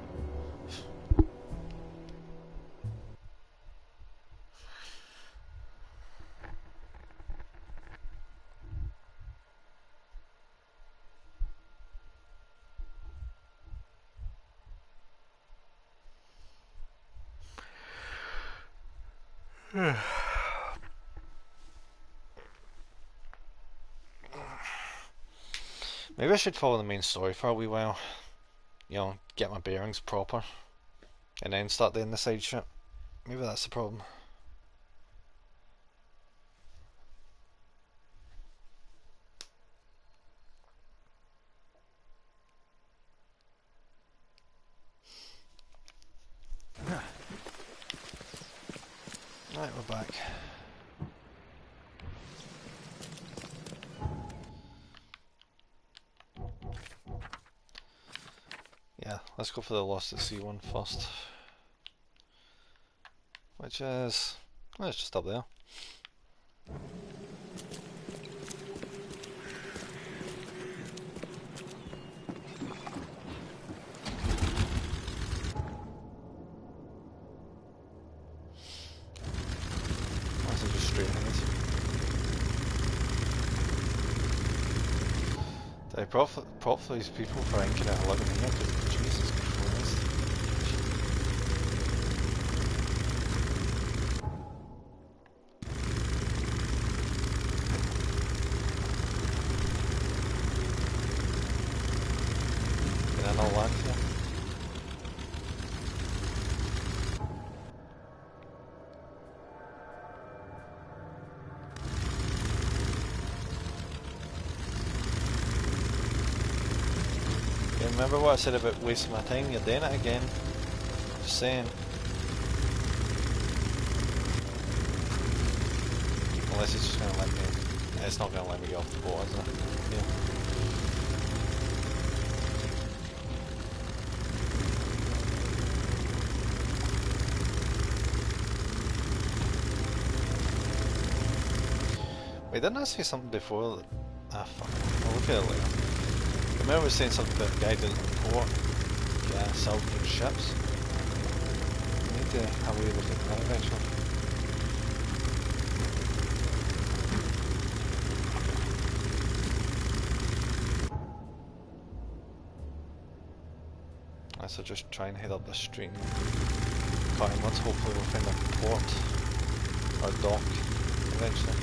Maybe I should follow the main story for a wee while. You know, get my bearings proper. And then start doing the side shit. Maybe that's the problem. Right, we're back. Yeah, let's go for the Lost at Sea one first. Which is... well, it's just up there. That's just straight ahead. I prop for these people for inking at 11 here, because Jesus Christ. Can I not land here? Remember what I said about wasting my time? You're doing it again. Just saying. Unless it's just gonna let me... it's not gonna let me get off the boat, is it? Yeah. Wait, didn't I say something before that... ah, fuck. I'll look at it later. I remember saying something about a guy down the port, salvaging ships. I need to have a wee look at that eventually. So just try and head up this street and cut inwards. Hopefully we'll find a port or a dock eventually.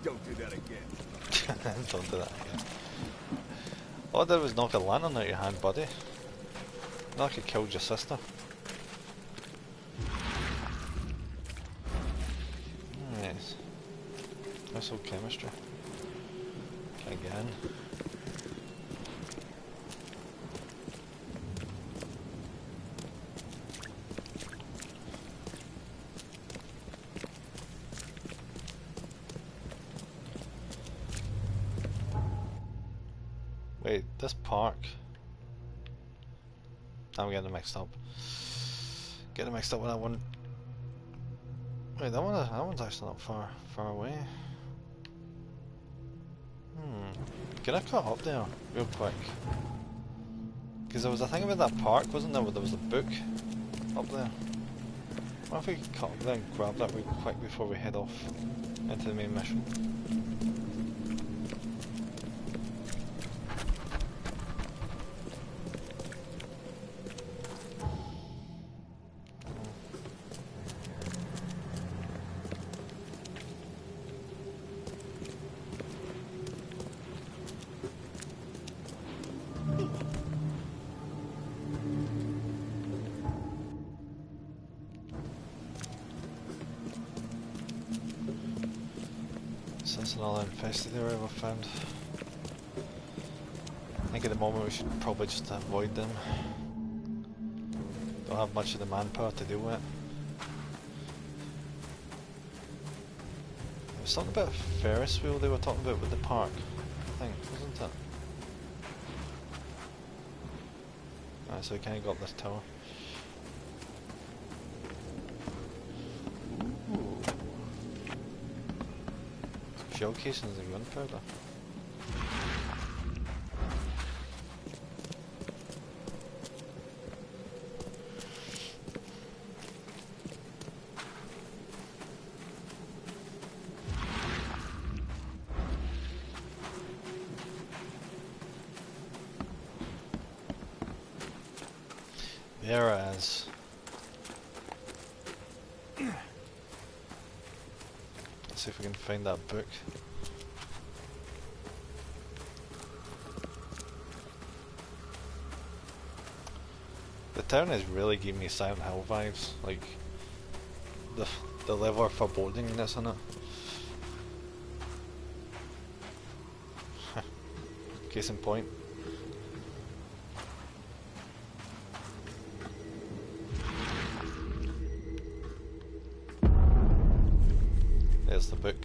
Don't do that again. All I did was knock a lantern out of your hand, buddy. Not like you killed your sister. Nice. Nice old chemistry. Can't get in. Wait, this park. I'm getting it mixed up. Getting it mixed up with that one. Wait, that one's actually not far away. Can I cut up there real quick? Because there was a thing about that park, wasn't there? Where there was a book up there. I wonder if we could cut up there and grab that real quick before we head off into the main mission. That's another infested area we've found. I think at the moment we should probably just avoid them. Don't have much of the manpower to deal with it. There was something about a Ferris wheel they were talking about with the park, I think, wasn't it? Alright, so we kinda got this tower. Shell casings and gunpowder. There it is. Let's see if we can find that book. The town is really giving me Silent Hill vibes, like the level of foreboding that's in it. Case in point. There's the book.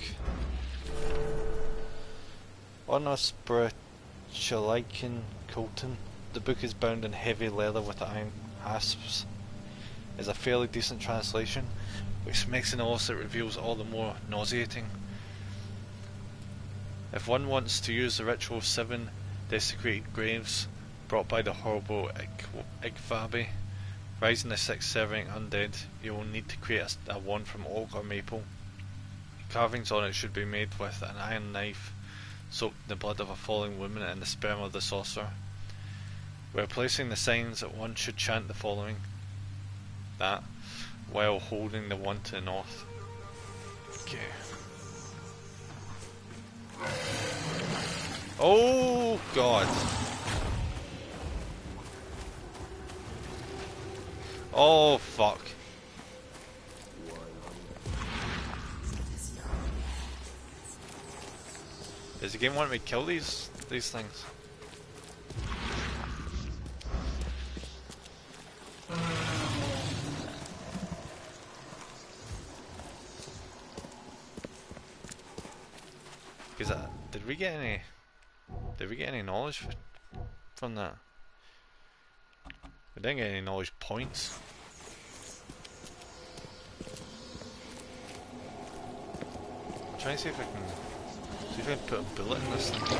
On a Spiritualican Colton. The book is bound in heavy leather with iron hasps. Is a fairly decent translation, which makes an loss that reveals all the more nauseating. If one wants to use the ritual of 7 desecrated graves brought by the horrible Igvabi, rising the 6 serving undead, you will need to create a wand from oak or maple. Carvings on it should be made with an iron knife soaked in the blood of a falling woman and the sperm of the sorcerer. Where placing the signs that one should chant the following, that, while holding the wand to the north. Okay. Oh god. Oh fuck. Does the game want me to kill these things? Because did we get any knowledge from that? We didn't get any knowledge points. I'm trying to see if I can put a bullet in this thing.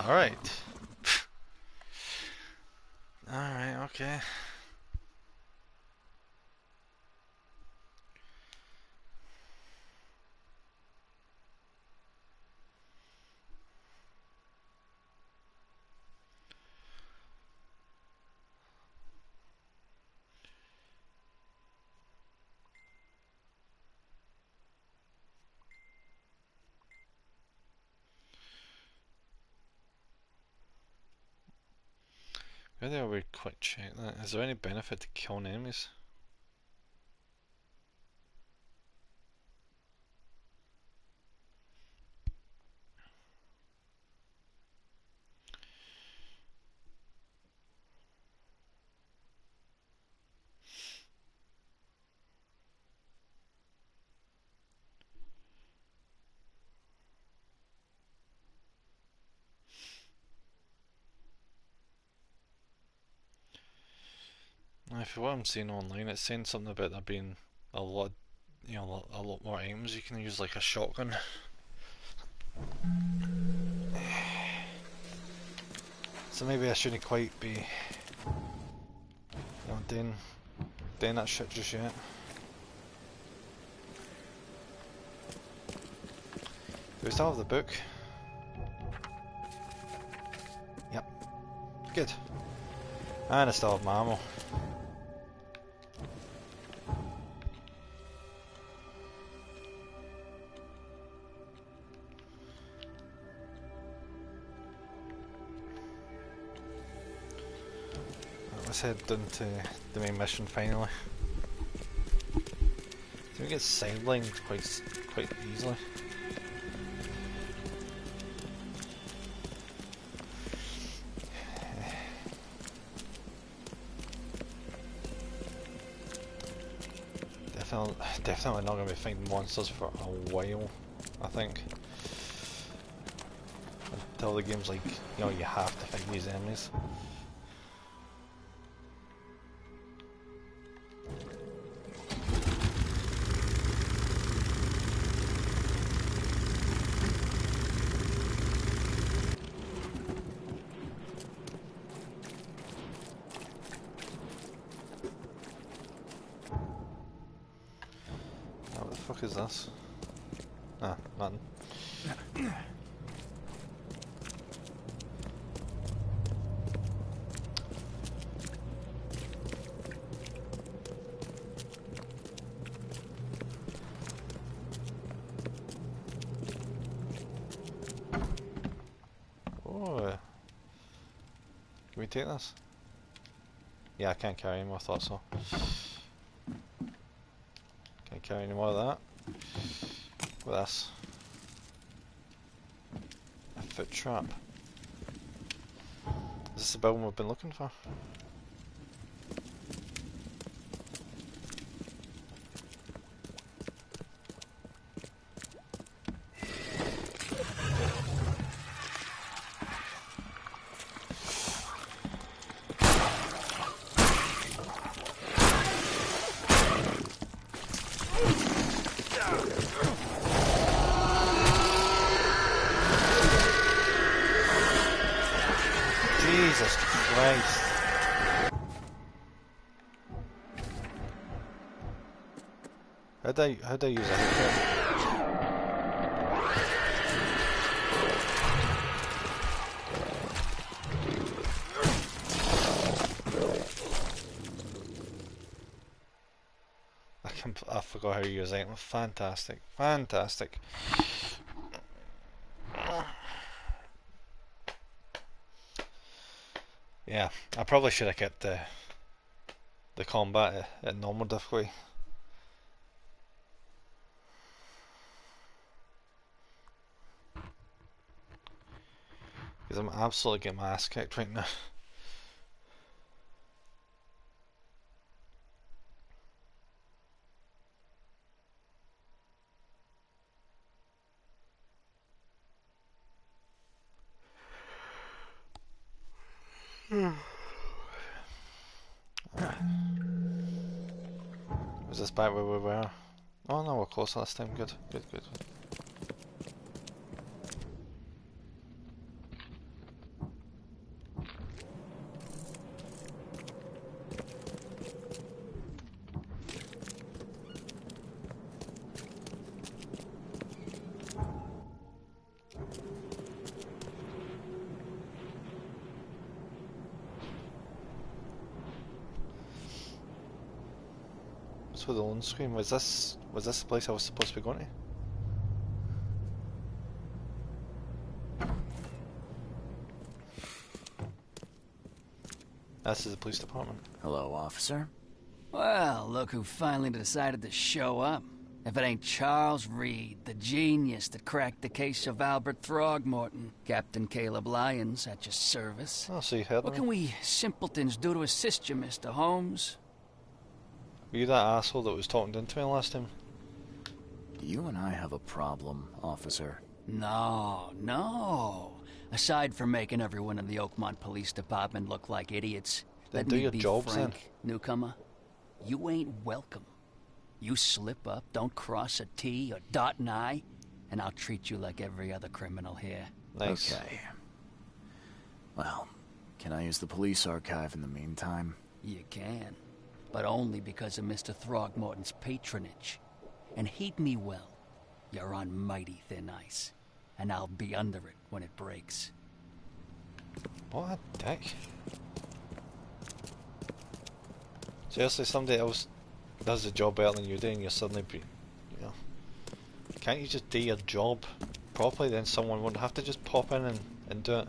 Alright. Maybe I would quick check that. Is there any benefit to killing enemies? If what I'm seeing online, it's saying something about there being a lot, you know, a lot more items you can use, like a shotgun. So maybe I shouldn't quite be, you know, doing that shit just yet. Do we still have the book? Yep. Good. And I still have my ammo. Let's head down to the main mission finally. So we get sidelined quite easily. Definitely not going to be fighting monsters for a while, I think. Until the game's like, you know, you have to fight these enemies. What the fuck is this? Ah, nothing. Oh, can we take this? Yeah, I can't carry anymore, I thought so. Can't carry any more of that. What's this? A foot trap. Is this the building we've been looking for? Jesus Christ. How'd I use a hit? I forgot how to use it. Fantastic. Fantastic. Yeah, I probably should have kept the combat at normal difficulty. Because I'm absolutely getting my ass kicked right now. Was this back where we were? Oh no, we're close last time. Good, good, good. For the lone screen, was this the place I was supposed to be going to? This is the police department. Hello, officer. Well, look who finally decided to show up. If it ain't Charles Reed, the genius that cracked the case of Albert Throgmorton. Captain Caleb Lyons at your service. Oh, so you heard What me. can we simpletons do to assist you, Mr. Holmes? Were you that asshole that was talking into me last time? You and I have a problem, officer. No, no. Aside from making everyone in the Oakmont Police Department look like idiots, Then let do me your be jobs, then. frank, newcomer. You ain't welcome. You slip up, don't cross a T or dot an I, and I'll treat you like every other criminal here. Nice. Okay. Well, can I use the police archive in the meantime? You can, but only because of Mr. Throgmorton's patronage. And heed me well, you're on mighty thin ice, and I'll be under it when it breaks. What a dick. Seriously, somebody else does the job better than you do and you're suddenly you know. Can't you just do your job properly, then someone won't have to just pop in and do it?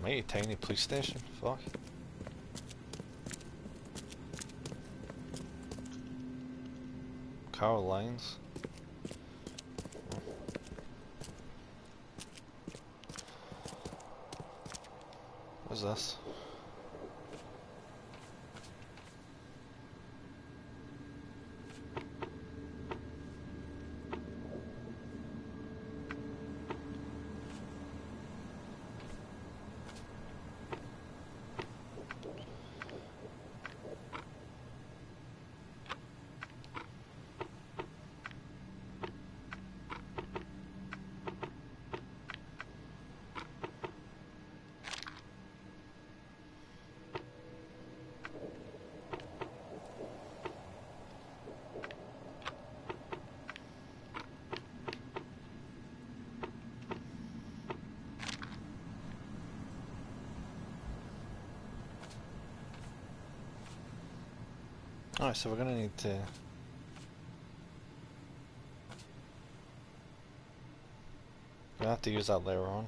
Mighty tiny police station, fuck. Carl Lyons. What's this? Alright, so we're gonna need to... We're gonna have to use that later on.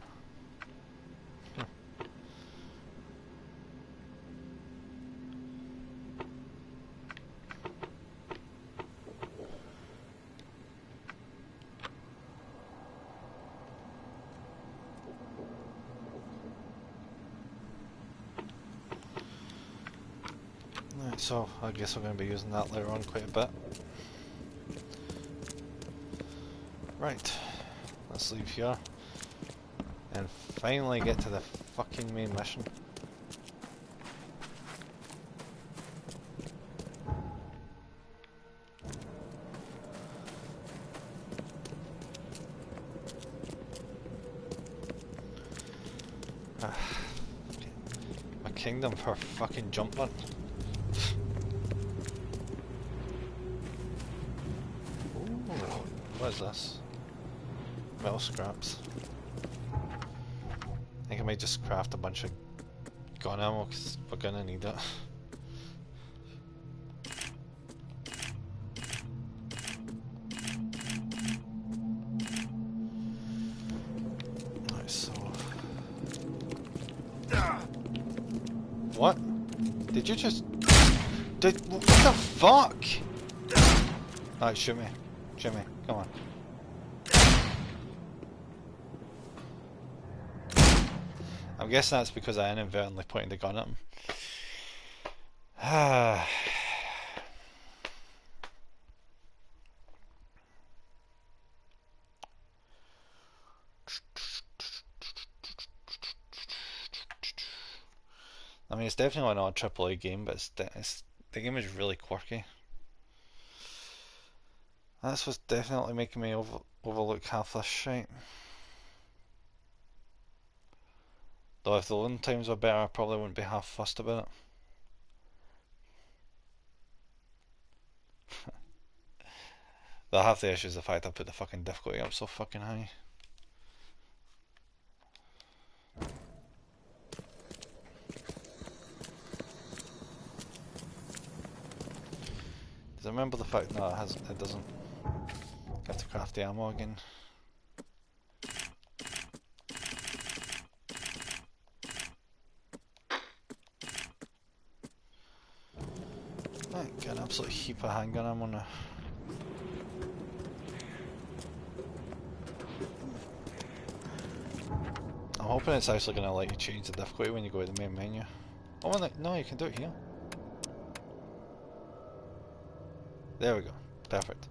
So I guess we're going to be using that later on quite a bit. Right, let's leave here and finally get to the fucking main mission. My kingdom for fucking jump button. What is this? Metal scraps. I think I might just craft a bunch of gun ammo because we're gonna need it. Alright, so... What? Did you just... What the fuck? Alright, shoot me. Shoot me. Come on. I'm guessing that's because I inadvertently pointed the gun at him. I mean, it's definitely not a AAA game, but the game is really quirky. That's what's definitely making me overlook half this shit. Though if the loading times were better, I probably wouldn't be half fussed about it. Though half the issue is the fact I put the fucking difficulty up so fucking high. Does it remember the fact that it doesn't have to craft the ammo again? Right, got an absolute heap of handgun ammo now. I'm hoping it's actually going to let you change the difficulty when you go to the main menu. Oh, no, you can do it here. There we go. Perfect.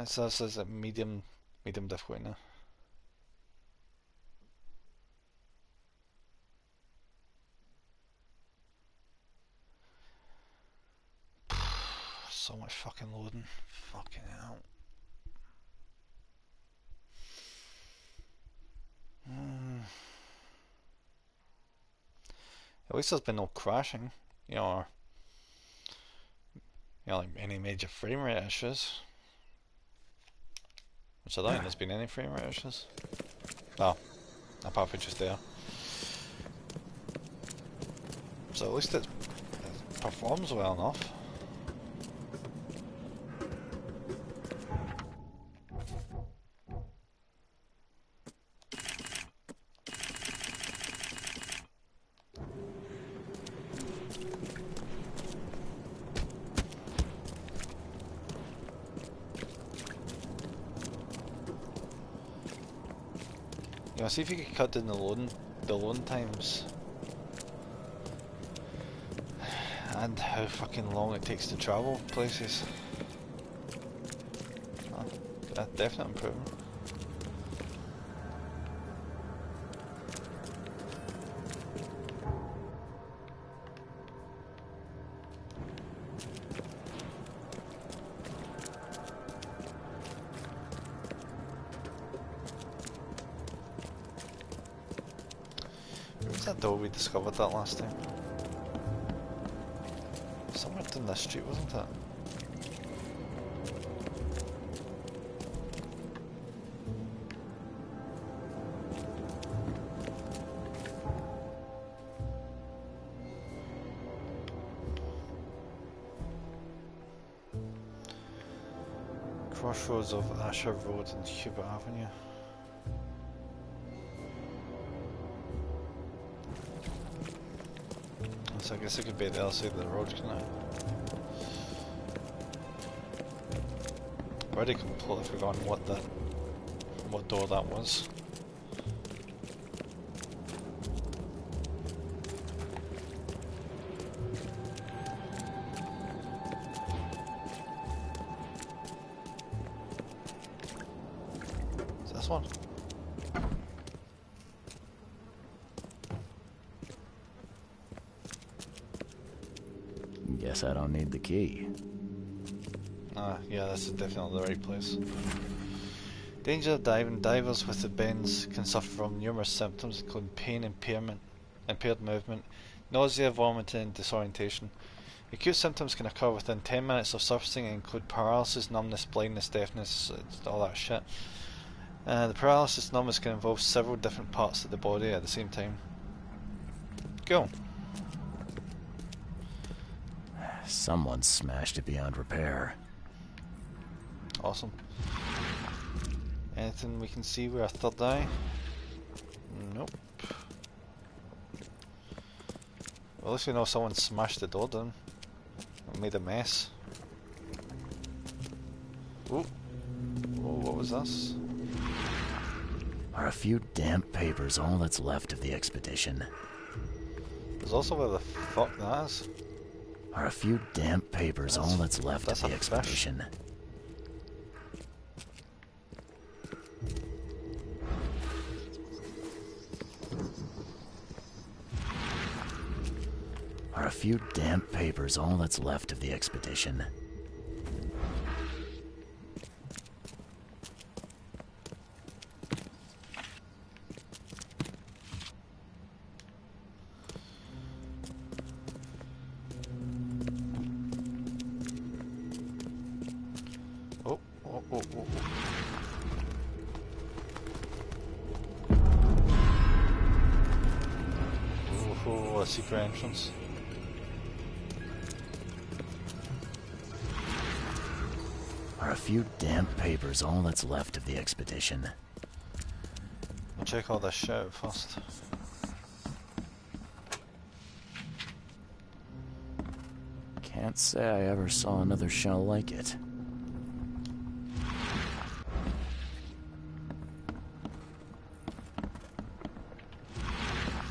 So this is a medium difficulty now. So much fucking loading. Fucking hell. At least there's been no crashing, you know, or like any major frame rate issues. Which I don't think there's been any frame rate issues. Oh, apart from just there. So at least it performs well enough. Yeah, see if you can cut down the loading times. And how fucking long it takes to travel places. Oh, a definite improvement. That door we discovered that last time. Somewhere down this street, wasn't it? Crossroads of Asher Road and Hubert Avenue. So I guess it could be the other side of the road, couldn't it? I've already completely forgotten what door that was. Is this one? Guess I don't need the key. Yeah, this is definitely the right place. Danger of diving. Divers with the bends can suffer from numerous symptoms, including pain, impaired movement, nausea, vomiting, and disorientation. Acute symptoms can occur within 10 minutes of surfacing and include paralysis, numbness, blindness, deafness, all that shit. The paralysis numbness can involve several different parts of the body at the same time. Go. Someone smashed it beyond repair. Awesome. Anything we can see with our third eye? Nope. Well, at least we know someone smashed the door down and made a mess. Ooh. Oh, what was this? Are a few damp papers all that's left of the expedition? There's also where the fuck that is. Are a few damp papers all that's left of the expedition? Are a few damp papers all that's left of the expedition? cool secret entrance. Are a few damp papers all that's left of the expedition? We'll check all this shit out first. Can't say I ever saw another shell like it.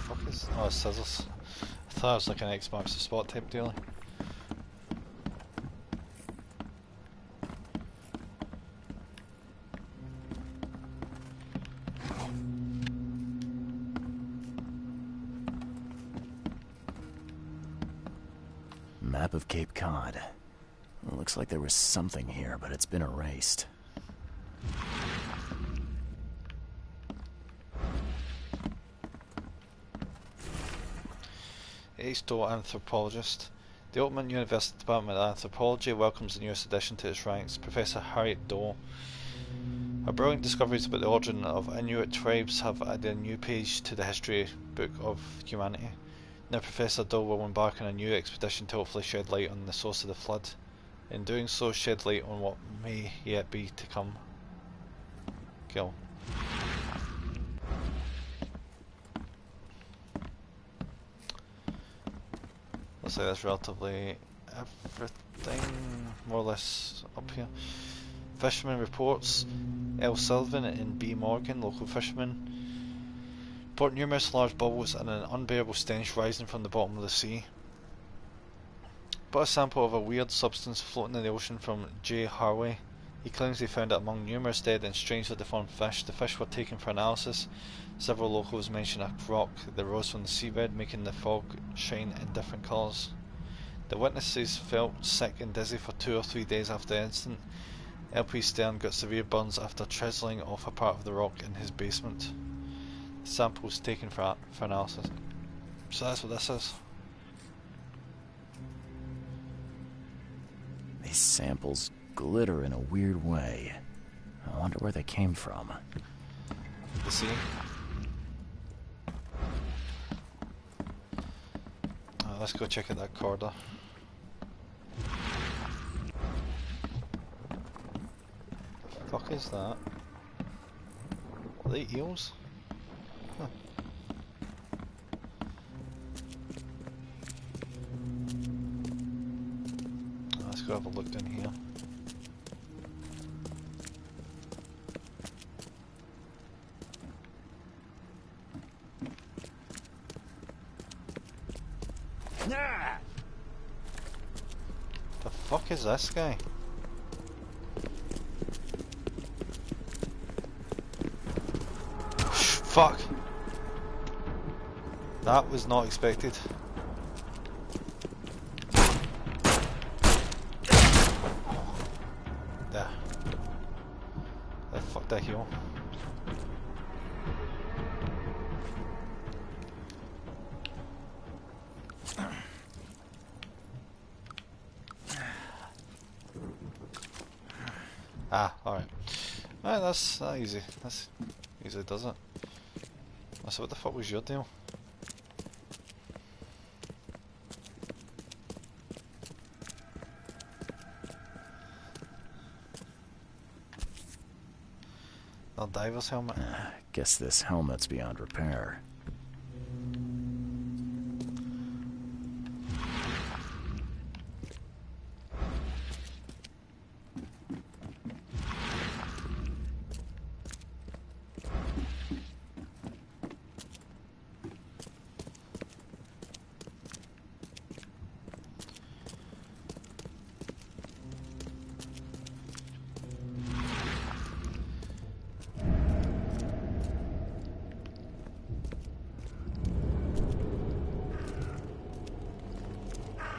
Fuck is... Oh, it's scissors. I thought it was like an X marks the spot type deal. Map of Cape Cod. It looks like there was something here, but it's been erased. H. Doe, anthropologist. The Oakland University Department of Anthropology welcomes the newest addition to its ranks, Professor Harriet Doe. Her brilliant discoveries about the origin of Inuit tribes have added a new page to the history book of humanity. Now Professor Doe will embark on a new expedition to hopefully shed light on the source of the flood. In doing so, shed light on what may yet be to come. Kill. Looks like that's relatively everything more or less up here. Fisherman reports. L. Sullivan and B. Morgan, local fishermen, report numerous large bubbles and an unbearable stench rising from the bottom of the sea. But a sample of a weird substance floating in the ocean from J. Harway. He claims he found it among numerous dead and strangely deformed fish. The fish were taken for analysis. Several locals mention a rock that rose from the seabed, making the fog shine in different colours. The witnesses felt sick and dizzy for 2 or 3 days after the incident. LP Stern got severe burns after chiseling off a part of the rock in his basement. The sample was taken for analysis. So that's what this is. These samples glitter in a weird way. I wonder where they came from. The sea. Let's go check out that corridor. The fuck is that? Are they eels? Huh. Let's go have a look in here. The fuck is this guy? Fuck! That was not expected. There. That fucked that heel. Ah, alright. Alright, that's easy. That's easily does it. So what the fuck was your deal? A diver's helmet? Guess this helmet's beyond repair.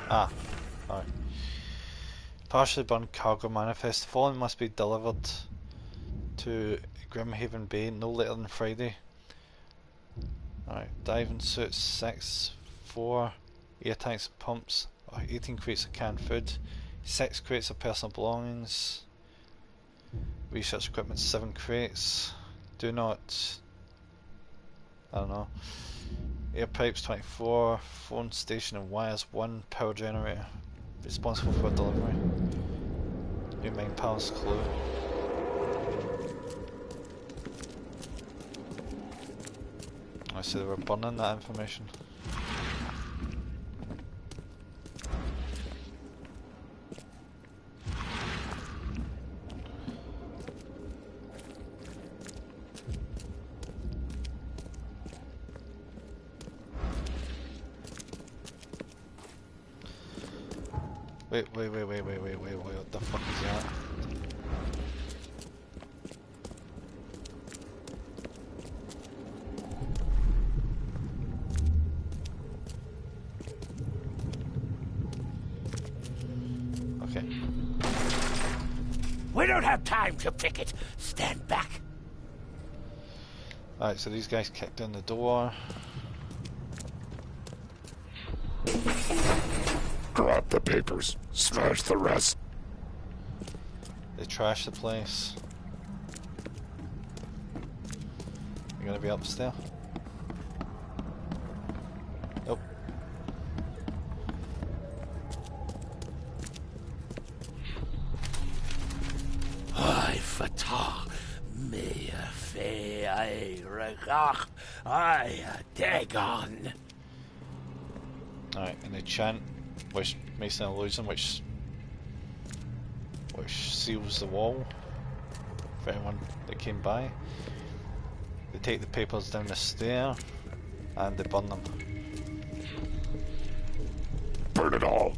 Ah, alright. Partially burned cargo manifest. The following must be delivered to Grimhaven Bay no later than Friday. Alright, diving suits 6, 4 air tanks and pumps, 18 crates of canned food, 6 crates of personal belongings, research equipment 7 crates, do not, I don't know, Air pipes 24, phone station and wires 1, power generator. Responsible for delivery. New main palace clue. I see they were burning that information. Wait, what the fuck is that? Okay. We don't have time to pick it. Stand back. Alright, so these guys kicked in the door. Grab the papers. Smash the rest. They trashed the place. You're gonna be upstairs? Nope. I fatah me fe I regach I dagon. Alright, and they chant, which makes an illusion, which seals the wall for anyone that came by. They take the papers down the stair and they burn them. Burn it all.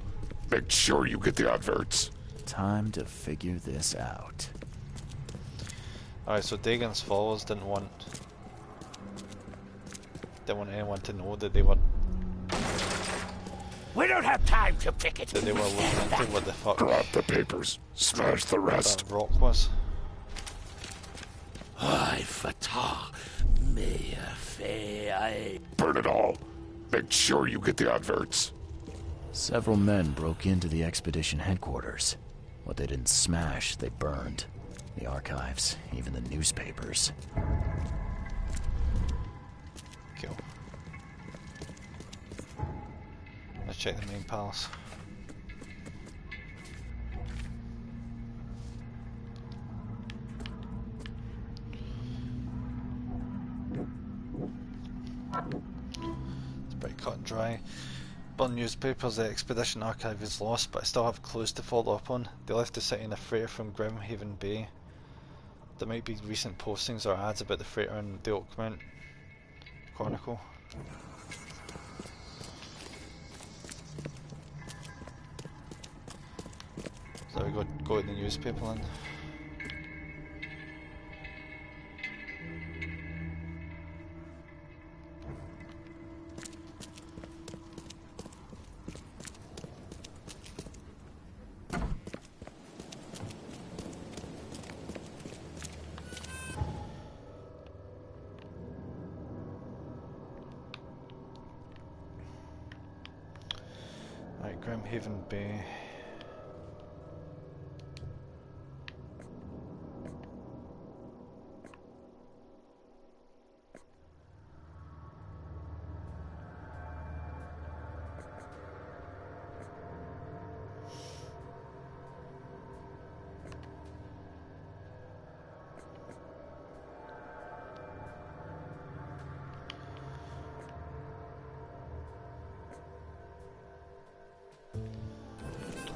Make sure you get the adverts. Time to figure this out. Alright, so Dagon's followers didn't want anyone to know that they were We don't have time to pick it. that they were looking into what the fuck Grab the papers. Smash the rest. that rock was. I fatah me fe I. Burn it all. Make sure you get the adverts. Several men broke into the expedition headquarters. What they didn't smash, they burned. The archives, even the newspapers. Kill. Let's check the main palace. It's pretty cut and dry. Burn newspapers, the expedition archive is lost, but I still have clues to follow up on. They left the city in a freighter from Grimhaven Bay. There might be recent postings or ads about the freighter in the Oakmount Chronicle. So we go to the newspaper then. Right, Grimhaven Bay.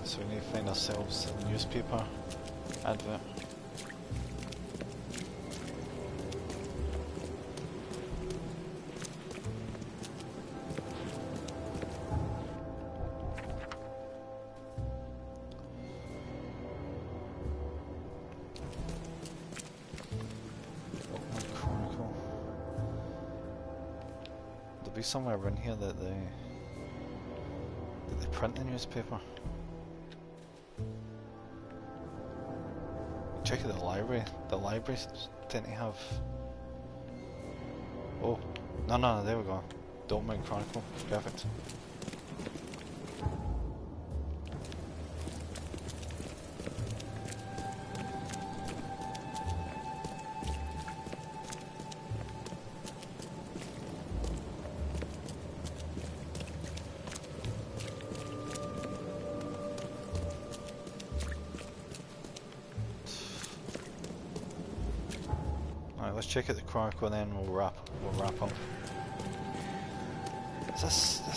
So we need to find ourselves a newspaper advert. Oakmount Chronicle. There'll be somewhere around here that they print the newspaper. Check out the library. The libraries tend to have. Oh, no, there we go. The Oakmount Chronicle. Perfect. let's check out the Chronicle and then we'll wrap up. Is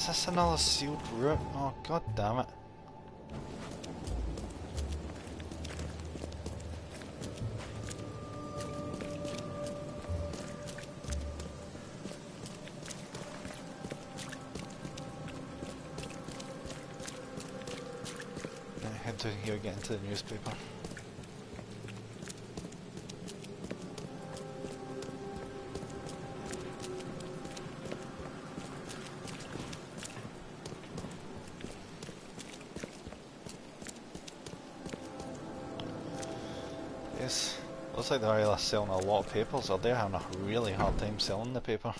this another sealed route? Oh god damn it. Head to here, get into the newspaper. Yes, looks like they're either selling a lot of papers or they're having a really hard time selling the paper.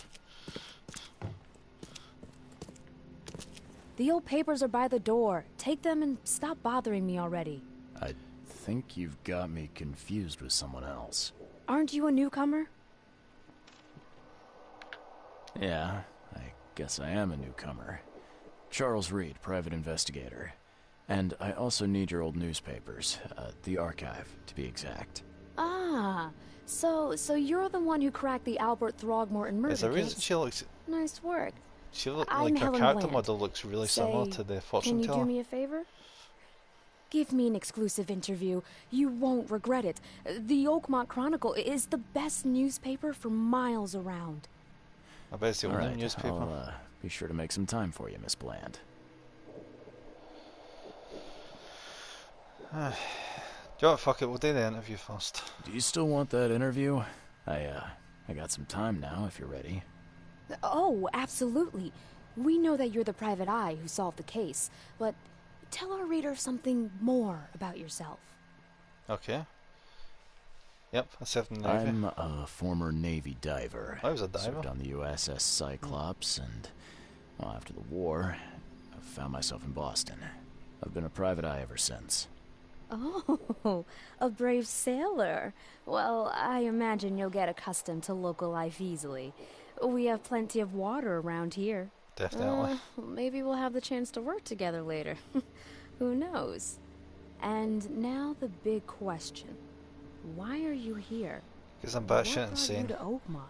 The old papers are by the door. Take them and stop bothering me already. I think you've got me confused with someone else. Aren't you a newcomer? Yeah, I guess I am a newcomer. Charles Reed, private investigator. And I also need your old newspapers, the archive, to be exact. Ah, so you're the one who cracked the Albert Throgmorton murder Is there a reason case. she looks... Nice work. She looks I'm like her Helen character Bland. model looks really similar to the fortune Can you teller. do me a favor? Give me an exclusive interview. You won't regret it. The Oakmont Chronicle is the best newspaper for miles around. I bet it's the All only right, newspaper. I'll be sure to make some time for you, Miss Bland. Do you know what, fuck it, we'll do the interview first. Do you still want that interview? I got some time now, if you're ready. Oh, absolutely. We know that you're the private eye who solved the case, but tell our readers something more about yourself. Okay. Yep, I served in the Navy. I'm a former Navy diver. I was a diver. Served on the USS Cyclops, and well, after the war, I found myself in Boston. I've been a private eye ever since. Oh, a brave sailor. Well, I imagine you'll get accustomed to local life easily. We have plenty of water around here. Definitely. Maybe we'll have the chance to work together later. Who knows? And now the big question. Why are you here? Because I'm What batshit brought insane. you to Oakmont?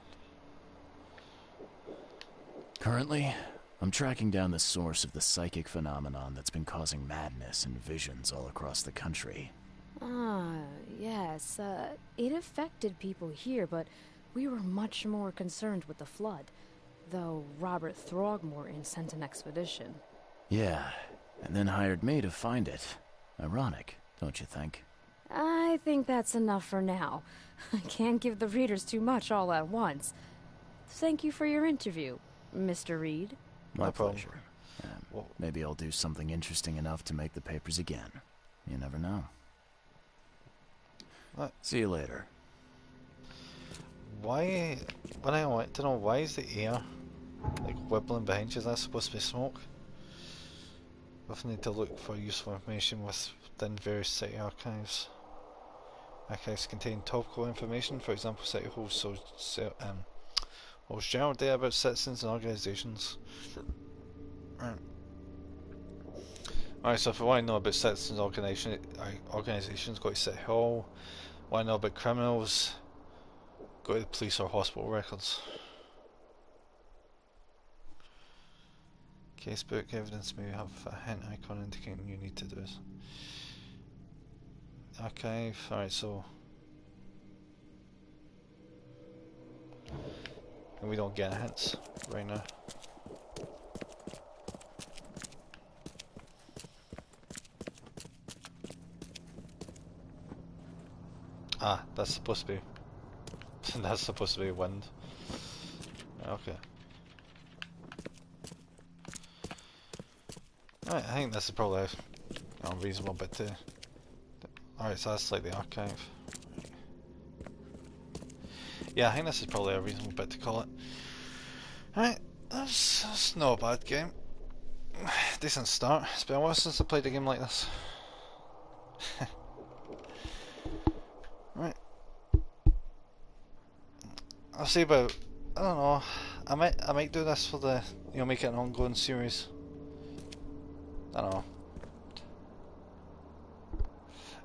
Currently, I'm tracking down the source of the psychic phenomenon that's been causing madness and visions all across the country. Ah, yes. It affected people here, but we were much more concerned with the flood. Though Robert Throgmorton sent an expedition. Yeah, and then hired me to find it. Ironic, don't you think? I think that's enough for now. I can't give the readers too much all at once. Thank you for your interview, Mr. Reed. My No problem. pleasure. Maybe I'll do something interesting enough to make the papers again. You never know. What? See you later. Why... What I want to know, why is the air like wibbling behind you? Is that supposed to be smoke? We need to look for useful information within various city archives. Archives contain topical information, for example, city halls holds general data about citizens and organisations. Alright, so if I want to know about citizens organisations, go to City Hall. Want to know about criminals, go to the police or hospital records. Casebook evidence may have a hint icon indicating you need to do this. Archive, alright, so and we don't get hints right now. Ah, that's supposed to be that's supposed to be wind. Okay. Alright, I think this is probably a reasonable bit to... Alright, so that's like the archive. Yeah, I think this is probably a reasonable bit to call it. Alright, that's not a bad game. Decent start. It's been a while since I played a game like this. Right. I'll see about... I don't know. I might do this for the... You know, make it an ongoing series. I don't know.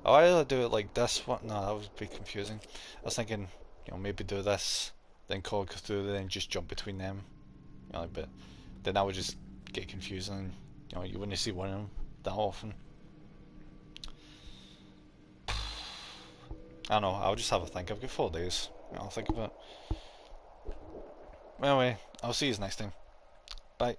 I'll either do it like this one. No, that would be confusing. I was thinking you know, maybe do this, then call Cthulhu, then just jump between them. You know, but then that would just get confusing, and you know, you wouldn't see one of them that often. I don't know, I'll just have a think. I've got 4 days. I'll think about it. Anyway, I'll see you next time. Bye.